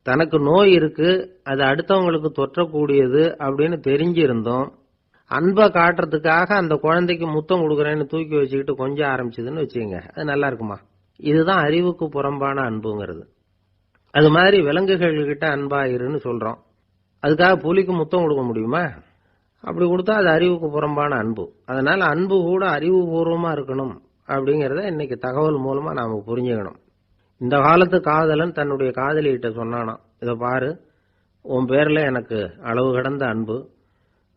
தனக்கு நோய் இருக்கு, அது அடுத்தவங்களுக்கு தொற்றக்கூடியது அப்படின்னு தெரிஞ்சிருந்தோம் அன்பை காட்டுறதுக்காக அந்த குழந்தைக்கு முத்தம் கொடுக்குறேன்னு தூக்கி வச்சுக்கிட்டு கொஞ்சம் ஆரம்பிச்சதுன்னு வச்சுங்க, அது நல்லா இருக்குமா? இதுதான் அறிவுக்கு புறம்பான அன்புங்கிறது. அது மாதிரி விலங்குகள்கிட்ட அன்பா இருன்னு சொல்றோம். அதுக்காக புலிக்கு முத்தம் கொடுக்க முடியுமா? அப்படி கொடுத்தா அது அறிவுக்கு புறம்பான அன்பு. அதனால அன்பு கூட அறிவுபூர்வமா இருக்கணும் அப்படிங்கிறத இன்னைக்கு தகவல் மூலமா நாம புரிஞ்சுக்கணும். இந்த காலத்து காதலன் தன்னுடைய காதலிகிட்ட சொன்னானாம், இதை பாரு, உன் பேர்ல எனக்கு அளவு கடந்த அன்பு.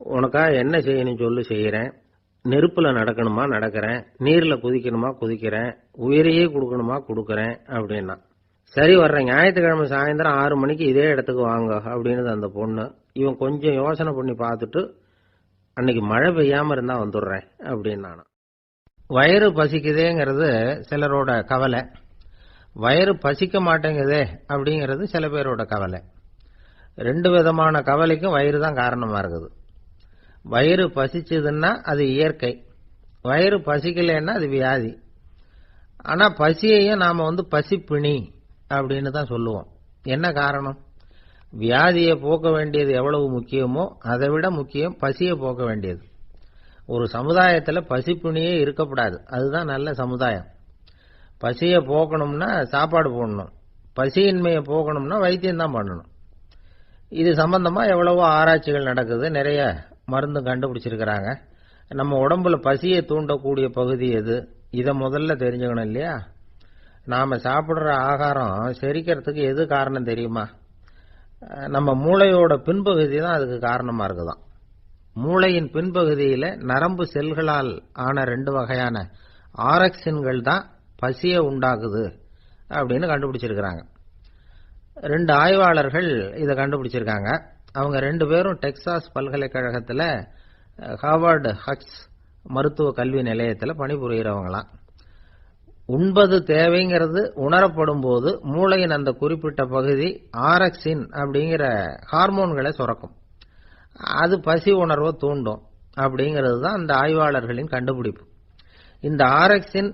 உனக்காக என்ன செய்யணும் சொல்லு, செய்யறேன். நெருப்புல நடக்கணுமா நடக்கிறேன், நீர்ல குதிக்கணுமா குதிக்கிறேன், உயிரையே கொடுக்கணுமா கொடுக்கறேன் அப்படின்னா. சரி, வர்றேன் ஞாயிற்றுக்கிழமை சாயந்தரம் 6 மணிக்கு இதே இடத்துக்கு வாங்க அப்படின்னு அந்த பொண்ணு. இவன் கொஞ்சம் யோசனை பண்ணி பார்த்துட்டு, அன்னைக்கு மழை பெய்யாம இருந்தா வந்துடுறேன் அப்படின்னா. வயிறு பசிக்குதேங்கிறது சிலரோட கவலை, வயிறு பசிக்க மாட்டேங்குதே அப்படிங்கிறது சில பேரோட கவலை. 2 விதமான கவலைக்கும் வயிறு தான் காரணமா இருக்குது. வயிறு பசிச்சதுன்னா அது இயற்கை, வயிறு பசிக்கலைன்னா அது வியாதி. ஆனா பசியையும் நாம பசிப்பிணி அப்படின்னு தான் சொல்லுவோம். என்ன காரணம்? வியாதியை போக்க வேண்டியது எவ்வளவு முக்கியமோ அதை விட முக்கியம் பசியை போக்க வேண்டியது. ஒரு சமுதாயத்துல பசிப்பிணியே இருக்கக்கூடாது, அதுதான் நல்ல சமுதாயம். பசியை போக்கணும்னா சாப்பாடு போடணும், பசியின்மையை போக்கணும்னா வைத்தியம் தான் பண்ணணும். இது சம்பந்தமா எவ்வளவோ ஆராய்ச்சிகள் நடக்குது, நிறைய மருந்து கண்டுபிடிச்சிருக்கிறாங்க. நம்ம உடம்புல பசியை தூண்டக்கூடிய பகுதி எது, இதை முதல்ல தெரிஞ்சுக்கணும் இல்லையா? நாம சாப்பிடுற ஆகாரம் செரிக்கிறதுக்கு எது காரணம் தெரியுமா? நம்ம மூளையோட பின்பகுதி தான் அதுக்கு காரணமா இருக்குதாம். மூளையின் பின்பகுதியில நரம்பு செல்களால் ஆன 2 வகையான ஆரக்சின்கள் தான் பசியை உண்டாக்குது அப்படின்னு கண்டுபிடிச்சிருக்கிறாங்க. 2 ஆய்வாளர்கள் இதை கண்டுபிடிச்சிருக்காங்க. அவங்க 2 பேரும் டெக்சாஸ் பல்கலைக்கழகத்துல ஹார்வர்டு ஹக்ஸ் மருத்துவ கல்வி நிலையத்தில் பணிபுரிகிறவங்களாம். உண்பது தேவைங்கிறது உணரப்படும் போது மூளையின் அந்த குறிப்பிட்ட பகுதி ஆரக்சின் அப்படிங்கிற ஹார்மோன்களை சுரக்கும். அது பசி உணர்வை தூண்டும் அப்படிங்கிறது தான் அந்த ஆய்வாளர்களின் கண்டுபிடிப்பு. இந்த ஆரக்சின்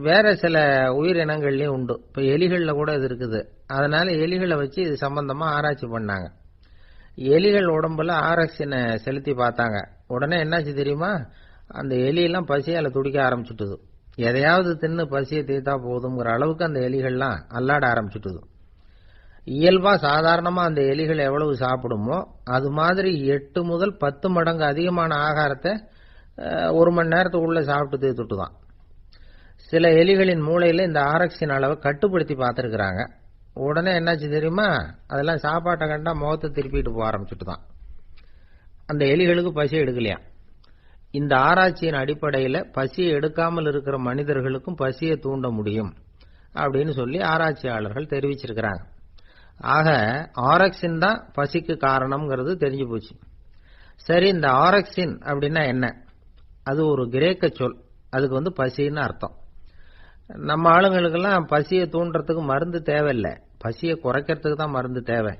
வேற சில உயிரினங்கள்லயும் உண்டு. இப்ப எலிகள்ல கூட இது இருக்குது. அதனால எலிகளை வச்சு இது சம்பந்தமா ஆராய்ச்சி பண்ணாங்க. எலிகள் உடம்புல ஆரக்சினை செலுத்தி பார்த்தாங்க. உடனே என்னாச்சு தெரியுமா? அந்த எலியெல்லாம் பசியால துடிக்க ஆரம்பிச்சுட்டுது. எதையாவது தின்னு பசியை தீர்த்தா போதுங்கிற அளவுக்கு அந்த எலிகள்லாம் அல்லாட ஆரம்பிச்சுட்டுது. இயல்பா சாதாரணமா அந்த எலிகள் எவ்வளவு சாப்பிடுமோ அது மாதிரி 8 முதல் 10 மடங்கு அதிகமான ஆகாரத்தை 1 மணி நேரத்துக்குள்ள சாப்பிட்டு தீர்த்துட்டு தான். சில எலிகளின் மூளையில இந்த ஆரக்சின் அளவை கட்டுப்படுத்தி பார்த்திருக்கிறாங்க. உடனே என்னாச்சு தெரியுமா? அதெல்லாம் சாப்பாட்டை கண்டா முகத்தை திருப்பிட்டு போக ஆரம்பிச்சுட்டு தான். அந்த எலிகளுக்கு பசி எடுக்கலையா. இந்த ஆராய்ச்சியின் அடிப்படையில் பசியை எடுக்காமல் இருக்கிற மனிதர்களுக்கும் பசியை தூண்ட முடியும் அப்படின்னு சொல்லி ஆராய்ச்சியாளர்கள் தெரிவிச்சிருக்கிறாங்க. ஆக ஆரக்சின் தான் பசிக்கு காரணம்ங்கிறது தெரிஞ்சு போச்சு. சரி, இந்த ஆரக்சின் அப்படின்னா என்ன? அது ஒரு கிரேக்க சொல். அதுக்கு பசின்னு அர்த்தம். நம்ம ஆளுங்களுக்கெல்லாம் பசியை தூண்டுறதுக்கு மருந்து தேவையில்லை, பசியை குறைக்கிறதுக்கு தான் மருந்து தேவை.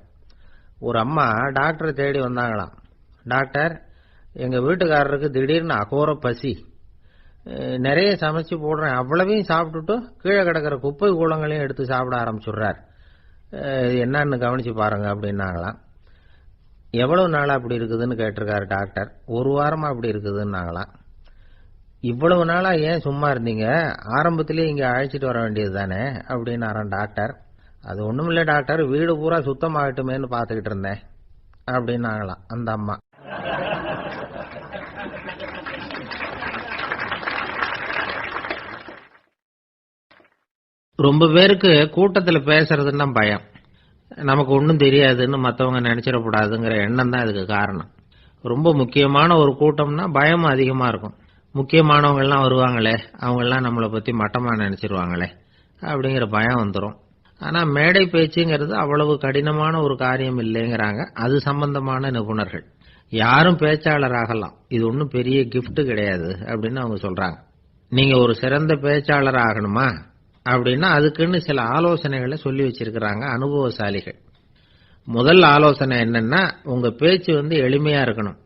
ஒரு அம்மா டாக்டரை தேடி வந்தாங்களாம். டாக்டர், எங்க வீட்டுக்காரருக்கு திடீர்னு அகோர பசி, நிறைய சமைச்சு போடுறேன், அவ்வளவையும் சாப்பிட்டுட்டு கீழே கிடக்கிற குப்பை கூலங்களையும் எடுத்து சாப்பிட ஆரம்பிச்சுடுறார், என்னன்னு கவனிச்சு பாருங்க அப்படின்னாங்களாம். எவ்வளவு நாளா அப்படி இருக்குதுன்னு கேட்டிருக்காரு டாக்டர். 1 வாரமா அப்படி இருக்குதுன்னாங்களாம். இவ்வளவு நாளா ஏன் சும்மா இருந்தீங்க, ஆரம்பத்திலேயே இங்க அழைச்சிட்டு வர வேண்டியது தானே அப்படின்னாராம் டாக்டர். அது ஒண்ணும் இல்லை டாக்டர், வீடு பூரா சுத்தமாகட்டுமேன்னு பார்த்துக்கிட்டு இருந்தேன் அப்படின்னாங்களாம் அந்த அம்மா. ரொம்ப பேருக்கு கூட்டத்துல பேசுறதுன்னா பயம். நமக்கு ஒன்றும் தெரியாதுன்னு மற்றவங்க நினைச்சிடக்கூடாதுங்கிற எண்ணம் தான் இதுக்கு காரணம். ரொம்ப முக்கியமான ஒரு கூட்டம்னா பயமும் அதிகமா இருக்கும். முக்கியமானவங்கெல்லாம் வருவாங்களே, அவங்கெல்லாம் நம்மளை பத்தி மட்டமா நினைச்சிருவாங்களே அப்படிங்கிற பயம் வந்துடும். ஆனா மேடை பேச்சுங்கிறது அவ்வளவு கடினமான ஒரு காரியம் இல்லைங்கிறாங்க அது சம்பந்தமான நிபுணர்கள். யாரும் பேச்சாளர் ஆகலாம், இது ஒன்றும் பெரிய கிஃப்ட் கிடையாது அப்படின்னு அவங்க சொல்றாங்க. நீங்க ஒரு சிறந்த பேச்சாளர் ஆகணுமா அப்படின்னா அதுக்குன்னு சில ஆலோசனைகளை சொல்லி வச்சிருக்கிறாங்க அனுபவசாலிகள். முதல் ஆலோசனை என்னன்னா, உங்க பேச்சு எளிமையா இருக்கணும்.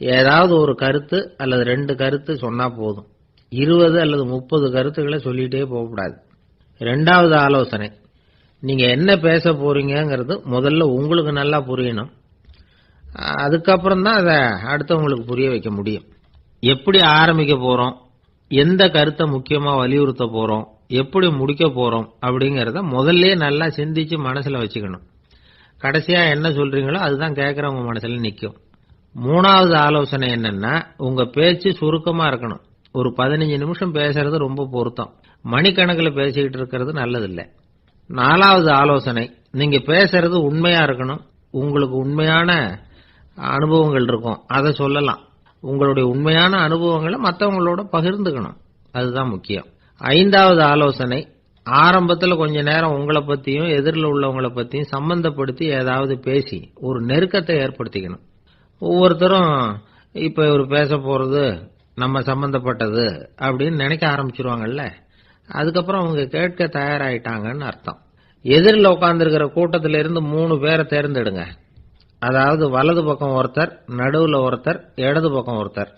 ஏதாவது ஒரு கருத்து அல்லது 2 கருத்து சொன்னா போதும். 20 அல்லது 30 கருத்துக்களை சொல்லிட்டே போகக்கூடாது. 2வது ஆலோசனை, நீங்க என்ன பேச போறீங்கிறது முதல்ல உங்களுக்கு நல்லா புரியணும். அதுக்கப்புறம் தான் அதை அடுத்தவங்களுக்கு புரிய வைக்க முடியும். எப்படி ஆரம்பிக்க போறோம், எந்த கருத்தை முக்கியமா வலியுறுத்த போறோம், எப்படி முடிக்க போறோம் அப்படிங்கறத முதல்ல நல்லா சிந்திச்சு மனசுல வச்சுக்கணும். கடைசியா என்ன சொல்றீங்களோ அதுதான் கேட்கறவங்க மனசுல நிக்கும். 3வது ஆலோசனை என்னன்னா, உங்க பேச்சு சுருக்கமா இருக்கணும். ஒரு 15 நிமிஷம் பேசுறது ரொம்ப பொருத்தம். மணிக்கணக்கில் பேசிக்கிட்டு இருக்கிறது நல்லதில்லை. 4வது ஆலோசனை, நீங்க பேசுறது உண்மையா இருக்கணும். உங்களுக்கு உண்மையான அனுபவங்கள் இருக்கும், அதை சொல்லலாம். உங்களுடைய உண்மையான அனுபவங்களை மற்றவங்களோட பகிர்ந்துக்கணும், அதுதான் முக்கியம். 5வது ஆலோசனை, ஆரம்பத்தில் கொஞ்ச நேரம் உங்களை பத்தியும் எதிரில் உள்ளவங்களை பத்தியும் சம்பந்தப்படுத்தி ஏதாவது பேசி ஒரு நெருக்கத்தை ஏற்படுத்திக்கணும். ஒவ்வொருத்தரும் இப்ப இவர் பேச போறது நம்ம சம்பந்தப்பட்டது அப்படின்னு நினைக்க ஆரம்பிச்சிருவாங்கல்ல, அதுக்கப்புறம் அவங்க கேட்க தயாராயிட்டாங்கன்னு அர்த்தம். எதிரில் உட்கார்ந்துருக்கிற கூட்டத்தில இருந்து 3 பேரை தேர்ந்தெடுங்க. அதாவது வலது பக்கம் ஒருத்தர், நடுவுல ஒருத்தர், இடது பக்கம் ஒருத்தர்.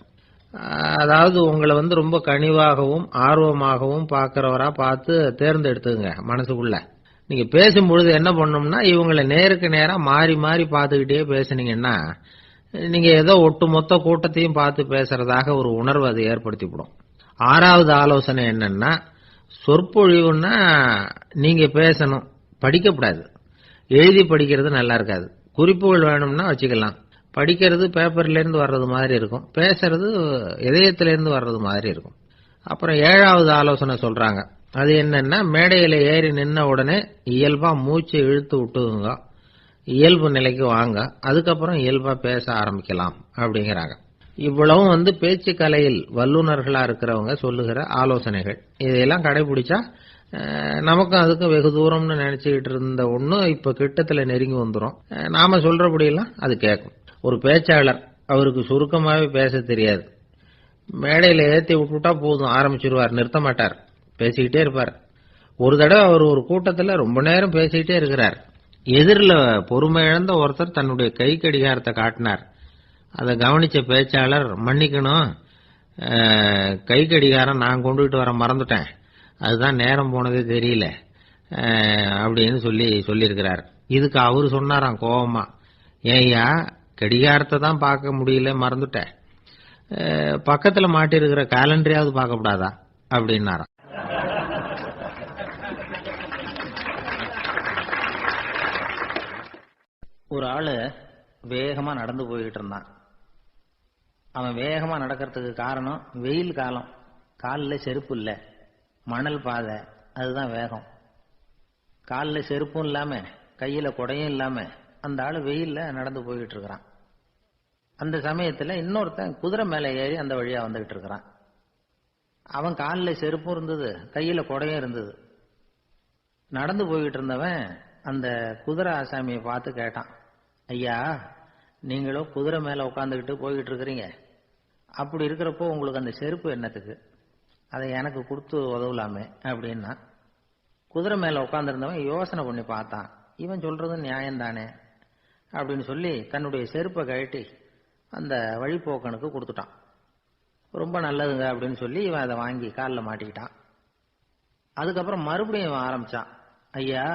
அதாவது உங்களை ரொம்ப கனிவாகவும் ஆர்வமாகவும் பார்க்கிறவரா பார்த்து தேர்ந்தெடுத்துங்க. மனசுக்குள்ள நீங்க பேசும்பொழுது என்ன பண்ணணும்னா, இவங்களை நேருக்கு நேரா மாறி மாறி பார்த்துக்கிட்டே பேசுனீங்கன்னா நீங்க ஏதோ ஒட்டுமொத்த கூட்டத்தையும் பார்த்து பேசுறதாக ஒரு உணர்வு அதை ஏற்படுத்திவிடும். 6வது ஆலோசனை என்னன்னா, சொற்பொழிவுன்னா நீங்க பேசணும், படிக்கக்கூடாது. எழுதி படிக்கிறது நல்லா இருக்காது. குறிப்புகள் வேணும்னா வச்சுக்கலாம். படிக்கிறது பேப்பர்ல இருந்து வர்றது மாதிரி இருக்கும், பேசுறது இதயத்திலிருந்து வர்றது மாதிரி இருக்கும். அப்புறம் 7வது ஆலோசனை சொல்றாங்க. அது என்னன்னா, மேடையில ஏறி நின்ன உடனே இயல்பா மூச்சை இழுத்து விட்டுங்க, இயல்பு நிலைக்கு வாங்க, அதுக்கப்புறம் இயல்பா பேச ஆரம்பிக்கலாம் அப்படிங்கிறாங்க. இவ்வளவும் பேச்சு கலையில் வல்லுநர்களா இருக்கிறவங்க சொல்லுகிற ஆலோசனைகள். இதையெல்லாம் கடைபிடிச்சா நமக்கும் அதுக்கும் வெகு தூரம்னு நினைச்சுக்கிட்டு இருந்த ஒண்ணு இப்ப கிட்டத்துல நெருங்கி வந்துடும். நாம சொல்றபடியெல்லாம் அது கேட்கும். ஒரு பேச்சாளர், அவருக்கு சுருக்கமாவே பேச தெரியாது. மேடையில ஏத்தி விட்டுட்டா போதும், ஆரம்பிச்சிருவார், நிறுத்த மாட்டார், பேசிக்கிட்டே இருப்பார். ஒரு தடவை அவர் ஒரு கூட்டத்துல ரொம்ப நேரம் பேசிக்கிட்டே இருக்கிறார். எதிரில் பொறுமை இழந்த ஒருத்தர் தன்னுடைய கை கடிகாரத்தை காட்டினார். அதை கவனிச்ச பேச்சாளர், மன்னிக்கணும், கை கடிகாரம் நான் கொண்டுகிட்டு வர மறந்துட்டேன், அதுதான் நேரம் போனதே தெரியல அப்படின்னு சொல்லியிருக்கிறார். இதுக்கு அவரு சொன்னாராம் கோபமா, ஏய்யா கடிகாரத்தை தான் பார்க்க முடியல, மறந்துட்டேன், பக்கத்துல மாட்டிருக்கிற காலண்டரையாவது பார்க்கப்படாதா அப்படின்னாராம். ஒரு ஆளு வேகமா நடந்து போயிட்டு இருந்தான். அவன் வேகமா நடக்கிறதுக்கு காரணம் வெயில் காலம், காலில் செருப்பு இல்ல, மணல் பாதை, அதுதான் வேகம். காலில் செருப்பும் இல்லாம கையில குடையும் இல்லாம அந்த ஆளு வெயில்ல நடந்து போய்கிட்டு இருக்கிறான். அந்த சமயத்துல இன்னொருத்தன் குதிரை மேல ஏறி அந்த வழியா வந்துகிட்டு இருக்கிறான். அவன் காலில் செருப்பும் இருந்தது, கையில குடையும் இருந்தது. நடந்து போய்கிட்டு இருந்தவன் அந்த குதிரை ஆசாமியை பார்த்து கேட்டான், ஐயா நீங்களும் குதிரை மேல உட்காந்துக்கிட்டு போய்கிட்டு இருக்கிறீங்க, அப்படி இருக்கிறப்போ உங்களுக்கு அந்த செருப்பு என்னத்துக்கு, அதை எனக்கு கொடுத்து உதவலாமே அப்படின்னா. குதிரை மேல உட்காந்துருந்தவன் யோசனை பண்ணி பார்த்தான், இவன் சொல்றது நியாயம்தானே அப்படின்னு சொல்லி தன்னுடைய செருப்பை கழட்டி அந்த வழிபோக்கனுக்கு கொடுத்துட்டான். ரொம்ப நல்லதுங்க அப்படின்னு சொல்லி இவன் அதை வாங்கி காலில் மாட்டிக்கிட்டான். அதுக்கப்புறம் மறுபடியும் இவன் ஆரம்பிச்சான், ஐயா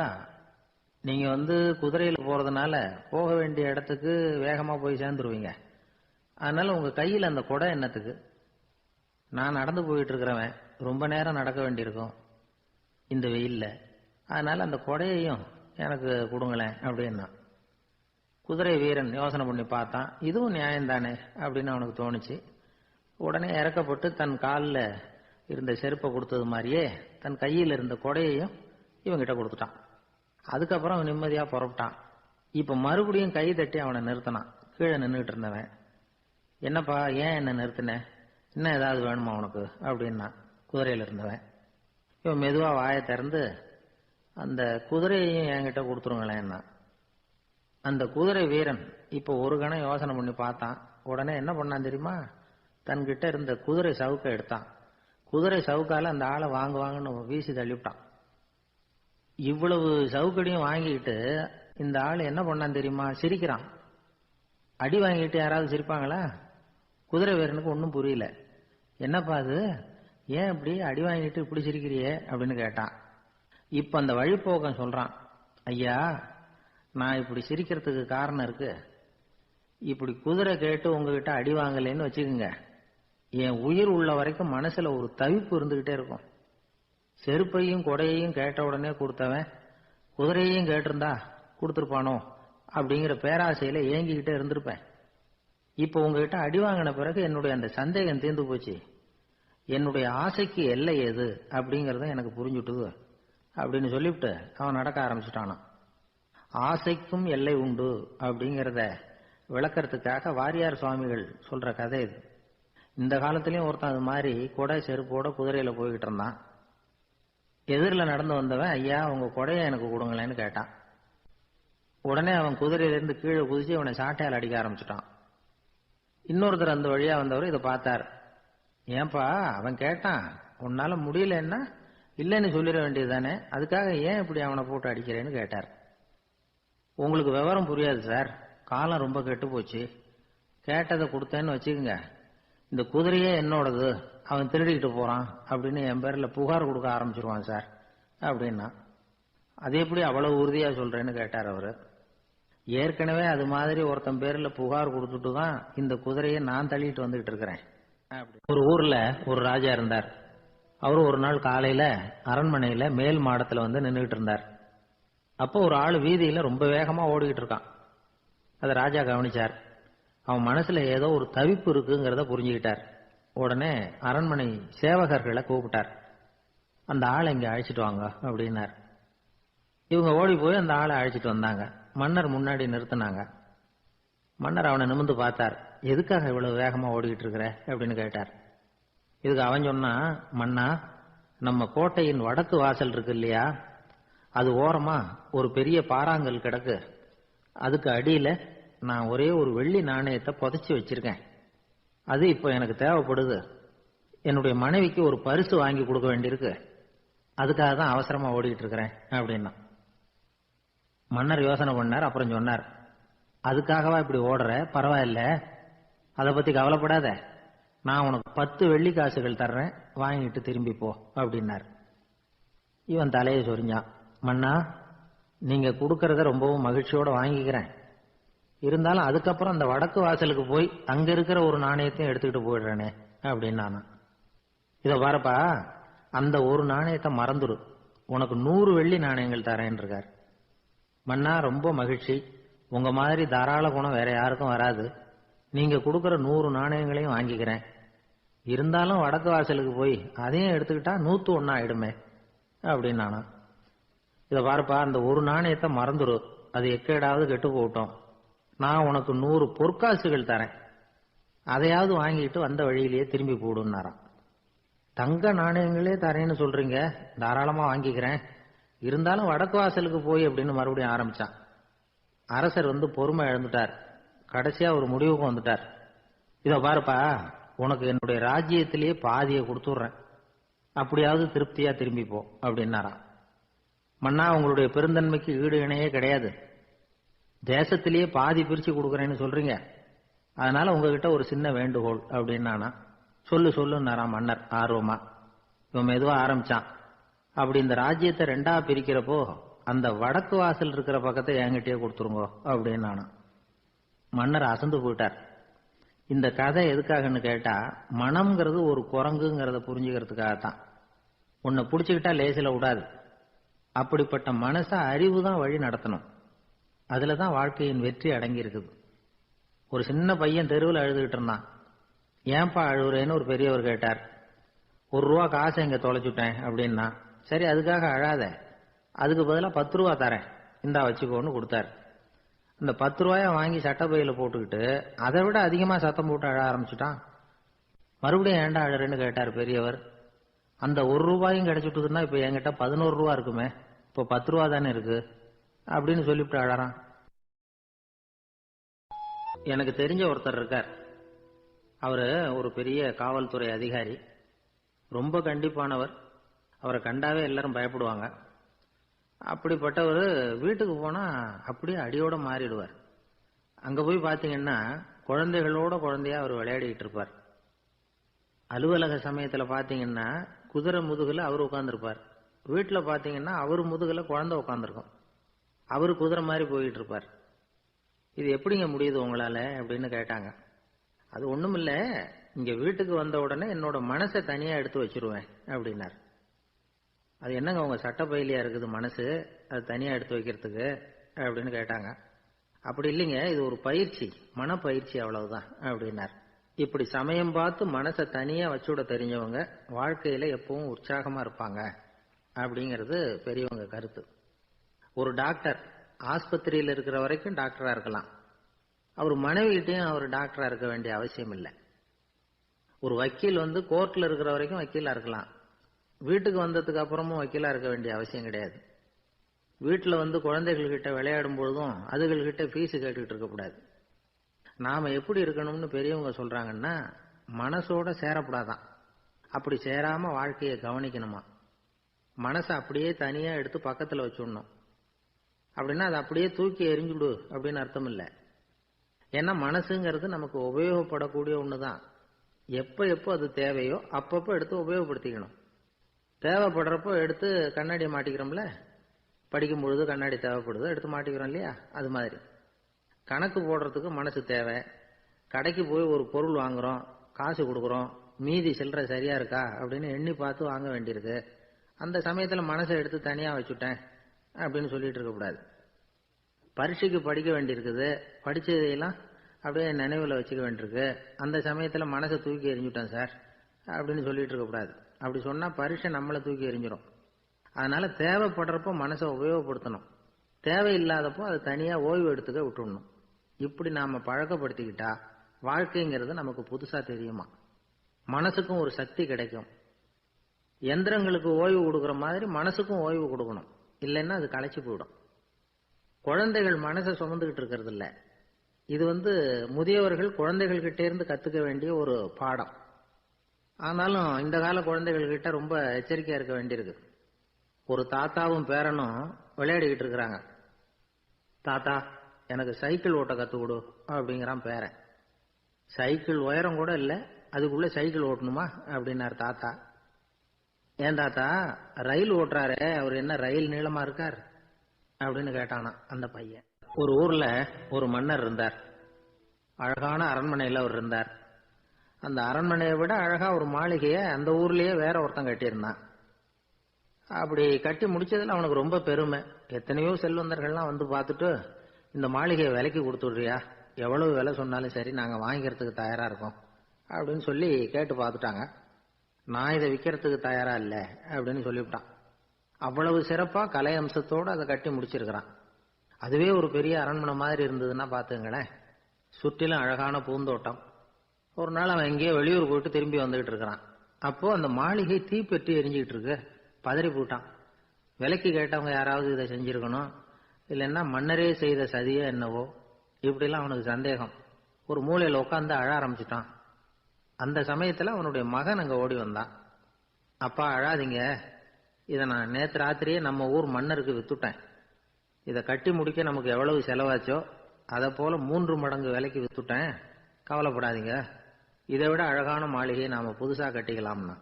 நீங்க குதிரையில போறதுனால போக வேண்டிய இடத்துக்கு வேகமா போய் சேர்ந்துருவீங்க, அதனால உங்க கையில அந்த குடை என்னத்துக்கு, நான் நடந்து போயிட்டு இருக்கிறவன், ரொம்ப நேரம் நடக்க வேண்டியிருக்கும் இந்த வெயில்ல, அதனால அந்த குடையையும் எனக்கு கொடுங்களேன் அப்படின்னா. குதிரை வீரன் யோசனை பண்ணி பார்த்தான், இதுவும் நியாயம்தானே அப்படின்னு அவனுக்கு தோணுச்சு. உடனே இறக்கப்பட்டு தன் காலில் இருந்த செருப்பை கொடுத்தது மாதிரியே தன் கையில் இருந்த குடையையும் இவங்கிட்ட கொடுத்துட்டான். அதுக்கப்புறம் அவன் நிம்மதியா புறப்பட்டான். இப்ப மறுபடியும் கை தட்டி அவனை நிறுத்தினான். கீழே நின்றுட்டு இருந்தவன், என்னப்பா ஏன் என்ன நிறுத்தின, இன்னும் ஏதாவது வேணுமா உனக்கு அப்படின்னா குதிரையில இருந்தவன். இவன் மெதுவா வாயை திறந்து அந்த குதிரையையும் என்கிட்ட கொடுத்துருங்களேன்னா. அந்த குதிரை வீரன் இப்ப ஒரு கணம் யோசனை பண்ணி பார்த்தான். உடனே என்ன பண்ணான் தெரியுமா, தன்கிட்ட இருந்த குதிரை சவுக்கை எடுத்தான். குதிரை சவுக்கால அந்த ஆளை வாங்குவாங்கன்னு வீசி தள்ளிவிட்டான். இவ்வளவு சவுக்கடியும் வாங்கிட்டு இந்த ஆள் என்ன பண்ணான் தெரியுமா, சிரிக்கிறான். அடி வாங்கிட்டு யாராவது சிரிப்பாங்களா? குதிரை வீரனுக்கு ஒன்றும் புரியல. என்னப்பா அது, ஏன் இப்படி அடி வாங்கிட்டு இப்படி சிரிக்கிறியே அப்படின்னு கேட்டான். இப்ப அந்த வழிபோக்கன் சொல்றான், ஐயா நான் இப்படி சிரிக்கிறதுக்கு காரணம் இருக்கு. இப்படி குதிரை கேட்டு உங்ககிட்ட அடி வாங்கலைன்னு வச்சுக்கோங்க, என் உயிர் உள்ள வரைக்கும் மனசுல ஒரு தவிப்பு இருந்துகிட்டே இருக்கும். செருப்பையும் கொடையையும் கேட்ட உடனே கொடுத்தவன் குதிரையையும் கேட்டிருந்தா கொடுத்துருப்பானோ அப்படிங்கிற பேராசையில ஏங்கிக்கிட்டே இருந்திருப்பேன். இப்ப உங்ககிட்ட அடி வாங்கின பிறகு என்னுடைய அந்த சந்தேகம் தீர்ந்து போச்சு. என்னுடைய ஆசைக்கு எல்லை எது அப்படிங்கறத எனக்கு புரிஞ்சுட்டுது அப்படின்னு சொல்லிவிட்டு அவன் நடக்க ஆரம்பிச்சுட்டானான். ஆசைக்கும் எல்லை உண்டு அப்படிங்கிறத விளக்கறதுக்காக வாரியார் சுவாமிகள் சொல்ற கதை இது. இந்த காலத்திலயும் ஒருத்தன் அது மாதிரி கொடை செருப்போட குதிரையில போய்கிட்டு இருந்தான். எதிரில் நடந்து வந்தவன், ஐயா உங்க கொடையை எனக்கு கொடுங்களேன்னு கேட்டான். உடனே அவன் குதிரையிலிருந்து கீழே குதிச்சு அவனை சாட்டையால் அடிக்க ஆரம்பிச்சுட்டான். இன்னொருத்தர் அந்த வழியா வந்தவர் இதை பார்த்தார். ஏன்பா அவன் கேட்டான், உன்னால முடியலன்னா இல்லைன்னு சொல்லிட வேண்டியதுதானே, அதுக்காக ஏன் இப்படி அவனை போட்டு அடிக்கிறேன்னு கேட்டார். உங்களுக்கு விவரம் புரியாது சார், காலம் ரொம்ப கெட்டு போச்சு. கேட்டதை கொடுத்தேன்னு வச்சுக்கோங்க, இந்த குதிரையே என்னோடது, அவன் திருடிக்கிட்டு போறான் அப்படின்னு என் பேர்ல புகார் கொடுக்க ஆரம்பிச்சிருவான் சார் அப்படின்னா. அது எப்படி அவ்வளவு உறுதியா சொல்றேன்னு கேட்டார் அவரு. ஏற்கனவே அது மாதிரி ஒருத்தன் பேர்ல புகார் கொடுத்துட்டு தான் இந்த குதிரையை நான் தள்ளிட்டு வந்துகிட்டு இருக்கிறேன். ஒரு ஊர்ல ஒரு ராஜா இருந்தார். அவரு ஒரு நாள் காலையில அரண்மனையில மேல் மாடத்துல வந்து நின்றுட்டு இருந்தார். அப்போ ஒரு ஆள் வீதியில ரொம்ப வேகமா ஓடிக்கிட்டு இருக்கான். அதை ராஜா கவனிச்சார். அவன் மனசுல ஏதோ ஒரு தவிப்பு இருக்குங்கிறத புரிஞ்சுக்கிட்டார். உடனே அரண்மனை சேவகர்களை கூப்பிட்டார். அந்த ஆளை இங்க அழைச்சிட்டு வாங்க அப்படின்னார். இவங்க ஓடி போய் அந்த ஆளை அழைச்சிட்டு வந்தாங்க. மன்னர் முன்னாடி நிறுத்தினாங்க. மன்னர் அவனை நிமிர்ந்து பார்த்தார். எதுக்காக இவ்வளவு வேகமா ஓடிக்கிட்டு இருக்கிற அப்படின்னு கேட்டார். இதுக்கு அவன் சொன்னா, மன்னா நம்ம கோட்டையின் வடக்கு வாசல் இருக்கு இல்லையா, அது ஓரமா ஒரு பெரிய பாறாங்கல் கிடக்கு. அதுக்கு அடியில நான் ஒரே ஒரு வெள்ளி நாணயத்தை புதைச்சி வச்சிருக்கேன். அது இப்போ எனக்கு தேவைப்படுது. என்னுடைய மனைவிக்கு ஒரு பரிசு வாங்கி கொடுக்க வேண்டியிருக்கு. அதுக்காக தான் அவசரமா ஓடிக்கிட்டு இருக்கிறேன் அப்படின்னா. மன்னர் யோசனை பண்ணார். அப்புறம் சொன்னார், அதுக்காகவா இப்படி ஓடுற, பரவாயில்ல, அதை பத்தி கவலைப்படாத, நான் உனக்கு 10 வெள்ளி காசுகள் தர்றேன், வாங்கிட்டு திரும்பி போ அப்படின்னார். இவன் தலையை சொரிஞ்சான். மன்னா நீங்க கொடுக்கறத ரொம்பவும் மகிழ்ச்சியோட வாங்கிக்கிறேன், இருந்தாலும் அதுக்கப்புறம் அந்த வடக்கு வாசலுக்கு போய் அங்க இருக்கிற ஒரு நாணயத்தையும் எடுத்துக்கிட்டு போயிடுறேனே அப்படின்னா. இத பாருப்பா, அந்த ஒரு நாணயத்தை மறந்துடு, உனக்கு 100 வெள்ளி நாணயங்கள் தரேன் இருக்கார். மன்னா ரொம்ப மகிழ்ச்சி, உங்க மாதிரி தாராள குணம் வேற யாருக்கும் வராது, நீங்க கொடுக்கற 100 நாணயங்களையும் வாங்கிக்கிறேன், இருந்தாலும் வடக்கு வாசலுக்கு போய் அதையும் எடுத்துக்கிட்டா 101 ஆயிடுமே அப்படின்னா. இத பாருப்பா, அந்த ஒரு நாணயத்தை மறந்துடு, அது எக்கேடாவது கெட்டு போட்டோம், நான் உனக்கு 100 பொற்காசுகள் தரேன், அதையாவது வாங்கிட்டு வந்த வழியிலேயே திரும்பி போடுன்னாராம். தங்க நாணயங்களே தரேன்னு சொல்றீங்க, தாராளமா வாங்கிக்கிறேன், இருந்தாலும் வடக்கு வாசலுக்கு போய் அப்படின்னு மறுபடியும் ஆரம்பிச்சான். அரசர் பொறுமை இழந்துட்டார். கடைசியா ஒரு முடிவுக்கு வந்துட்டார். இத பாருப்பா, உனக்கு என்னுடைய ராஜ்யத்திலேயே பாதியை கொடுத்துடுறேன், அப்படியாவது திருப்தியா திரும்பி போ அப்படின்னாராம். மன்னா உங்களுடைய பெருந்தன்மைக்கு ஈடு இணையே கிடையாது, தேசத்திலேயே பாதி பிரிச்சு கொடுக்கறேன்னு சொல்றீங்க, அதனால உங்ககிட்ட ஒரு சின்ன வேண்டுகோள் அப்படின்னானா. சொல்லுன்னாராம் மன்னர் ஆர்வமா. இவன் மெதுவா ஆரம்பிச்சான். அப்படி இந்த ராஜ்யத்தை 2ஆ பிரிக்கிறப்போ அந்த வடக்கு வாசல் இருக்கிற பக்கத்தை என்கிட்டயே கொடுத்துருங்க அப்படின்னானா. மன்னர் அசந்து போயிட்டார். இந்த கதை எதுக்காகன்னு கேட்டா, மனம்ங்கிறது ஒரு குரங்குங்கிறத புரிஞ்சுக்கிறதுக்காகத்தான். உன்னை பிடிச்சுக்கிட்டா லேசில விடாது, அப்படிப்பட்ட மனச அறிவு தான் வழி நடத்தணும், அதுலதான் வாழ்க்கையின் வெற்றி அடங்கி இருக்குது. ஒரு சின்ன பையன் தெருவில் அழுதுகிட்டு இருந்தான். ஏன்பா அழுகுறேன்னு ஒரு பெரியவர் கேட்டார். 1 ரூபா காசை இங்க தொலைச்சுட்டேன் அப்படின்னா. சரி அதுக்காக அழாத, அதுக்கு பதிலாக 10 ரூபா தரேன், இந்தா வச்சுக்கோன்னு கொடுத்தாரு. அந்த 10 ரூபாய வாங்கி சட்டப்பையில போட்டுக்கிட்டு அதை விட அதிகமா சத்தம் போட்டு அழ ஆரம்பிச்சுட்டான். மறுபடியும் ஏண்டா அழறேன்னு கேட்டார் பெரியவர். அந்த 1 ரூபாயும் கிடைச்சிட்டுதுன்னா இப்ப என்கிட்ட 11 ரூபா இருக்குமே, இப்போ 10 ரூபா தானே இருக்கு அப்படின்னு சொல்லிவிட்டு அழறான். எனக்கு தெரிஞ்ச ஒருத்தர் இருக்கார். அவரு ஒரு பெரிய காவல்துறை அதிகாரி, ரொம்ப கண்டிப்பானவர். அவரை கண்டாவே எல்லாரும் பயப்படுவாங்க. அப்படிப்பட்டவர் வீட்டுக்கு போனா அப்படியே அடியோட மாறிடுவார். அங்க போய் பாத்தீங்கன்னா குழந்தைகளோட குழந்தையா அவர் விளையாடிட்டு இருப்பார். அலுவலக சமயத்துல பாத்தீங்கன்னா குதிரை முதுகுல அவர் உட்கார்ந்துருப்பார். வீட்டுல பாத்தீங்கன்னா அவர் முதுகுல குழந்தை உட்கார்ந்துருக்கும். அவரு குதிரை மாதிரி போயிட்டு இருப்பார். இது எப்படிங்க முடியுது உங்களால அப்படின்னு கேட்டாங்க. அது ஒண்ணும் இல்ல, இங்க வீட்டுக்கு வந்த உடனே என்னோட மனசை தனியா எடுத்து வச்சிருவேன் அப்படின்னார். அது என்னங்க உங்க சட்டப்பையிலையா இருக்குது மனசு, அது தனியா எடுத்து வைக்கிறதுக்கு அப்படின்னு கேட்டாங்க. அப்படி இல்லைங்க, இது ஒரு பயிற்சி, மனப்பயிற்சி, அவ்வளவுதான் அப்படின்னார். இப்படி சமயம் பார்த்து மனசை தனியா வச்சுட தெரிஞ்சவங்க வாழ்க்கையில எப்பவும் உற்சாகமா இருப்பாங்க அப்படிங்கிறது பெரியவங்க கருத்து. ஒரு டாக்டர் ஆஸ்பத்திரியில் இருக்கிற வரைக்கும் டாக்டரா இருக்கலாம். அவர் மனைவிகிட்டையும் அவர் டாக்டரா இருக்க வேண்டிய அவசியம் இல்லை. ஒரு வக்கீல் கோர்ட்ல இருக்கிற வரைக்கும் வக்கீலா இருக்கலாம். வீட்டுக்கு வந்ததுக்கு அப்புறமும் வக்கீலா இருக்க வேண்டிய அவசியம் கிடையாது. வீட்டுல குழந்தைகள்கிட்ட விளையாடும் பொழுதும் அதுகள்கிட்ட ஃபீஸ் கேட்டுக்கிட்டு இருக்கக்கூடாது. நாம எப்படி இருக்கணும்னு பெரியவங்க சொல்றாங்கன்னா, மனசோட சேரப்படாதான். அப்படி சேராம வாழ்க்கையை கவனிக்கணுமா. மனசை அப்படியே தனியா எடுத்து பக்கத்துல வச்சுடணும். அப்படின்னா அதை அப்படியே தூக்கி எறிஞ்சுடு அப்படின்னு அர்த்தம் இல்லை. ஏன்னா மனசுங்கிறது நமக்கு உபயோகப்படக்கூடிய ஒண்ணுதான். எப்ப எப்போ அது தேவையோ அப்பப்போ எடுத்து உபயோகப்படுத்திக்கணும். தேவைப்படுறப்போ எடுத்து கண்ணாடியை மாட்டிக்கிறோம்ல, படிக்கும் பொழுது கண்ணாடி தேவைப்படுது, எடுத்து மாட்டிக்கிறோம் இல்லையா? அது மாதிரி கணக்கு போடுறதுக்கு மனசு தேவை. கடைக்கு போய் ஒரு பொருள் வாங்குறோம், காசு கொடுக்குறோம், மீதி சில்லறை சரியா இருக்கா அப்படின்னு எண்ணி பார்த்து வாங்க வேண்டியிருக்கு. அந்த சமயத்தில் மனசை எடுத்து தனியா வச்சுட்டேன் அப்படின்னு சொல்லிட்டு இருக்கக்கூடாது. பரீட்சைக்கு படிக்க வேண்டியிருக்குது, படிச்சதையெல்லாம் அப்படியே நினைவில் வச்சுக்க வேண்டியிருக்கு. அந்த சமயத்தில் மனசை தூக்கி எறிஞ்சுட்டேன் சார் அப்படின்னு சொல்லிட்டு இருக்கக்கூடாது. அப்படி சொன்னா பரீட்சை நம்மளை தூக்கி எறிஞ்சிடும். அதனால தேவைப்படுறப்போ மனசை உபயோகப்படுத்தணும், தேவையில்லாதப்போ அதை தனியா ஓய்வு எடுத்துக்க விட்டுடணும். இப்படி நாம பழக்கப்படுத்திக்கிட்டா வாழ்க்கைங்கிறது நமக்கு புதுசா தெரியுமா. மனசுக்கும் ஒரு சக்தி கிடைக்கும். எந்திரங்களுக்கு ஓய்வு கொடுக்குற மாதிரி மனசுக்கும் ஓய்வு கொடுக்கணும், இல்லைன்னா அது களைச்சு போயிடும். குழந்தைகள் மனசை சுமந்துகிட்டு இருக்கிறது இல்ல. இது முதியவர்கள் குழந்தைகள் கிட்டே இருந்து கத்துக்க வேண்டிய ஒரு பாடம். ஆனாலும் இந்த கால குழந்தைகள் கிட்ட ரொம்ப எச்சரிக்கையா இருக்க வேண்டியிருக்கு. ஒரு தாத்தாவும் பேரனும் விளையாடிக்கிட்டு இருக்கிறாங்க. தாத்தா எனக்கு சைக்கிள் ஓட்ட கத்து கொடு அப்படிங்கிறான் பேரன். சைக்கிள் உயரம் கூட இல்லை, அதுக்குள்ள சைக்கிள் ஓட்டணுமா அப்படின்னாரு தாத்தா. ஏன் தாத்தா, ரயில் ஓட்டுறாரு, அவர் என்ன ரயில் நீளமா இருக்கார் அப்படின்னு கேட்டானா அந்த பையன். ஒரு ஊர்ல ஒரு மன்னர் இருந்தார். அழகான அரண்மனையில அவர் இருந்தார். அந்த அரண்மனையை விட அழகா ஒரு மாளிகையை அந்த ஊர்லயே வேற ஒருத்தன் கட்டியிருந்தான். அப்படி கட்டி முடிச்சதுல அவனுக்கு ரொம்ப பெருமை. எத்தனையோ செல்வந்தர்கள்லாம் பார்த்துட்டு, இந்த மாளிகையை விலைக்கு கொடுத்துடுறியா, எவ்வளவு விலை சொன்னாலும் சரி நாங்க வாங்கிக்கிறதுக்கு தயாரா இருக்கோம் அப்படின்னு சொல்லி கேட்டு பார்த்துட்டாங்க. நான் இதை விற்கிறதுக்கு தயாரா இல்லை அப்படின்னு சொல்லிவிட்டான். அவ்வளவு சிறப்பா கலை அம்சத்தோடு அதை கட்டி முடிச்சிருக்கிறான். அதுவே ஒரு பெரிய அரண்மனை மாதிரி இருந்ததுன்னா பாத்துங்களேன். சுற்றிலும் அழகான பூந்தோட்டம். ஒரு நாள் அவன் எங்கேயோ வெளியூர் போயிட்டு திரும்பி வந்துகிட்டு இருக்கிறான். அப்போ அந்த மாளிகை தீப்பெட்டி எரிஞ்சுக்கிட்டு இருக்கு. பதறி போட்டான். விலைக்கு கேட்டவங்க யாராவது இதை செஞ்சிருக்கணும், இல்லைன்னா மன்னரே செய்த சதியோ என்னவோ, இப்படிலாம் அவனுக்கு சந்தேகம். ஒரு மூலையில உட்காந்து அழ ஆரம்பிச்சுட்டான். அந்த சமயத்துல அவனுடைய மகன் அங்க ஓடி வந்தான். அப்பா அழாதீங்க, இதை நான் நேற்று ராத்திரியே நம்ம ஊர் மன்னருக்கு வித்துட்டேன். இதை கட்டி முடிக்க நமக்கு எவ்வளவு செலவாச்சோ அதை போல 3 மடங்கு விலைக்கு வித்துட்டேன், கவலைப்படாதீங்க. இதை விட அழகான மாளிகையை நாம புதுசா கட்டிக்கலாம்னா.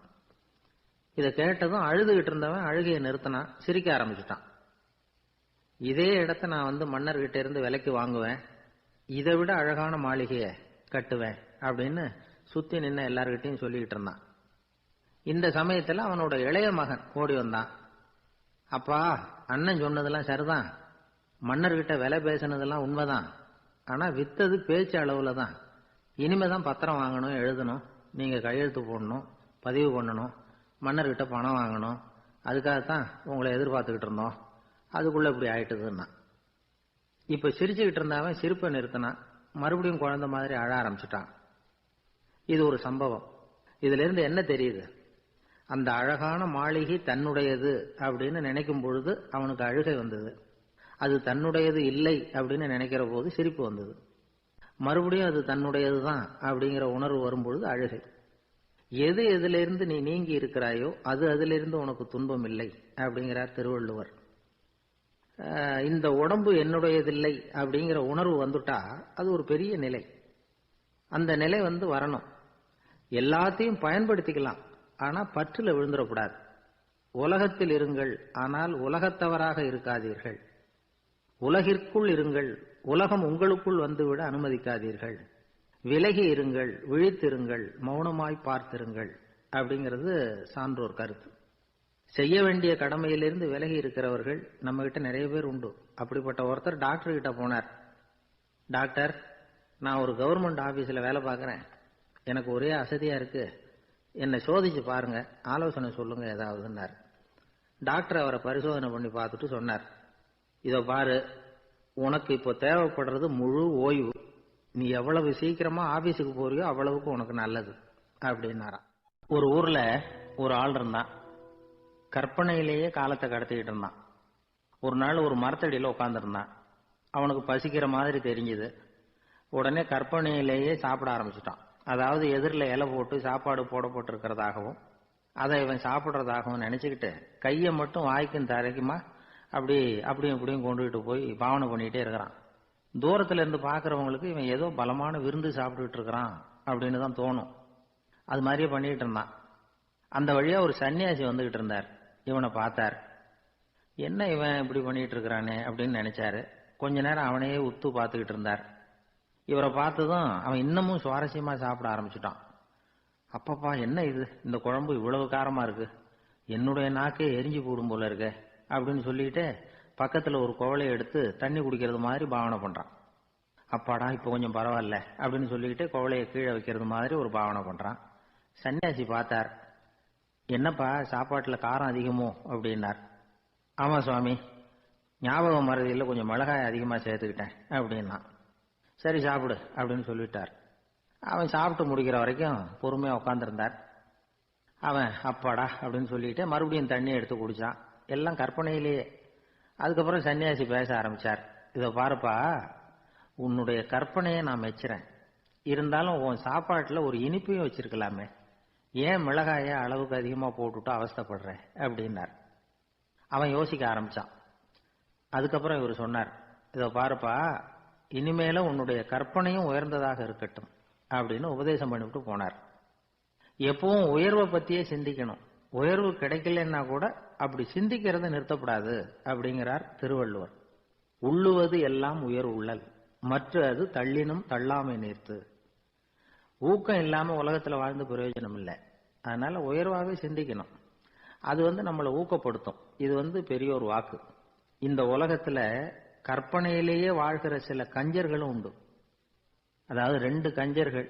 இதை கேட்டதும் அழுதுகிட்டு இருந்தவன் அழுகையை நிறுத்தினான், சிரிக்க ஆரம்பிச்சுட்டான். இதே இடத்த நான் மன்னர்கிட்ட இருந்து விலைக்கு வாங்குவேன், இதை விட அழகான மாளிகையை கட்டுவேன் அப்படின்னு சுத்தி நின்ன எல்லார்கிட்டையும் சொல்லிக்கிட்டு இருந்தான். இந்த சமயத்துல அவனோட இளைய மகன் ஓடி வந்தான். அப்பா, அண்ணன் சொன்னதெல்லாம் சரிதான், மன்னர்கிட்ட விலை பேசினதெல்லாம் உண்மைதான், ஆனா வித்தது பேச்சு அளவுல தான். இனிமேதான் பத்திரம் வாங்கணும், எழுதணும், நீங்க கையெழுத்து போடணும், பதிவு பண்ணணும், மன்னர்கிட்ட பணம் வாங்கணும். அதுக்காகத்தான் உங்களை எதிர்பார்த்துக்கிட்டு இருந்தோம், அதுக்குள்ள இப்படி ஆயிட்டுதுன்னா. இப்ப சிரிச்சுக்கிட்டு இருந்தவன் சிரிப்பை நிறுத்தினான். மறுபடியும் குழந்தை மாதிரி அழ ஆரம்பிச்சுட்டான். இது ஒரு சம்பவம். இதுல இருந்து என்ன தெரியுது? அந்த அழகான மாளிகை தன்னுடையது அப்படின்னு நினைக்கும் பொழுது அவனுக்கு அழுகை வந்தது. அது தன்னுடையது இல்லை அப்படின்னு நினைக்கிற போது சிரிப்பு வந்தது. மறுபடியும் அது தன்னுடையதுதான் அப்படிங்கிற உணர்வு வரும்பொழுது அழுகை. எது எதிலிருந்து நீ நீங்கி இருக்கிறாயோ அது அதிலிருந்து உனக்கு துன்பம் இல்லை அப்படிங்கிறார் திருவள்ளுவர். இந்த உடம்பு என்னுடையதில்லை அப்படிங்கிற உணர்வு வந்துட்டா அது ஒரு பெரிய நிலை. அந்த நிலை வரணும். எல்லாத்தையும் பயன்படுத்திக்கலாம், ஆனா பற்றுல விழுந்துடக்கூடாது. உலகத்தில் இருங்கள், ஆனால் உலகத்தவராக இருக்காதீர்கள். உலகிற்குள் இருங்கள், உலகம் உங்களுக்குள் வந்துவிட அனுமதிக்காதீர்கள். விலகி இருங்கள், விழித்திருங்கள், மௌனமாய் பார்த்திருங்கள் அப்படிங்கிறது சான்றோர் கருத்து. செய்ய வேண்டிய கடமையிலிருந்து விலகி இருக்கிறவர்கள் நம்ம கிட்ட நிறைய பேர் உண்டு. அப்படிப்பட்ட ஒருத்தர் டாக்டர் கிட்ட போனார். டாக்டர், நான் ஒரு கவர்மெண்ட் ஆபீஸ்ல வேலை பார்க்கறேன், எனக்கு ஒரே அசதியா இருக்கு, என்னை சோதிச்சு பாருங்க, ஆலோசனை சொல்லுங்க ஏதாவதுன்னார். டாக்டர் அவரை பரிசோதனை பண்ணி பார்த்துட்டு சொன்னார், இதோ பாரு, உனக்கு இப்போ தேவைப்படுறது முழு ஓய்வு. நீ எவ்வளவு சீக்கிரமா ஆபீஸுக்கு போறியோ அவ்வளவுக்கு உனக்கு நல்லது அப்படின்னாராம். ஒரு ஊர்ல ஒரு ஆள் இருந்தான். கற்பனையிலேயே காலத்தை கடத்திக்கிட்டு இருந்தான். ஒரு நாள் ஒரு மரத்தடியில உட்கார்ந்துருந்தான். அவனுக்கு பசிக்கிற மாதிரி தெரிஞ்சது. உடனே கற்பனையிலேயே சாப்பிட ஆரம்பிச்சுட்டான். அதாவது எதிரில் இலை போட்டு சாப்பாடு போடப்பட்டிருக்கிறதாகவும் அதை இவன் சாப்பிட்றதாகவும் நினைச்சுக்கிட்டு கையை மட்டும் வாய்க்கும் தரைக்குமா அப்படியும் இப்படியும் கொண்டுகிட்டு போய் பாவனை பண்ணிக்கிட்டே இருக்கிறான். தூரத்துல இருந்து பாக்குறவங்களுக்கு இவன் ஏதோ பலமான விருந்து சாப்பிட்டுட்டு இருக்கிறான் அப்படின்னு தான் தோணும். அது மாதிரியே பண்ணிட்டு இருந்தான். அந்த வழியா ஒரு சன்னியாசி வந்துகிட்டு இருந்தார். இவனை பார்த்தார். என்ன இவன் இப்படி பண்ணிட்டு இருக்கிறானே அப்படின்னு நினைச்சாரு. கொஞ்ச நேரம் அவனையே உத்து பார்த்துக்கிட்டு இருந்தார். இவரை பார்த்ததும் அவன் இன்னமும் சுவாரஸ்யமா சாப்பிட ஆரம்பிச்சுட்டான். அப்பப்பா என்ன இது, இந்த குழம்பு இவ்வளவு காரமா இருக்கு, என்னுடைய நாக்கே எரிஞ்சு போடும் போல இருக்க அப்படின்னு சொல்லிட்டு பக்கத்துல ஒரு குவளையை எடுத்து தண்ணி குடிக்கிறது மாதிரி பாவனை பண்றான். அப்பாடா இப்ப கொஞ்சம் பரவாயில்ல அப்படின்னு சொல்லிக்கிட்டு குவளையை கீழே வைக்கிறது மாதிரி ஒரு பாவனை பண்றான். சன்னியாசி பார்த்தார். என்னப்பா சாப்பாட்டுல காரம் அதிகமோ அப்படின்னார். ஆமா சுவாமி, ஞாபகம் மறதியில் கொஞ்சம் மிளகாய் அதிகமா சேர்த்துக்கிட்டேன் அப்படின்னா. சரி சாப்பிடு அப்படின்னு சொல்லிட்டார். அவன் சாப்பிட்டு முடிக்கிற வரைக்கும் பொறுமையா உட்காந்துருந்தார். அவன் அப்பாடா அப்படின்னு சொல்லிட்டு மறுபடியும் தண்ணி எடுத்து குடிச்சான். எல்லாம் கற்பனையிலேயே. அதுக்கப்புறம் சன்னியாசி பேச ஆரம்பிச்சார். இதை பாருப்பா, உன்னுடைய கற்பனையை நான் மெச்சுறேன். இருந்தாலும் உன் சாப்பாட்டுல ஒரு இனிப்பையும் வச்சிருக்கலாமே, ஏன் மிளகாய அளவுக்கு அதிகமா போட்டுட்டு அவஸ்தைப்படுற அப்படின்னார். அவன் யோசிக்க ஆரம்பிச்சான். அதுக்கப்புறம் இவர் சொன்னார், இதை பாருப்பா, இனிமேல உன்னுடைய கற்பனையும் உயர்ந்ததாக இருக்கட்டும் அப்படின்னு உபதேசம் பண்ணிவிட்டு போனார். எப்பவும் உயர்வை பத்தியே சிந்திக்கணும். உயர்வு கிடைக்கலன்னா கூட அப்படி சிந்திக்கிறத நிறுத்தப்படாது அப்படிங்கிறார் திருவள்ளுவர். உள்ளுவது எல்லாம் உயர் உள்ளல், மற்ற அது தள்ளினும் தள்ளாமை நீர்த்து. ஊக்கம் இல்லாம உலகத்துல வாழ்ந்து பிரயோஜனம் இல்லை. அதனால உயர்வாகவே சிந்திக்கணும். அது நம்மளை ஊக்கப்படுத்தும். இது பெரிய ஒரு வாக்கு. இந்த உலகத்துல கற்பனையிலேயே வாழ்கிற சில கஞ்சர்களும் உண்டு. அதாவது 2 கஞ்சர்கள்,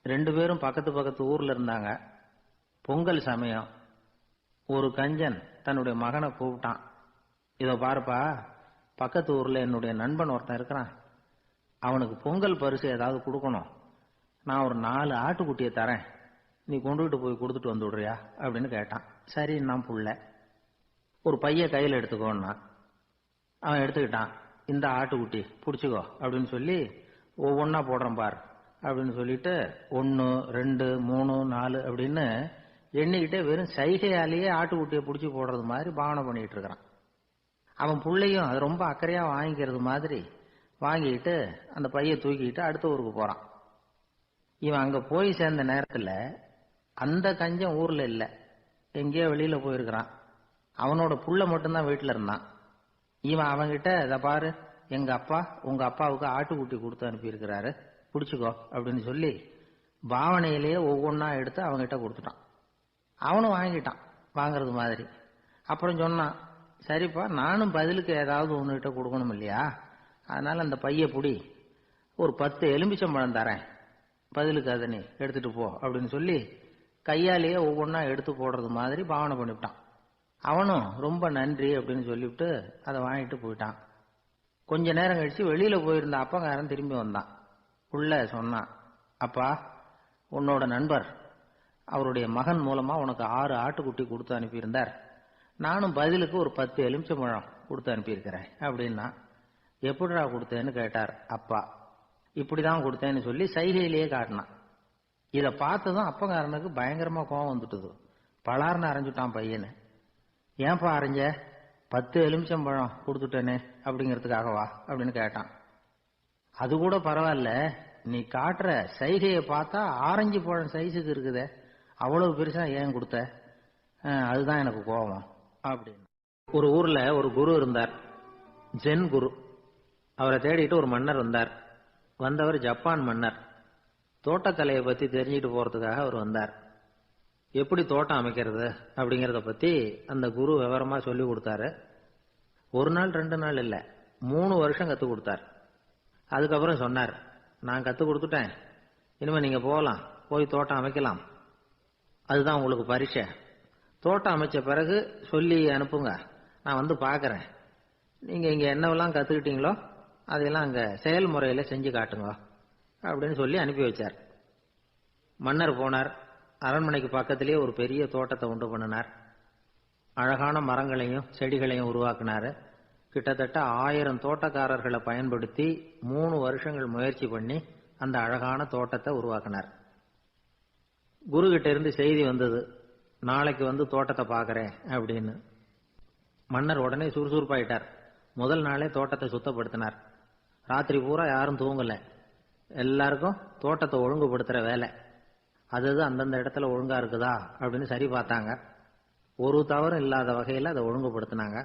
2 பேரும் பக்கத்து பக்கத்து ஊர்ல இருந்தாங்க. பொங்கல் சமயம். ஒரு கஞ்சன் தன்னுடைய மகனை கூப்பிட்டான். இதோ பாருப்பா, பக்கத்து ஊர்ல என்னுடைய நண்பன் ஒருத்தன் இருக்கிறான், அவனுக்கு பொங்கல் பரிசு ஏதாவது கொடுக்கணும். நான் ஒரு 4 ஆட்டுக்குட்டியை தரேன், நீ கொண்டுகிட்டு போய் கொடுத்துட்டு வந்து விடுறியா அப்படின்னு கேட்டான். சரி நான் புள்ள, ஒரு பைய கையில் எடுத்துக்கோன்னா. அவன் எடுத்துக்கிட்டான். இந்த ஆட்டுக்குட்டி பிடிச்சிக்கோ அப்படின்னு சொல்லி ஒவ்வொன்னா போடுறேன் பார் அப்படின்னு சொல்லிட்டு 1 2 3 4 அப்படின்னு எண்ணிக்கிட்டே வெறும் சைகையாலேயே ஆட்டுக்குட்டியை பிடிச்சி போடுறது மாதிரி பாவனை பண்ணிட்டு இருக்கிறான். அவன் பிள்ளையும் அது ரொம்ப அக்கறையா வாங்கிக்கிறது மாதிரி வாங்கிட்டு அந்த பைய தூக்கிட்டு அடுத்த ஊருக்கு போறான். இவன் அங்க போய் சேர்ந்த நேரத்துல அந்த கஞ்சன் ஊர்ல இல்ல, எங்கேயோ வெளியில போயிருக்கிறான். அவனோட புள்ள மட்டும்தான் வீட்டுல இருந்தான். இவன் அவன்கிட்ட, இதை பாரு, எங்க அப்பா உங்க அப்பாவுக்கு ஆட்டுக்குட்டி கொடுத்து அனுப்பியிருக்கிறாரு, பிடிச்சிக்கோ அப்படின்னு சொல்லி பாவனையிலேயே ஒவ்வொன்னா எடுத்து அவன்கிட்ட கொடுத்துட்டான். அவனும் வாங்கிட்டான் வாங்கறது மாதிரி. அப்புறம் சொன்னான், சரிப்பா நானும் பதிலுக்கு ஏதாவது ஒன்னுகிட்ட கொடுக்கணும் இல்லையா, அதனால அந்த பைய புடி, ஒரு 10 எலுமிச்சம்பழம் தரேன், பதிலுக்கு அதை நீ எடுத்துட்டு போ அப்படின்னு சொல்லி கையாலேயே ஒவ்வொன்னா எடுத்து போடுறது மாதிரி பாவனை பண்ணிவிட்டான். அவனும் ரொம்ப நன்றி அப்படின்னு சொல்லிவிட்டு அதை வாங்கிட்டு போயிட்டான். கொஞ்ச நேரம் கழிச்சு வெளியில போயிருந்த அப்பங்காரன் திரும்பி வந்தான். உள்ள சொன்னான், அப்பா, உன்னோட நண்பர் அவருடைய மகன் மூலமா உனக்கு 6 ஆட்டுக்குட்டி கொடுத்து அனுப்பியிருந்தார், நானும் பதிலுக்கு ஒரு 10 எலுமிச்சம்பழம் கொடுத்து அனுப்பியிருக்கிறேன் அப்படின்னா. எப்படிடா கொடுத்தேன்னு கேட்டார் அப்பா. இப்படிதான் கொடுத்தேன்னு சொல்லி சைகையிலேயே காட்டினான். இதை பார்த்ததும் அப்பங்காரனுக்கு பயங்கரமா கோவம் வந்துட்டுது. பலார்னு அரைஞ்சுட்டான் பையனு. ஏன்பா அரைஞ்ச, 10 எலுமிச்சம்பழம் கொடுத்துட்டேனே அப்படிங்கிறதுக்காகவா அப்படின்னு கேட்டான். அது கூட பரவாயில்ல, நீ காட்டுற சைகையை பார்த்தா ஆரஞ்சு பழம் சைஸுக்கு இருக்குதே, அவ்வளவு பெருசா ஏன் கொடுத்த, அதுதான் எனக்கு கோபம் அப்படின்னு. ஒரு ஊர்ல ஒரு குரு இருந்தார், ஜென் குரு. அவரை தேடிட்டு ஒரு மன்னர் வந்தார். வந்தவர் ஜப்பான் மன்னர். தோட்டக்கலையை பத்தி தெரிஞ்சுட்டு போறதுக்காக அவர் வந்தார். எப்படி தோட்டம் அமைக்கிறது அப்படிங்கறத பத்தி அந்த குரு விவரமா சொல்லி கொடுத்தாரு. 1 நாள் 2 நாள் இல்ல, 3 வருஷம் கத்து கொடுத்தார். அதுக்கப்புறம் சொன்னார், நான் கத்து கொடுத்துட்டேன், இனிமே நீங்க போகலாம், போய் தோட்டம் அமைக்கலாம், அதுதான் உங்களுக்கு பரீட்சை. தோட்டம் அமைச்ச பிறகு சொல்லி அனுப்புங்க, நான் வந்து பாக்கிறேன். நீங்க இங்க என்னவெல்லாம் கத்துக்கிட்டீங்களோ அதையெல்லாம் அங்க செயல்முறையில செஞ்சு காட்டுங்க அப்படின்னு சொல்லி அனுப்பி வச்சார். மன்னர் போனார். அரண்மனைக்கு பக்கத்திலேயே ஒரு பெரிய தோட்டத்தை உண்டு பண்ணினார். அழகான மரங்களையும் செடிகளையும் உருவாக்கினார். கிட்டத்தட்ட 1000 தோட்டக்காரர்களை பயன்படுத்தி 3 வருஷங்கள் முயற்சி பண்ணி அந்த அழகான தோட்டத்தை உருவாக்கினார். குரு கிட்ட இருந்து செய்தி வந்தது, நாளைக்கு வந்து தோட்டத்தை பார்க்கறேன் அப்படின்னு. மன்னர் உடனே சுறுசுறுப்பாயிட்டார். முதல் நாளே தோட்டத்தை சுத்தப்படுத்தினார். ராத்திரி பூரா யாரும் தூங்கல. எல்லாருக்கும் தோட்டத்தை ஒழுங்குபடுத்துற வேலை. அது அந்தந்த இடத்துல ஒழுங்கா இருக்குதா அப்படின்னு சரி பார்த்தாங்க. ஒரு தவறும் இல்லாத வகையில் அதை ஒழுங்குபடுத்தினாங்க.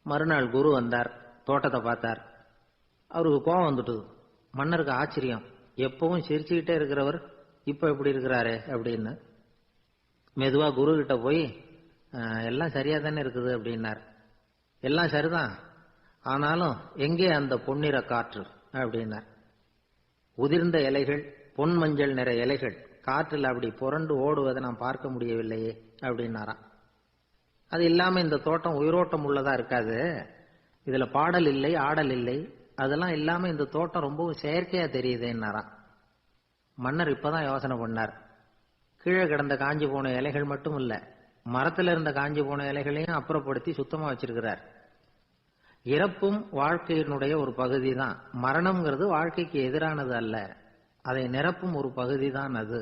மறுநாள் குரு வந்தார், தோட்டத்தை பார்த்தார். அவருக்கு கோபம் வந்துட்டுது. மன்னருக்கு ஆச்சரியம், எப்பவும் சிரிச்சுக்கிட்டே இருக்கிறவர் இப்ப எப்படி இருக்கிறாரு அப்படின்னு. மெதுவா குரு கிட்ட போய் எல்லாம் சரியா தானே இருக்குது அப்படின்னார். எல்லாம் சரிதான், ஆனாலும் எங்கே அந்த பொன்னிற காற்று அப்படின்னார். உதிர்ந்த இலைகள், பொன் மஞ்சள் நிற இலைகள் காற்றில் அப்படி புரண்டு ஓடுவதை நான் பார்க்க முடியவில்லையே அப்படின்னாராம். அது இல்லாம இந்த தோட்டம் உயிரோட்டம் உள்ளதா இருக்காது, இதுல பாடல் இல்லை, ஆடல் இல்லை, அதெல்லாம் இல்லாம இந்த தோட்டம் ரொம்பவும் செயற்கையா தெரியுதுன்னாராம். மன்னர் இப்பதான் யோசனை பண்ணார். கீழே கிடந்த காஞ்சி போன இலைகள் மட்டும் இல்ல, மரத்துல இருந்த காஞ்சி போன இலைகளையும் அப்புறப்படுத்தி சுத்தமா வச்சிருக்கிறார். இறப்பும் வாழ்க்கையினுடைய ஒரு பகுதி தான். மரணம்ங்கிறது வாழ்க்கைக்கு எதிரானது அல்ல, அதை நிரப்பும் ஒரு பகுதி தான் அது.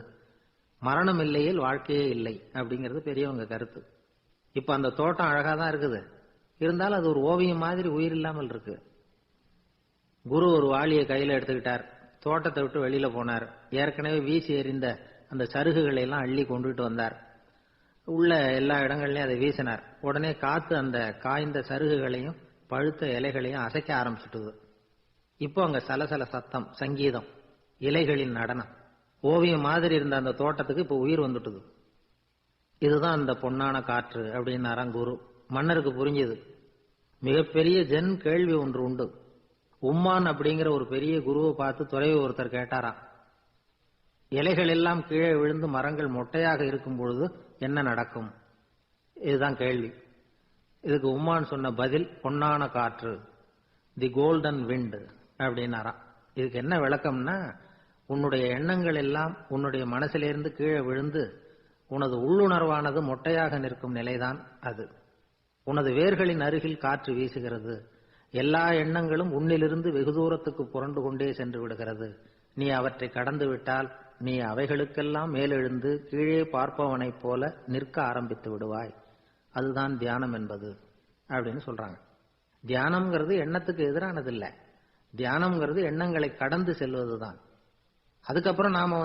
மரணம் இல்லையில் வாழ்க்கையே இல்லை அப்படிங்கிறது பெரியவங்க கருத்து. இப்ப அந்த தோட்டம் அழகா தான் இருக்குது, இருந்தாலும் அது ஒரு ஓவியம் மாதிரி உயிர் இல்லாமல் இருக்கு. குரு ஒரு வாளியை கையில எடுத்துக்கிட்டார், தோட்டத்தை விட்டு வெளியில போனார். ஏற்கனவே வீசி எறிந்த அந்த சருகுகளை எல்லாம் அள்ளி கொண்டுட்டு வந்தார். உள்ள எல்லா இடங்கள்லயும் அதை வீசினார். உடனே காத்து அந்த காய்ந்த சருகுகளையும் பழுத்த இலைகளையும் அசைக்க ஆரம்பிச்சுட்டுது. இப்போ அங்க சலசல சத்தம், சங்கீதம், இலைகளின் நடனம், ஓவியம் மாதிரி இருந்த அந்த தோட்டத்துக்கு இப்ப உயிர் வந்துட்டுது. இதுதான் அந்த பொன்னான காற்று அப்படின்னாராம் குரு. மன்னருக்கு புரிஞ்சது. மிகப்பெரிய ஜென் கேள்வி ஒன்று உண்டு. உம்மான் அப்படிங்கிற ஒரு பெரிய குருவை பார்த்து துறவி ஒருத்தர் கேட்டாராம், இலைகள் எல்லாம் கீழே விழுந்து மரங்கள் மொட்டையாக இருக்கும் பொழுது என்ன நடக்கும்? இதுதான் கேள்வி. இதுக்கு உம்மான் சொன்ன பதில் பொன்னான காற்று, தி கோல்டன் விண்ட் அப்படின்னாராம். இதுக்கு என்ன விளக்கம்னா, உன்னுடைய எண்ணங்கள் எல்லாம் உன்னுடைய மனசிலிருந்து கீழே விழுந்து உனது உள்ளுணர்வானது மொட்டையாக நிற்கும் நிலைதான் அது. உனது வேர்களின் அருகில் காற்று வீசுகிறது. எல்லா எண்ணங்களும் உன்னிலிருந்து வெகு தூரத்துக்கு புரண்டு கொண்டே சென்று விடுகிறது. நீ அவற்றை கடந்து விட்டால் நீ அவைகளுக்கெல்லாம் மேலெழுந்து கீழே பார்ப்பவனைப் போல நிற்க ஆரம்பித்து விடுவாய். அதுதான் தியானம் என்பது அப்படின்னு சொல்றாங்க. தியானம்ங்கிறது எண்ணத்துக்கு எதிரானது இல்லை, தியானம்ங்கிறது எண்ணங்களை கடந்து செல்வதுதான். அதுக்கப்புறம் நாம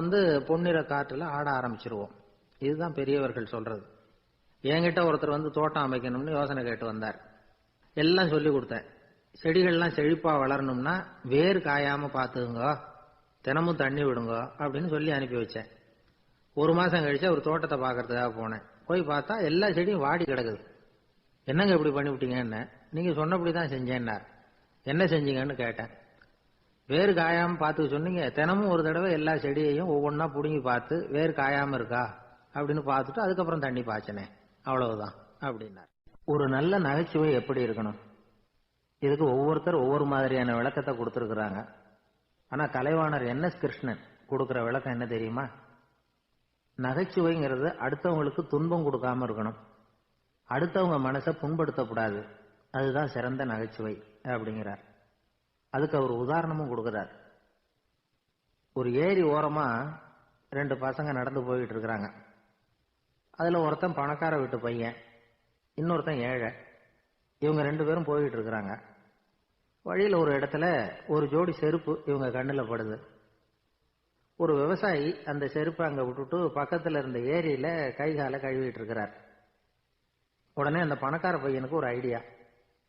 பொன்னிற காற்றுல ஆட ஆரம்பிச்சிருவோம். இதுதான் பெரியவர்கள் சொல்றது. என்கிட்ட ஒருத்தர் தோட்டம் அமைக்கணும்னு யோசனை கேட்டு வந்தார். எல்லாம் சொல்லி கொடுத்தேன். செடிகள்லாம் செழிப்பா வளரணும்னா வேர் காயாம பாத்துக்குங்க, தினமும் தண்ணி விடுங்க அப்படின்னு சொல்லி அனுப்பி வச்சேன். 1 மாசம் கழிச்சு ஒரு தோட்டத்தை பாக்கிறதுக்காக போனேன். போய் பார்த்தா எல்லா செடியும் வாடி கிடக்குது. என்னங்க இப்படி பண்ணிவிட்டீங்கன்னு. நீங்க சொன்னபடிதான் செஞ்சேன்னார். என்ன செஞ்சீங்கன்னு கேட்டேன். வேறு காயாம பார்த்து சொன்னீங்க, தினமும் ஒரு தடவை எல்லா செடியையும் ஒவ்வொன்னா புடுங்கி பார்த்து வேறு காயாம இருக்கா அப்படின்னு பார்த்துட்டு அதுக்கப்புறம் தண்ணி பாய்ச்சனே, அவ்வளவுதான் அப்படின்னார். ஒரு நல்ல நகைச்சுவை எப்படி இருக்கணும், இதுக்கு ஒவ்வொருத்தர் ஒவ்வொரு மாதிரியான விளக்கத்தை கொடுத்துருக்குறாங்க. ஆனா கலைவாணர் NS கிருஷ்ணன் கொடுக்கிற விளக்கம் என்ன தெரியுமா? நகைச்சுவைங்கிறது அடுத்தவங்களுக்கு துன்பம் கொடுக்காம இருக்கணும், அடுத்தவங்க மனசை புண்படுத்தக்கூடாது, அதுதான் சிறந்த நகைச்சுவை அப்படிங்கிறார். அதுக்கு அவர் உதாரணமும் கொடுக்கிறார். ஒரு ஏரி ஓரமா 2 பசங்க நடந்து போயிட்டு இருக்கிறாங்க. அதுல ஒருத்தன் பணக்கார வீட்டு பையன், இன்னொருத்தன் ஏழை. இவங்க 2 பேரும் போயிட்டு இருக்கிறாங்க. வழியில ஒரு இடத்துல ஒரு ஜோடி செருப்பு இவங்க கண்ணுல படுது. ஒரு விவசாயி அந்த செருப்பை அங்க விட்டுட்டு பக்கத்துல இருந்த ஏரியில கை காலை கழுவிட்டு இருக்கிறார். உடனே அந்த பணக்கார பையனுக்கு ஒரு ஐடியா.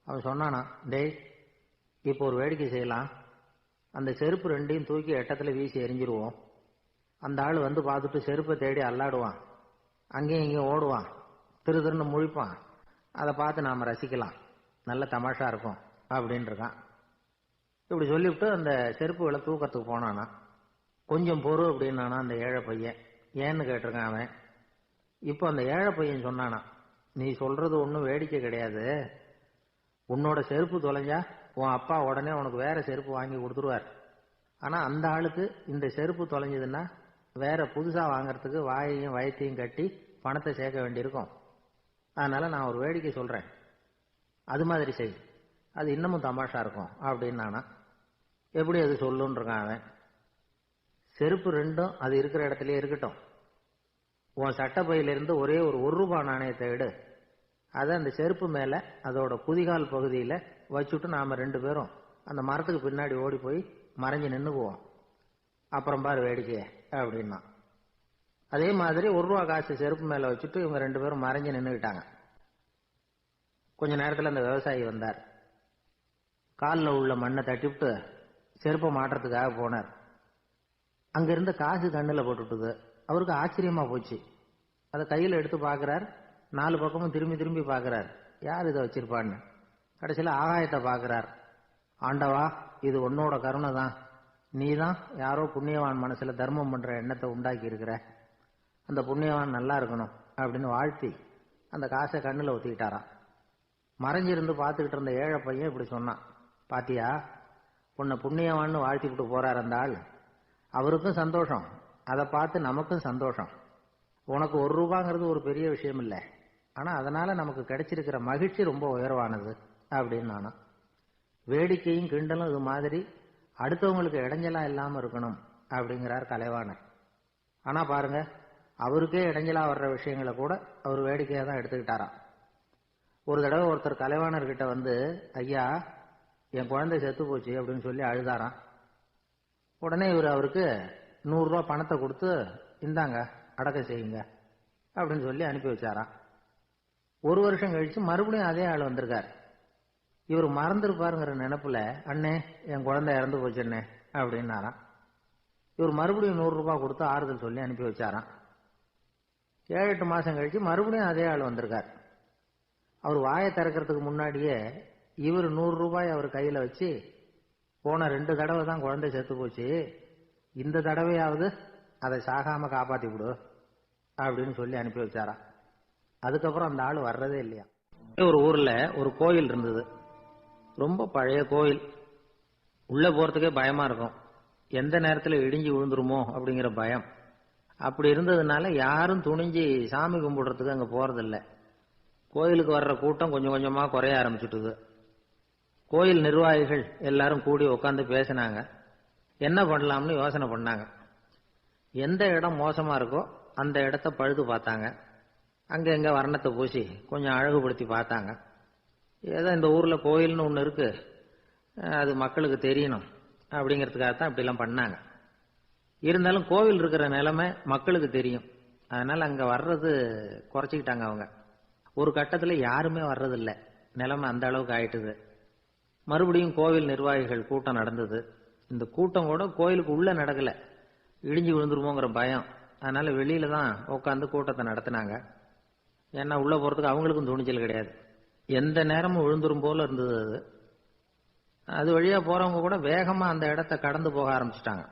அவன் சொன்னானா, டேய் இப்போ ஒரு வேடிக்கை செய்யலாம், அந்த செருப்பு 2ஐயும் தூக்கி எட்டத்துல வீசி எரிஞ்சிருவோம். அந்த ஆள் பார்த்துட்டு செருப்பை தேடி அல்லாடுவான், அங்கேயும் இங்கேயும் ஓடுவான், திரு திருன்னு முழிப்பான். அதை பார்த்து நாம ரசிக்கலாம், நல்ல தமாஷா இருக்கும் அப்படின்னு இருக்கான். இப்படி சொல்லிவிட்டு அந்த செருப்புகளை தூக்கத்துக்கு போனானா. கொஞ்சம் பொறு அப்படின்னானா அந்த ஏழை பையன். ஏன்னு கேட்டிருக்கான் அவன். இப்போ அந்த ஏழை பையன் சொன்னானா, நீ சொல்றது ஒன்றும் வேடிக்கை கிடையாது, உன்னோட செருப்பு தொலைஞ்சா உன் அப்பா உடனே உனக்கு வேற செருப்பு வாங்கி கொடுத்துருவார். ஆனா அந்த ஆளுக்கு இந்த செருப்பு தொலைஞ்சதுன்னா வேற புதுசா வாங்கறதுக்கு வாயையும் வயத்தையும் கட்டி பணத்தை சேர்க்க வேண்டியிருக்கும். அதனால நான் ஒரு வேடிக்கை சொல்றேன், அது மாதிரி செய், அது இன்னமும் தமாஷா இருக்கும் அப்படின்னு நானா. எப்படி அது சொல்லுன்னு இருக்கான் அவன். செருப்பு ரெண்டும் அது இருக்கிற இடத்துலயே இருக்கட்டும். உன் சட்டப்பையிலிருந்து ஒரே ஒரு ரூபாய் நாணயத்தை எடு, அதை அந்த செருப்பு மேல அதோட குதிகால் பகுதியில வச்சுட்டு நாம 2 பேரும் அந்த மரத்துக்கு பின்னாடி ஓடி போய் மறைஞ்சு நின்னுக்குவோம். அப்புறம் பாரு வேடிக்கைய அப்படின்னா. அதே மாதிரி 1 ரூபா காசு செருப்பு மேல வச்சுட்டு இவங்க 2 பேரும் மறைஞ்சு நின்னுக்கிட்டாங்க. கொஞ்ச நேரத்துல அந்த விவசாயி வந்தார். காலில் உள்ள மண்ணை தட்டிவிட்டு செருப்பை மாட்டுறதுக்காக போனார். அங்க இருந்த காசு கண்ணுல போட்டுட்டுது. அவருக்கு ஆச்சரியமா போச்சு. அதை கையில எடுத்து பாக்குறார். 4 பக்கமும் திரும்பி திரும்பி பாக்குறார், யார் இதை வச்சிருப்பான்னு. கடைசியில ஆகாயத்தை பாக்குறார். ஆண்டவா, இது உன்னோட கருணை தான். நீ தான் யாரோ புண்ணியவான் மனசுல தர்மம் பண்ற எண்ணத்தை உண்டாக்கி இருக்கிற. அந்த புண்ணியவான் நல்லா இருக்கணும் அப்படின்னு வாழ்த்தி அந்த காசை கண்ணுல ஒத்திக்கிட்டாராம். மறைஞ்சிருந்து பார்த்துக்கிட்டு இருந்த ஏழை பையன் இப்படி சொன்னான், பாத்தியா, உன்னை புண்ணியவான்னு வாழ்த்திக்கிட்டு போறார் அந்த ஆள். அவருக்கும் சந்தோஷம், அதை பார்த்து நமக்கும் சந்தோஷம். உனக்கு 1 ரூபாங்கிறது ஒரு பெரிய விஷயம் இல்லை, ஆனா அதனால நமக்கு கிடைச்சிருக்கிற மகிழ்ச்சி ரொம்ப உயர்வானது அப்படின்னு நானா. வேடிக்கையும் கிண்டலும் இது மாதிரி அடுத்தவங்களுக்கு இடைஞ்சலா இல்லாம இருக்கணும் அப்படிங்கிறார் கலைவாணர். ஆனா பாருங்க, அவருக்கே இடைஞ்சலா வர்ற விஷயங்களை கூட அவர் வேடிக்கையா தான் எடுத்துக்கிட்டாராம். ஒரு தடவை ஒருத்தர் கலைவாணர்கிட்ட வந்து, ஐயா என் குழந்தை செத்து போச்சு அப்படின்னு சொல்லி அழுதாராம். உடனே இவர் அவருக்கு 100 ரூபாய் பணத்தை கொடுத்து, இந்தாங்க அடக்கம் செய்யுங்க அப்படின்னு சொல்லி அனுப்பி வச்சாராம். 1 வருஷம் கழிச்சு மறுபடியும் அதே ஆள் வந்திருக்கார். இவர் மறந்துருப்பாருங்கிற நினைப்புல, அண்ணே என் குழந்தை இறந்து போச்சுண்ணே அப்படின்னாராம். இவர் மறுபடியும் 100 ரூபாய் கொடுத்து ஆறுதல் சொல்லி அனுப்பி வச்சாராம். 7-8 மாசம் கழிச்சு மறுபடியும் அதே ஆள் வந்திருக்கார். அவர் வாயை திறக்கிறதுக்கு முன்னாடியே இவர் 100 ரூபாய் அவர் கையில வச்சு, போன 2 தடவை தான் குழந்தை செத்து போச்சு, இந்த தடவையாவது அதை சாகாம காப்பாத்தி விடு அப்படின்னு சொல்லி அனுப்பி வச்சாராம். அதுக்கப்புறம் அந்த ஆள் வர்றதே இல்லையா. ஒரு ஊர்ல ஒரு கோயில் இருந்தது, ரொம்ப பழைய கோயில். உள்ள போறதுக்கே பயமா இருக்கும், எந்த நேரத்துல இடிஞ்சு விழுந்துருமோ அப்படிங்கிற பயம். அப்படி இருந்ததுனால யாரும் துணிஞ்சு சாமி கும்பிடுறதுக்கு அங்க போறதில்லை. கோயிலுக்கு வர்ற கூட்டம் கொஞ்சம் கொஞ்சமா குறைய ஆரம்பிச்சுட்டுது. கோயில் நிர்வாகிகள் எல்லாரும் கூடி உட்காந்து பேசினாங்க. என்ன பண்ணலாம்னு யோசனை பண்ணாங்க. எந்த இடம் மோசமா இருக்கோ அந்த இடத்த பழுது பார்த்தாங்க. அங்க எங்க வர்ணத்தை பூசி கொஞ்சம் அழகுபடுத்தி பார்த்தாங்க. ஏதோ இந்த ஊர்ல கோயில்னு ஒண்ணு இருக்கு, அது மக்களுக்கு தெரியணும் அப்படிங்கிறதுக்காகத்தான் இப்படி எல்லாம் பண்ணாங்க. இருந்தாலும் கோவில் இருக்கிற நிலைமை மக்களுக்கு தெரியும், அதனால அங்க வர்றது குறைச்சிக்கிட்டாங்க அவங்க. ஒரு கட்டத்துல யாருமே வர்றதில்லை, நிலைமை அந்த அளவுக்கு ஆயிட்டுது. மறுபடியும் கோவில் நிர்வாகிகள் கூட்டம் நடந்தது. இந்த கூட்டம் கூட கோயிலுக்கு உள்ள நடக்கல, இடிஞ்சு விழுந்துருமோங்கிற பயம். அதனால வெளியில தான் உட்காந்து கூட்டத்தை நடத்தினாங்க. ஏன்னா உள்ள போறதுக்கு அவங்களுக்கும் துணிச்சல் கிடையாது, எந்த நேரமும் விழுந்துரும் போல இருந்தது அது. அது வழியா போறவங்க கூட வேகமா அந்த இடத்தை கடந்து போக ஆரம்பிச்சுட்டாங்க.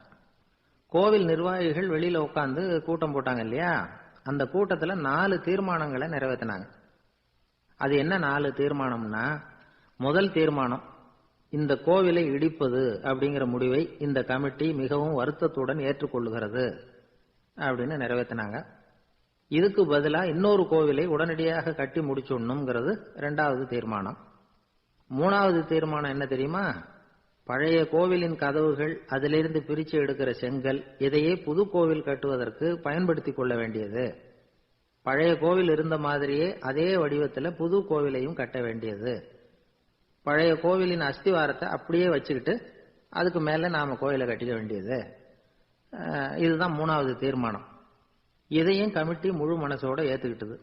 கோவில் நிர்வாகிகள் வெளியில உட்காந்து கூட்டம் போட்டாங்க இல்லையா, அந்த கூட்டத்துல 4 தீர்மானங்களை நிறைவேற்றினாங்க. அது என்ன 4 தீர்மானம்னா, முதல் தீர்மானம், இந்த கோவிலை இடிப்பது அப்படிங்கிற முடிவை இந்த கமிட்டி மிகவும் வருத்தத்துடன் ஏற்றுக்கொள்ளுகிறது அப்படின்னு நிறைவேற்றினாங்க. இதுக்கு பதிலா இன்னொரு கோவிலை உடனடியாக கட்டி முடிச்சுடணுங்கிறது 2வது தீர்மானம். 3வது தீர்மானம் என்ன தெரியுமா, பழைய கோவிலின் கதவுகள், அதிலிருந்து பிரிச்சு எடுக்கிற செங்கல், இதையே புது கோவில் கட்டுவதற்கு பயன்படுத்திக் கொள்ள வேண்டியது. பழைய கோவில் இருந்த மாதிரியே அதே வடிவத்தில் புது கோவிலையும் கட்ட வேண்டியது. பழைய கோவிலின் அஸ்திவாரத்தை அப்படியே வச்சுக்கிட்டு அதுக்கு மேல நாம கோயிலை கட்டிக்க வேண்டியது. இதுதான் 3வது தீர்மானம். இதையும் கமிட்டி முழு மனசோட ஏத்துக்கிட்டது.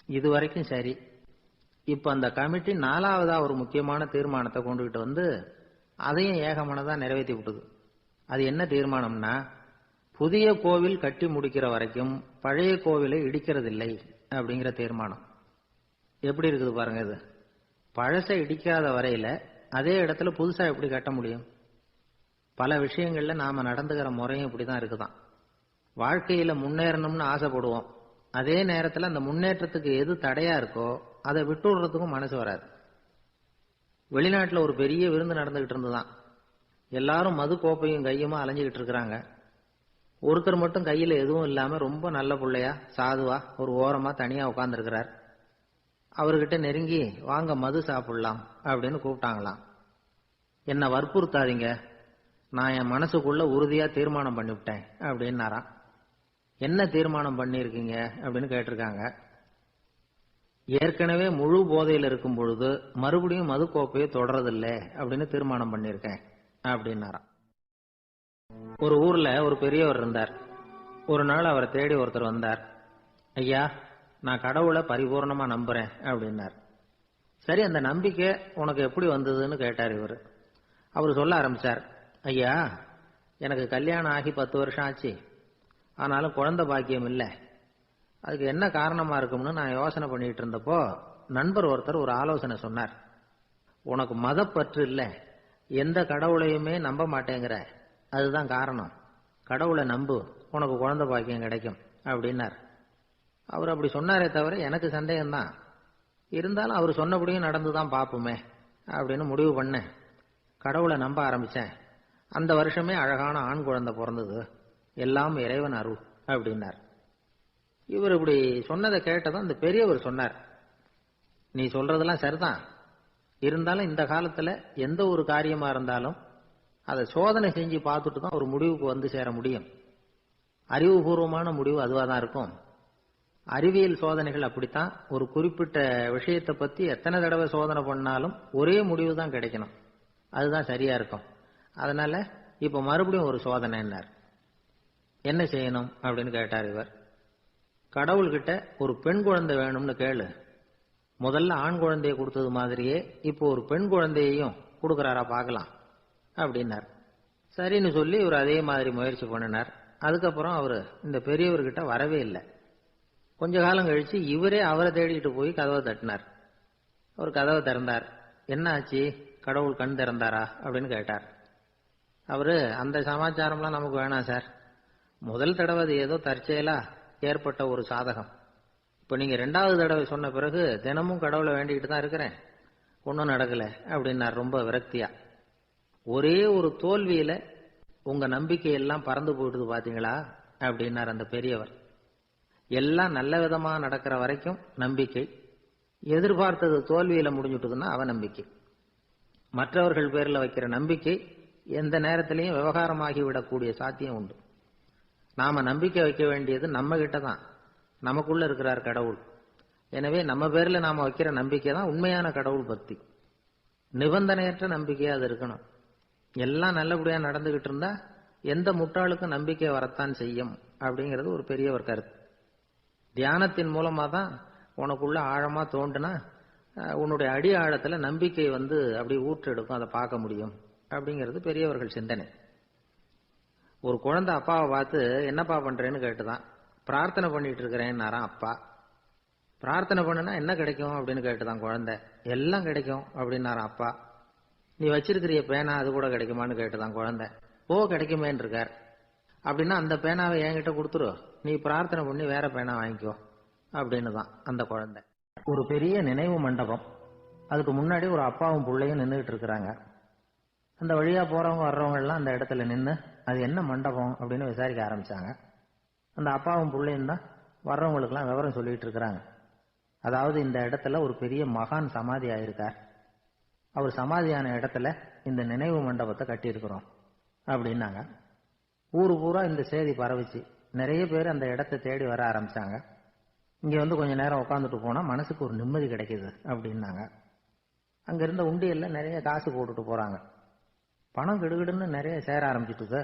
இது வரைக்கும் சரி. இப்ப அந்த கமிட்டி 4வதா ஒரு முக்கியமான தீர்மானத்தை கொண்டுகிட்டு வந்து அதையும் ஏகமனதா நிறைவேற்றி விட்டது. அது என்ன தீர்மானம்னா, புதிய கோவில் கட்டி முடிக்கிற வரைக்கும் பழைய கோவிலை இடிக்கிறதில்லை அப்படிங்கிற தீர்மானம். எப்படி இருக்குது பாருங்க இது. பழசை இடிக்காத வரையில அதே இடத்துல புதுசா எப்படி கட்ட முடியும்? பல விஷயங்கள்ல நாம நடந்துகிற முறையும் இப்படிதான் இருக்குதான். வாழ்க்கையில முன்னேறணும்னு ஆசைப்படுவோம், அதே நேரத்துல அந்த முன்னேற்றத்துக்கு எது தடையா இருக்கோ அதை விட்டு விடுறதுக்கும் மனசு வராது. வெளிநாட்டில் ஒரு பெரிய விருந்து நடந்துகிட்டு இருந்துதான். எல்லாரும் மது கோப்பையும் கையுமா அலைஞ்சுக்கிட்டு இருக்கிறாங்க. ஒருத்தர் மட்டும் கையில எதுவும் இல்லாம ரொம்ப நல்ல பிள்ளையா சாதுவா ஒரு ஓரமா தனியா உட்கார்ந்துருக்கிறார். அவர்கிட்ட நெருங்கி வாங்க மது சாப்பிடலாம் அப்படின்னு கூப்பிட்டாங்களாம். என்ன வற்புறுத்தாதீங்க, நான் என் மனசுக்குள்ள உறுதியா தீர்மானம் பண்ணிவிட்டேன் அப்படின்னாராம். என்ன தீர்மானம் பண்ணிருக்கீங்க அப்படின்னு கேட்டிருக்காங்க. ஏற்கனவே முழு போதையில் இருக்கும் பொழுது மறுபடியும் மது கோப்பையை தொடறதில்லை அப்படின்னு தீர்மானம் பண்ணிருக்கேன் அப்படின்னாராம். ஒரு ஊர்ல ஒரு பெரியவர் இருந்தார். ஒரு நாள் அவரை தேடி ஒருத்தர் வந்தார். ஐயா, நான் கடவுளை பரிபூர்ணமா நம்புறேன் அப்படின்னார். சரி, அந்த நம்பிக்கை உனக்கு எப்படி வந்ததுன்னு கேட்டார் இவர். அவர் சொல்ல ஆரம்பிச்சார். ஐயா, எனக்கு கல்யாணம் ஆகி 10 வருஷம் ஆச்சு, ஆனாலும் குழந்தை பாக்கியம் இல்லை. அதுக்கு என்ன காரணமா இருக்கும்னு நான் யோசனை பண்ணிட்டு இருந்தப்போ நண்பர் ஒருத்தர் ஒரு ஆலோசனை சொன்னார். உனக்கு மதப்பற்று இல்லை, எந்த கடவுளையுமே நம்ப மாட்டேங்கிற, அதுதான் காரணம். கடவுளை நம்பு, உனக்கு குழந்தை பாக்கியம் கிடைக்கும் அப்படின்னார். அவர் அப்படி சொன்னாரே தவிர எனக்கு சந்தேகம்தான். இருந்தாலும் அவர் சொன்னபடியும் நடந்துதான் பார்ப்போமே அப்படின்னு முடிவு பண்ணேன். கடவுளை நம்ப ஆரம்பிச்சேன். அந்த வருஷமே அழகான ஆண் குழந்தை பிறந்தது. எல்லாம் இறைவன் அருள் அப்படின்னார். இவர் இப்படி சொன்னதை கேட்டதும் இந்த பெரியவர் சொன்னார், நீ சொல்றதெல்லாம் சரிதான், இருந்தாலும் இந்த காலத்துல எந்த ஒரு காரியமா இருந்தாலும் அதை சோதனை செஞ்சு பார்த்துட்டு தான் ஒரு முடிவுக்கு வந்து சேர முடியும். அறிவுபூர்வமான முடிவு அதுவாக தான் இருக்கும். அறிவியல் சோதனைகள் அப்படித்தான். ஒரு குறிப்பிட்ட விஷயத்தை பத்தி எத்தனை தடவை சோதனை பண்ணாலும் ஒரே முடிவு தான் கிடைக்கணும், அதுதான் சரியா இருக்கும். அதனால இப்ப மறுபடியும் ஒரு சோதனைன்னார். என்ன செய்யணும் அப்படின்னு கேட்டார் இவர். கடவுள்கிட்ட ஒரு பெண் குழந்தை வேணும்னு கேளு. முதல்ல ஆண் குழந்தையை கொடுத்தது மாதிரியே இப்போ ஒரு பெண் குழந்தையையும் கொடுக்கறாரா பார்க்கலாம் அப்படின்னார். சரின்னு சொல்லி இவர் அதே மாதிரி முயற்சி பண்ணினார். அதுக்கப்புறம் அவர் இந்த பெரியவர்கிட்ட வரவே இல்லை. கொஞ்ச காலம் கழிச்சு இவரே அவரை தேடிட்டு போய் கதவை தட்டினார். அவர் கதவை திறந்தார். என்ன ஆச்சு, கடவுள் கண் திறந்தாரா அப்படின்னு கேட்டார். அவரு, அந்த சமாச்சாரம்லாம் நமக்கு வேணாம் சார், முதல் தடவை அது ஏதோ தற்செயலா ஏற்பட்ட ஒரு சாதகம். இப்ப நீங்க 2வது தடவை சொன்ன பிறகு தினமும் கடவுளை வேண்டிக்கிட்டு தான் இருக்கிறேன், ஒன்றும் நடக்கல அப்படின்னார் ரொம்ப விரக்தியா. ஒரே ஒரு தோல்வியில உங்க நம்பிக்கை எல்லாம் பறந்து போயிடுது பாத்தீங்களா அப்படின்னார் அந்த பெரியவர். எல்லாம் நல்ல விதமா நடக்கிற வரைக்கும் நம்பிக்கை, எதிர்பார்த்தது தோல்வியில முடிஞ்சுட்டுதுன்னா அவநம்பிக்கை. மற்றவர்கள் பேர்ல வைக்கிற நம்பிக்கை எந்த நேரத்திலையும் விவகாரமாகி விடக்கூடிய சாத்தியம் உண்டு. நாம நம்பிக்கை வைக்க வேண்டியது நம்ம கிட்ட தான், நமக்குள்ள இருக்கிறார் கடவுள். எனவே நம்ம பேர்ல நாம வைக்கிற நம்பிக்கை தான் உண்மையான கடவுள் பக்தி. நிபந்தனையற்ற நம்பிக்கையா அது இருக்கணும். எல்லாம் நல்லபடியா நடந்துகிட்டு இருந்தா எந்த முட்டாளுக்கும் நம்பிக்கை வரத்தான் செய்யும் அப்படிங்கிறது ஒரு பெரியவர் கருத்து. தியானத்தின் மூலமா தான் உனக்குள்ள ஆழமா தோண்டுனா உன்னுடைய அடி ஆழத்துல நம்பிக்கை வந்து அப்படி ஊற்றெடுக்கும், அதை பார்க்க முடியும் அப்படிங்கிறது பெரியவர்கள் சிந்தனை. ஒரு குழந்தை அப்பாவை பார்த்து என்னப்பா பண்றேன்னு கேட்டுதான். பிரார்த்தனை பண்ணிட்டு இருக்கிறேன்னாராம் அப்பா. பிரார்த்தனை பண்ணுனா என்ன கிடைக்கும் அப்படின்னு கேட்டுதான் குழந்தை. எல்லாம் கிடைக்கும் அப்படின்னாராம் அப்பா. நீ வச்சிருக்கிறிய பேனா அது கூட கிடைக்குமான்னு கேட்டுதான் குழந்தை. ஓ, கிடைக்குமேன்னு இருக்கார். அப்படின்னா அந்த பேனாவை என்கிட்ட கொடுத்துரு, நீ பிரார்த்தனை பண்ணி வேற பேனா வாங்கிக்கோ அப்படின்னு தான் அந்த குழந்தை. ஒரு பெரிய நினைவு மண்டபம், அதுக்கு முன்னாடி ஒரு அப்பாவும் பிள்ளையும் நின்றுகிட்டு இருக்கிறாங்க. அந்த வழியா போறவங்க வர்றவங்க எல்லாம் அந்த இடத்துல நின்று அது என்ன மண்டபம் அப்படின்னு விசாரிக்க ஆரம்பிச்சாங்க. அந்த அப்பாவும் பிள்ளையும் தான் வர்றவங்களுக்கெல்லாம் விவரம் சொல்லிட்டு இருக்கிறாங்க. அதாவது இந்த இடத்துல ஒரு பெரிய மகான் சமாதி ஆயிருக்கார், அவர் சமாதியான இடத்துல இந்த நினைவு மண்டபத்தை கட்டியிருக்கிறோம் அப்படின்னாங்க. ஊரு பூரா இந்த செய்தி பரவிச்சு. நிறைய பேர் அந்த இடத்தை தேடி வர ஆரம்பிச்சாங்க. இங்க வந்து கொஞ்ச நேரம் உட்காந்துட்டு போனா மனசுக்கு ஒரு நிம்மதி கிடைக்குது அப்படின்னாங்க. அங்க இருந்த உண்டியல்ல நிறைய காசு போட்டுட்டு போறாங்க. பணம் கிடுகிடுன்னு நிறைய சேர ஆரம்பிச்சுட்டுது.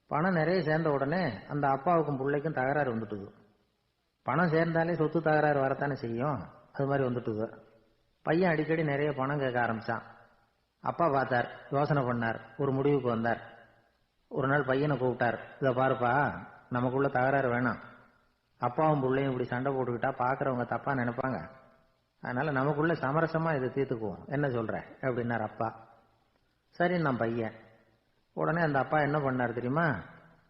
பணம் நிறைய சேர்ந்த உடனே அந்த அப்பாவுக்கும் பிள்ளைக்கும் தகராறு வந்துட்டுது. பணம் சேர்ந்தாலே சொத்து தகராறு வரத்தானே செய்யும், அது மாதிரி வந்துட்டுது. பையன் அடிக்கடி நிறைய பணம் கேட்க ஆரம்பிச்சான். அப்பா பார்த்தார், யோசனை பண்ணார், ஒரு முடிவுக்கு வந்தார். ஒரு நாள் பையனை கூப்பிட்டார். இதை பாருப்பா, நமக்குள்ள தகராறு வேணாம், அப்பாவும் பிள்ளையும் இப்படி சண்டை போட்டுக்கிட்டா பாக்குறவங்க தப்பா நினைப்பாங்க, அதனால நமக்குள்ள சமரசமா இதை தீர்த்துக்குவோம், என்ன சொல்ற அப்படின்னார் அப்பா. சரி நான் பையன். உடனே அந்த அப்பா என்ன பண்ணார் தெரியுமா,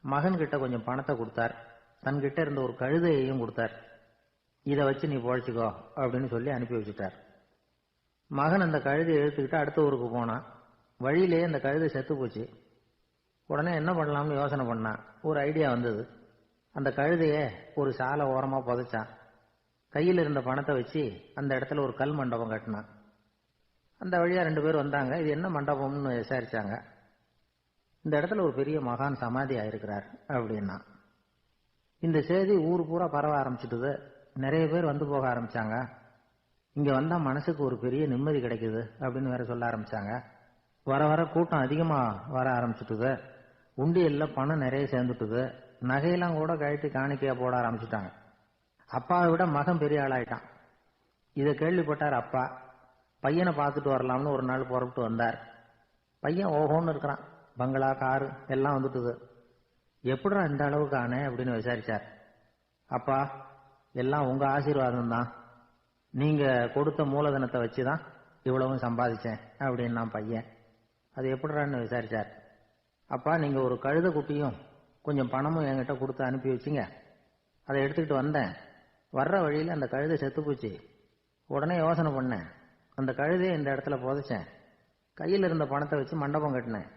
மகன் கிட்ட கொஞ்சம் பணத்தை கொடுத்தார், தன்கிட்ட இருந்த ஒரு கழுதையையும் கொடுத்தார். இதை வச்சு நீ பொழைச்சிக்கோ அப்படின்னு சொல்லி அனுப்பி வச்சுட்டார். மகன் அந்த கழுதையை இழுத்துக்கிட்டு அடுத்த ஊருக்கு போனான். வழியிலேயே அந்த கழுதை செத்து போச்சு. உடனே என்ன பண்ணலாம்னு யோசனை பண்ணான். ஒரு ஐடியா வந்தது. அந்த கழுதைய ஒரு சாலை ஓரமா புதைச்சான். கையில் இருந்த பணத்தை வச்சு அந்த இடத்துல ஒரு கல் மண்டபம் கட்டினான். அந்த வழியா 2 பேர் வந்தாங்க. இது என்ன மண்டபம்னு விசாரிச்சாங்க. இந்த இடத்துல ஒரு பெரிய மகான் சமாதி ஆயிருக்கிறார் அப்படின்னா. இந்த செய்தி ஊர் பூரா பரவ ஆரம்பிச்சுட்டுது. நிறைய பேர் வந்து போக ஆரம்பிச்சாங்க. இங்க வந்தா மனசுக்கு ஒரு பெரிய நிம்மதி கிடைக்குது அப்படின்னு வேற சொல்ல ஆரம்பிச்சாங்க. வர வர கூட்டம் அதிகமா வர ஆரம்பிச்சுட்டுது. உண்டியல்ல பணம் நிறைய சேர்ந்துட்டுது. நகையெல்லாம் கூட கழட்டி காணிக்கையா போட ஆரம்பிச்சுட்டாங்க. அப்பாவை விட மகன் பெரிய ஆளாயிட்டான். இதை கேள்விப்பட்டார் அப்பா. பையனை பார்த்துட்டு வரலாம்னு ஒரு நாள் புறப்பட்டு வந்தார். பையன் ஓஹோன்னு இருக்கிறான். பங்களா, காரு எல்லாம் வந்துட்டுது. எப்படிடா இந்த அளவுக்கு ஆனே அப்படின்னு விசாரிச்சார். அப்பா, எல்லாம் உங்க ஆசீர்வாதம் தான். நீங்க கொடுத்த மூலதனத்தை வச்சுதான் இவ்வளவும் சம்பாதிச்சேன் அப்படின்னு நான் பையன். அது எப்படிறான்னு விசாரிச்சார். அப்பா, நீங்க ஒரு கழுதை குட்டியும் கொஞ்சம் பணமும் என்கிட்ட கொடுத்து அனுப்பி வச்சிங்க. அதை எடுத்துக்கிட்டு வந்தேன். வர்ற வழியில் அந்த கழுதை செத்து போச்சு. உடனே யோசனை பண்ணேன். அந்த கழுதையை இந்த இடத்துல புதைச்சேன். கையில் இருந்த பணத்தை வச்சு மண்டபம் கட்டினேன்.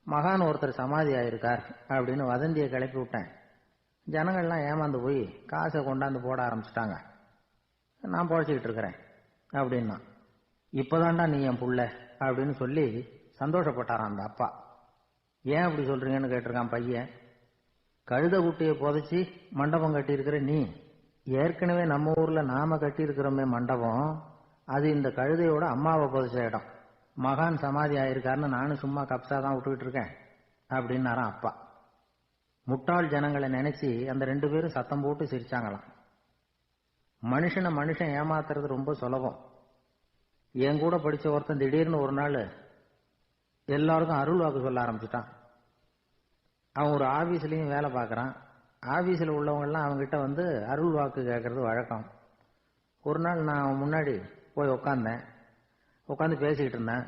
மகான் ஒருத்தர் சமாதி ஆயிருக்கார் அப்படின்னு வதந்தியை கிளப்பி விட்டேன். ஜனங்கள்லாம் ஏமாந்து போய் காசை கொண்டாந்து போட ஆரம்பிச்சுட்டாங்க. நான் பொழைச்சிக்கிட்டு இருக்கிறேன் அப்படின்னா. இப்பதான்டா நீ என் புள்ள அப்படின்னு சொல்லி சந்தோஷப்பட்டாரான் அந்த அப்பா. ஏன் அப்படி சொல்றீங்கன்னு கேட்டிருக்கான் பையன். கழுத குட்டியை புதைச்சி மண்டபம் கட்டி இருக்கிற நீ, ஏற்கனவே நம்ம ஊர்ல நாம கட்டி இருக்கிறோமே மண்டபம், அது இந்த கழுதையோட அம்மாவை புதைச்ச இடம். மகான் சமாதி ஆயிருக்காருன்னு நானும் சும்மா கப்சா தான் விட்டுக்கிட்டு இருக்கேன் அப்படின்னாரான் அப்பா. முட்டாள் ஜனங்களை நினைச்சு அந்த 2 பேரும் சத்தம் போட்டு சிரிச்சாங்களாம். மனுஷன் ஏமாத்துறது ரொம்ப சுலபம். என் கூட படிச்ச ஒருத்தன் திடீர்னு ஒரு நாள் எல்லாருக்கும் அருள் வாக்கு சொல்ல ஆரம்பிச்சுட்டான். அவன் ஒரு ஆபீஸ்லயும் வேலை பார்க்கறான். ஆபீஸ்ல உள்ளவங்க எல்லாம் அவங்ககிட்ட வந்து அருள் வாக்கு கேட்கறது வழக்கம். ஒரு நாள் நான் அவன் முன்னாடி போய் உட்காந்து பேசிக்கிட்டு இருந்தேன்.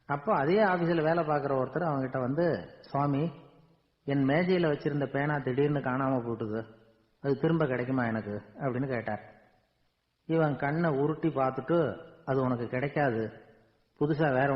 அப்போ அதே ஆபீஸ்ல வேலை பார்க்குற ஒருத்தர் அவங்ககிட்ட வந்து, சுவாமி, என் மேஜையில வச்சிருந்த பேனா திடீர்னு காணாம போட்டுது, அது திரும்ப கிடைக்குமா எனக்கு அப்படின்னு கேட்டார். இவன் கண்ணை உருட்டி பார்த்துட்டு, அது உனக்கு கிடைக்காது, புதுசா வேற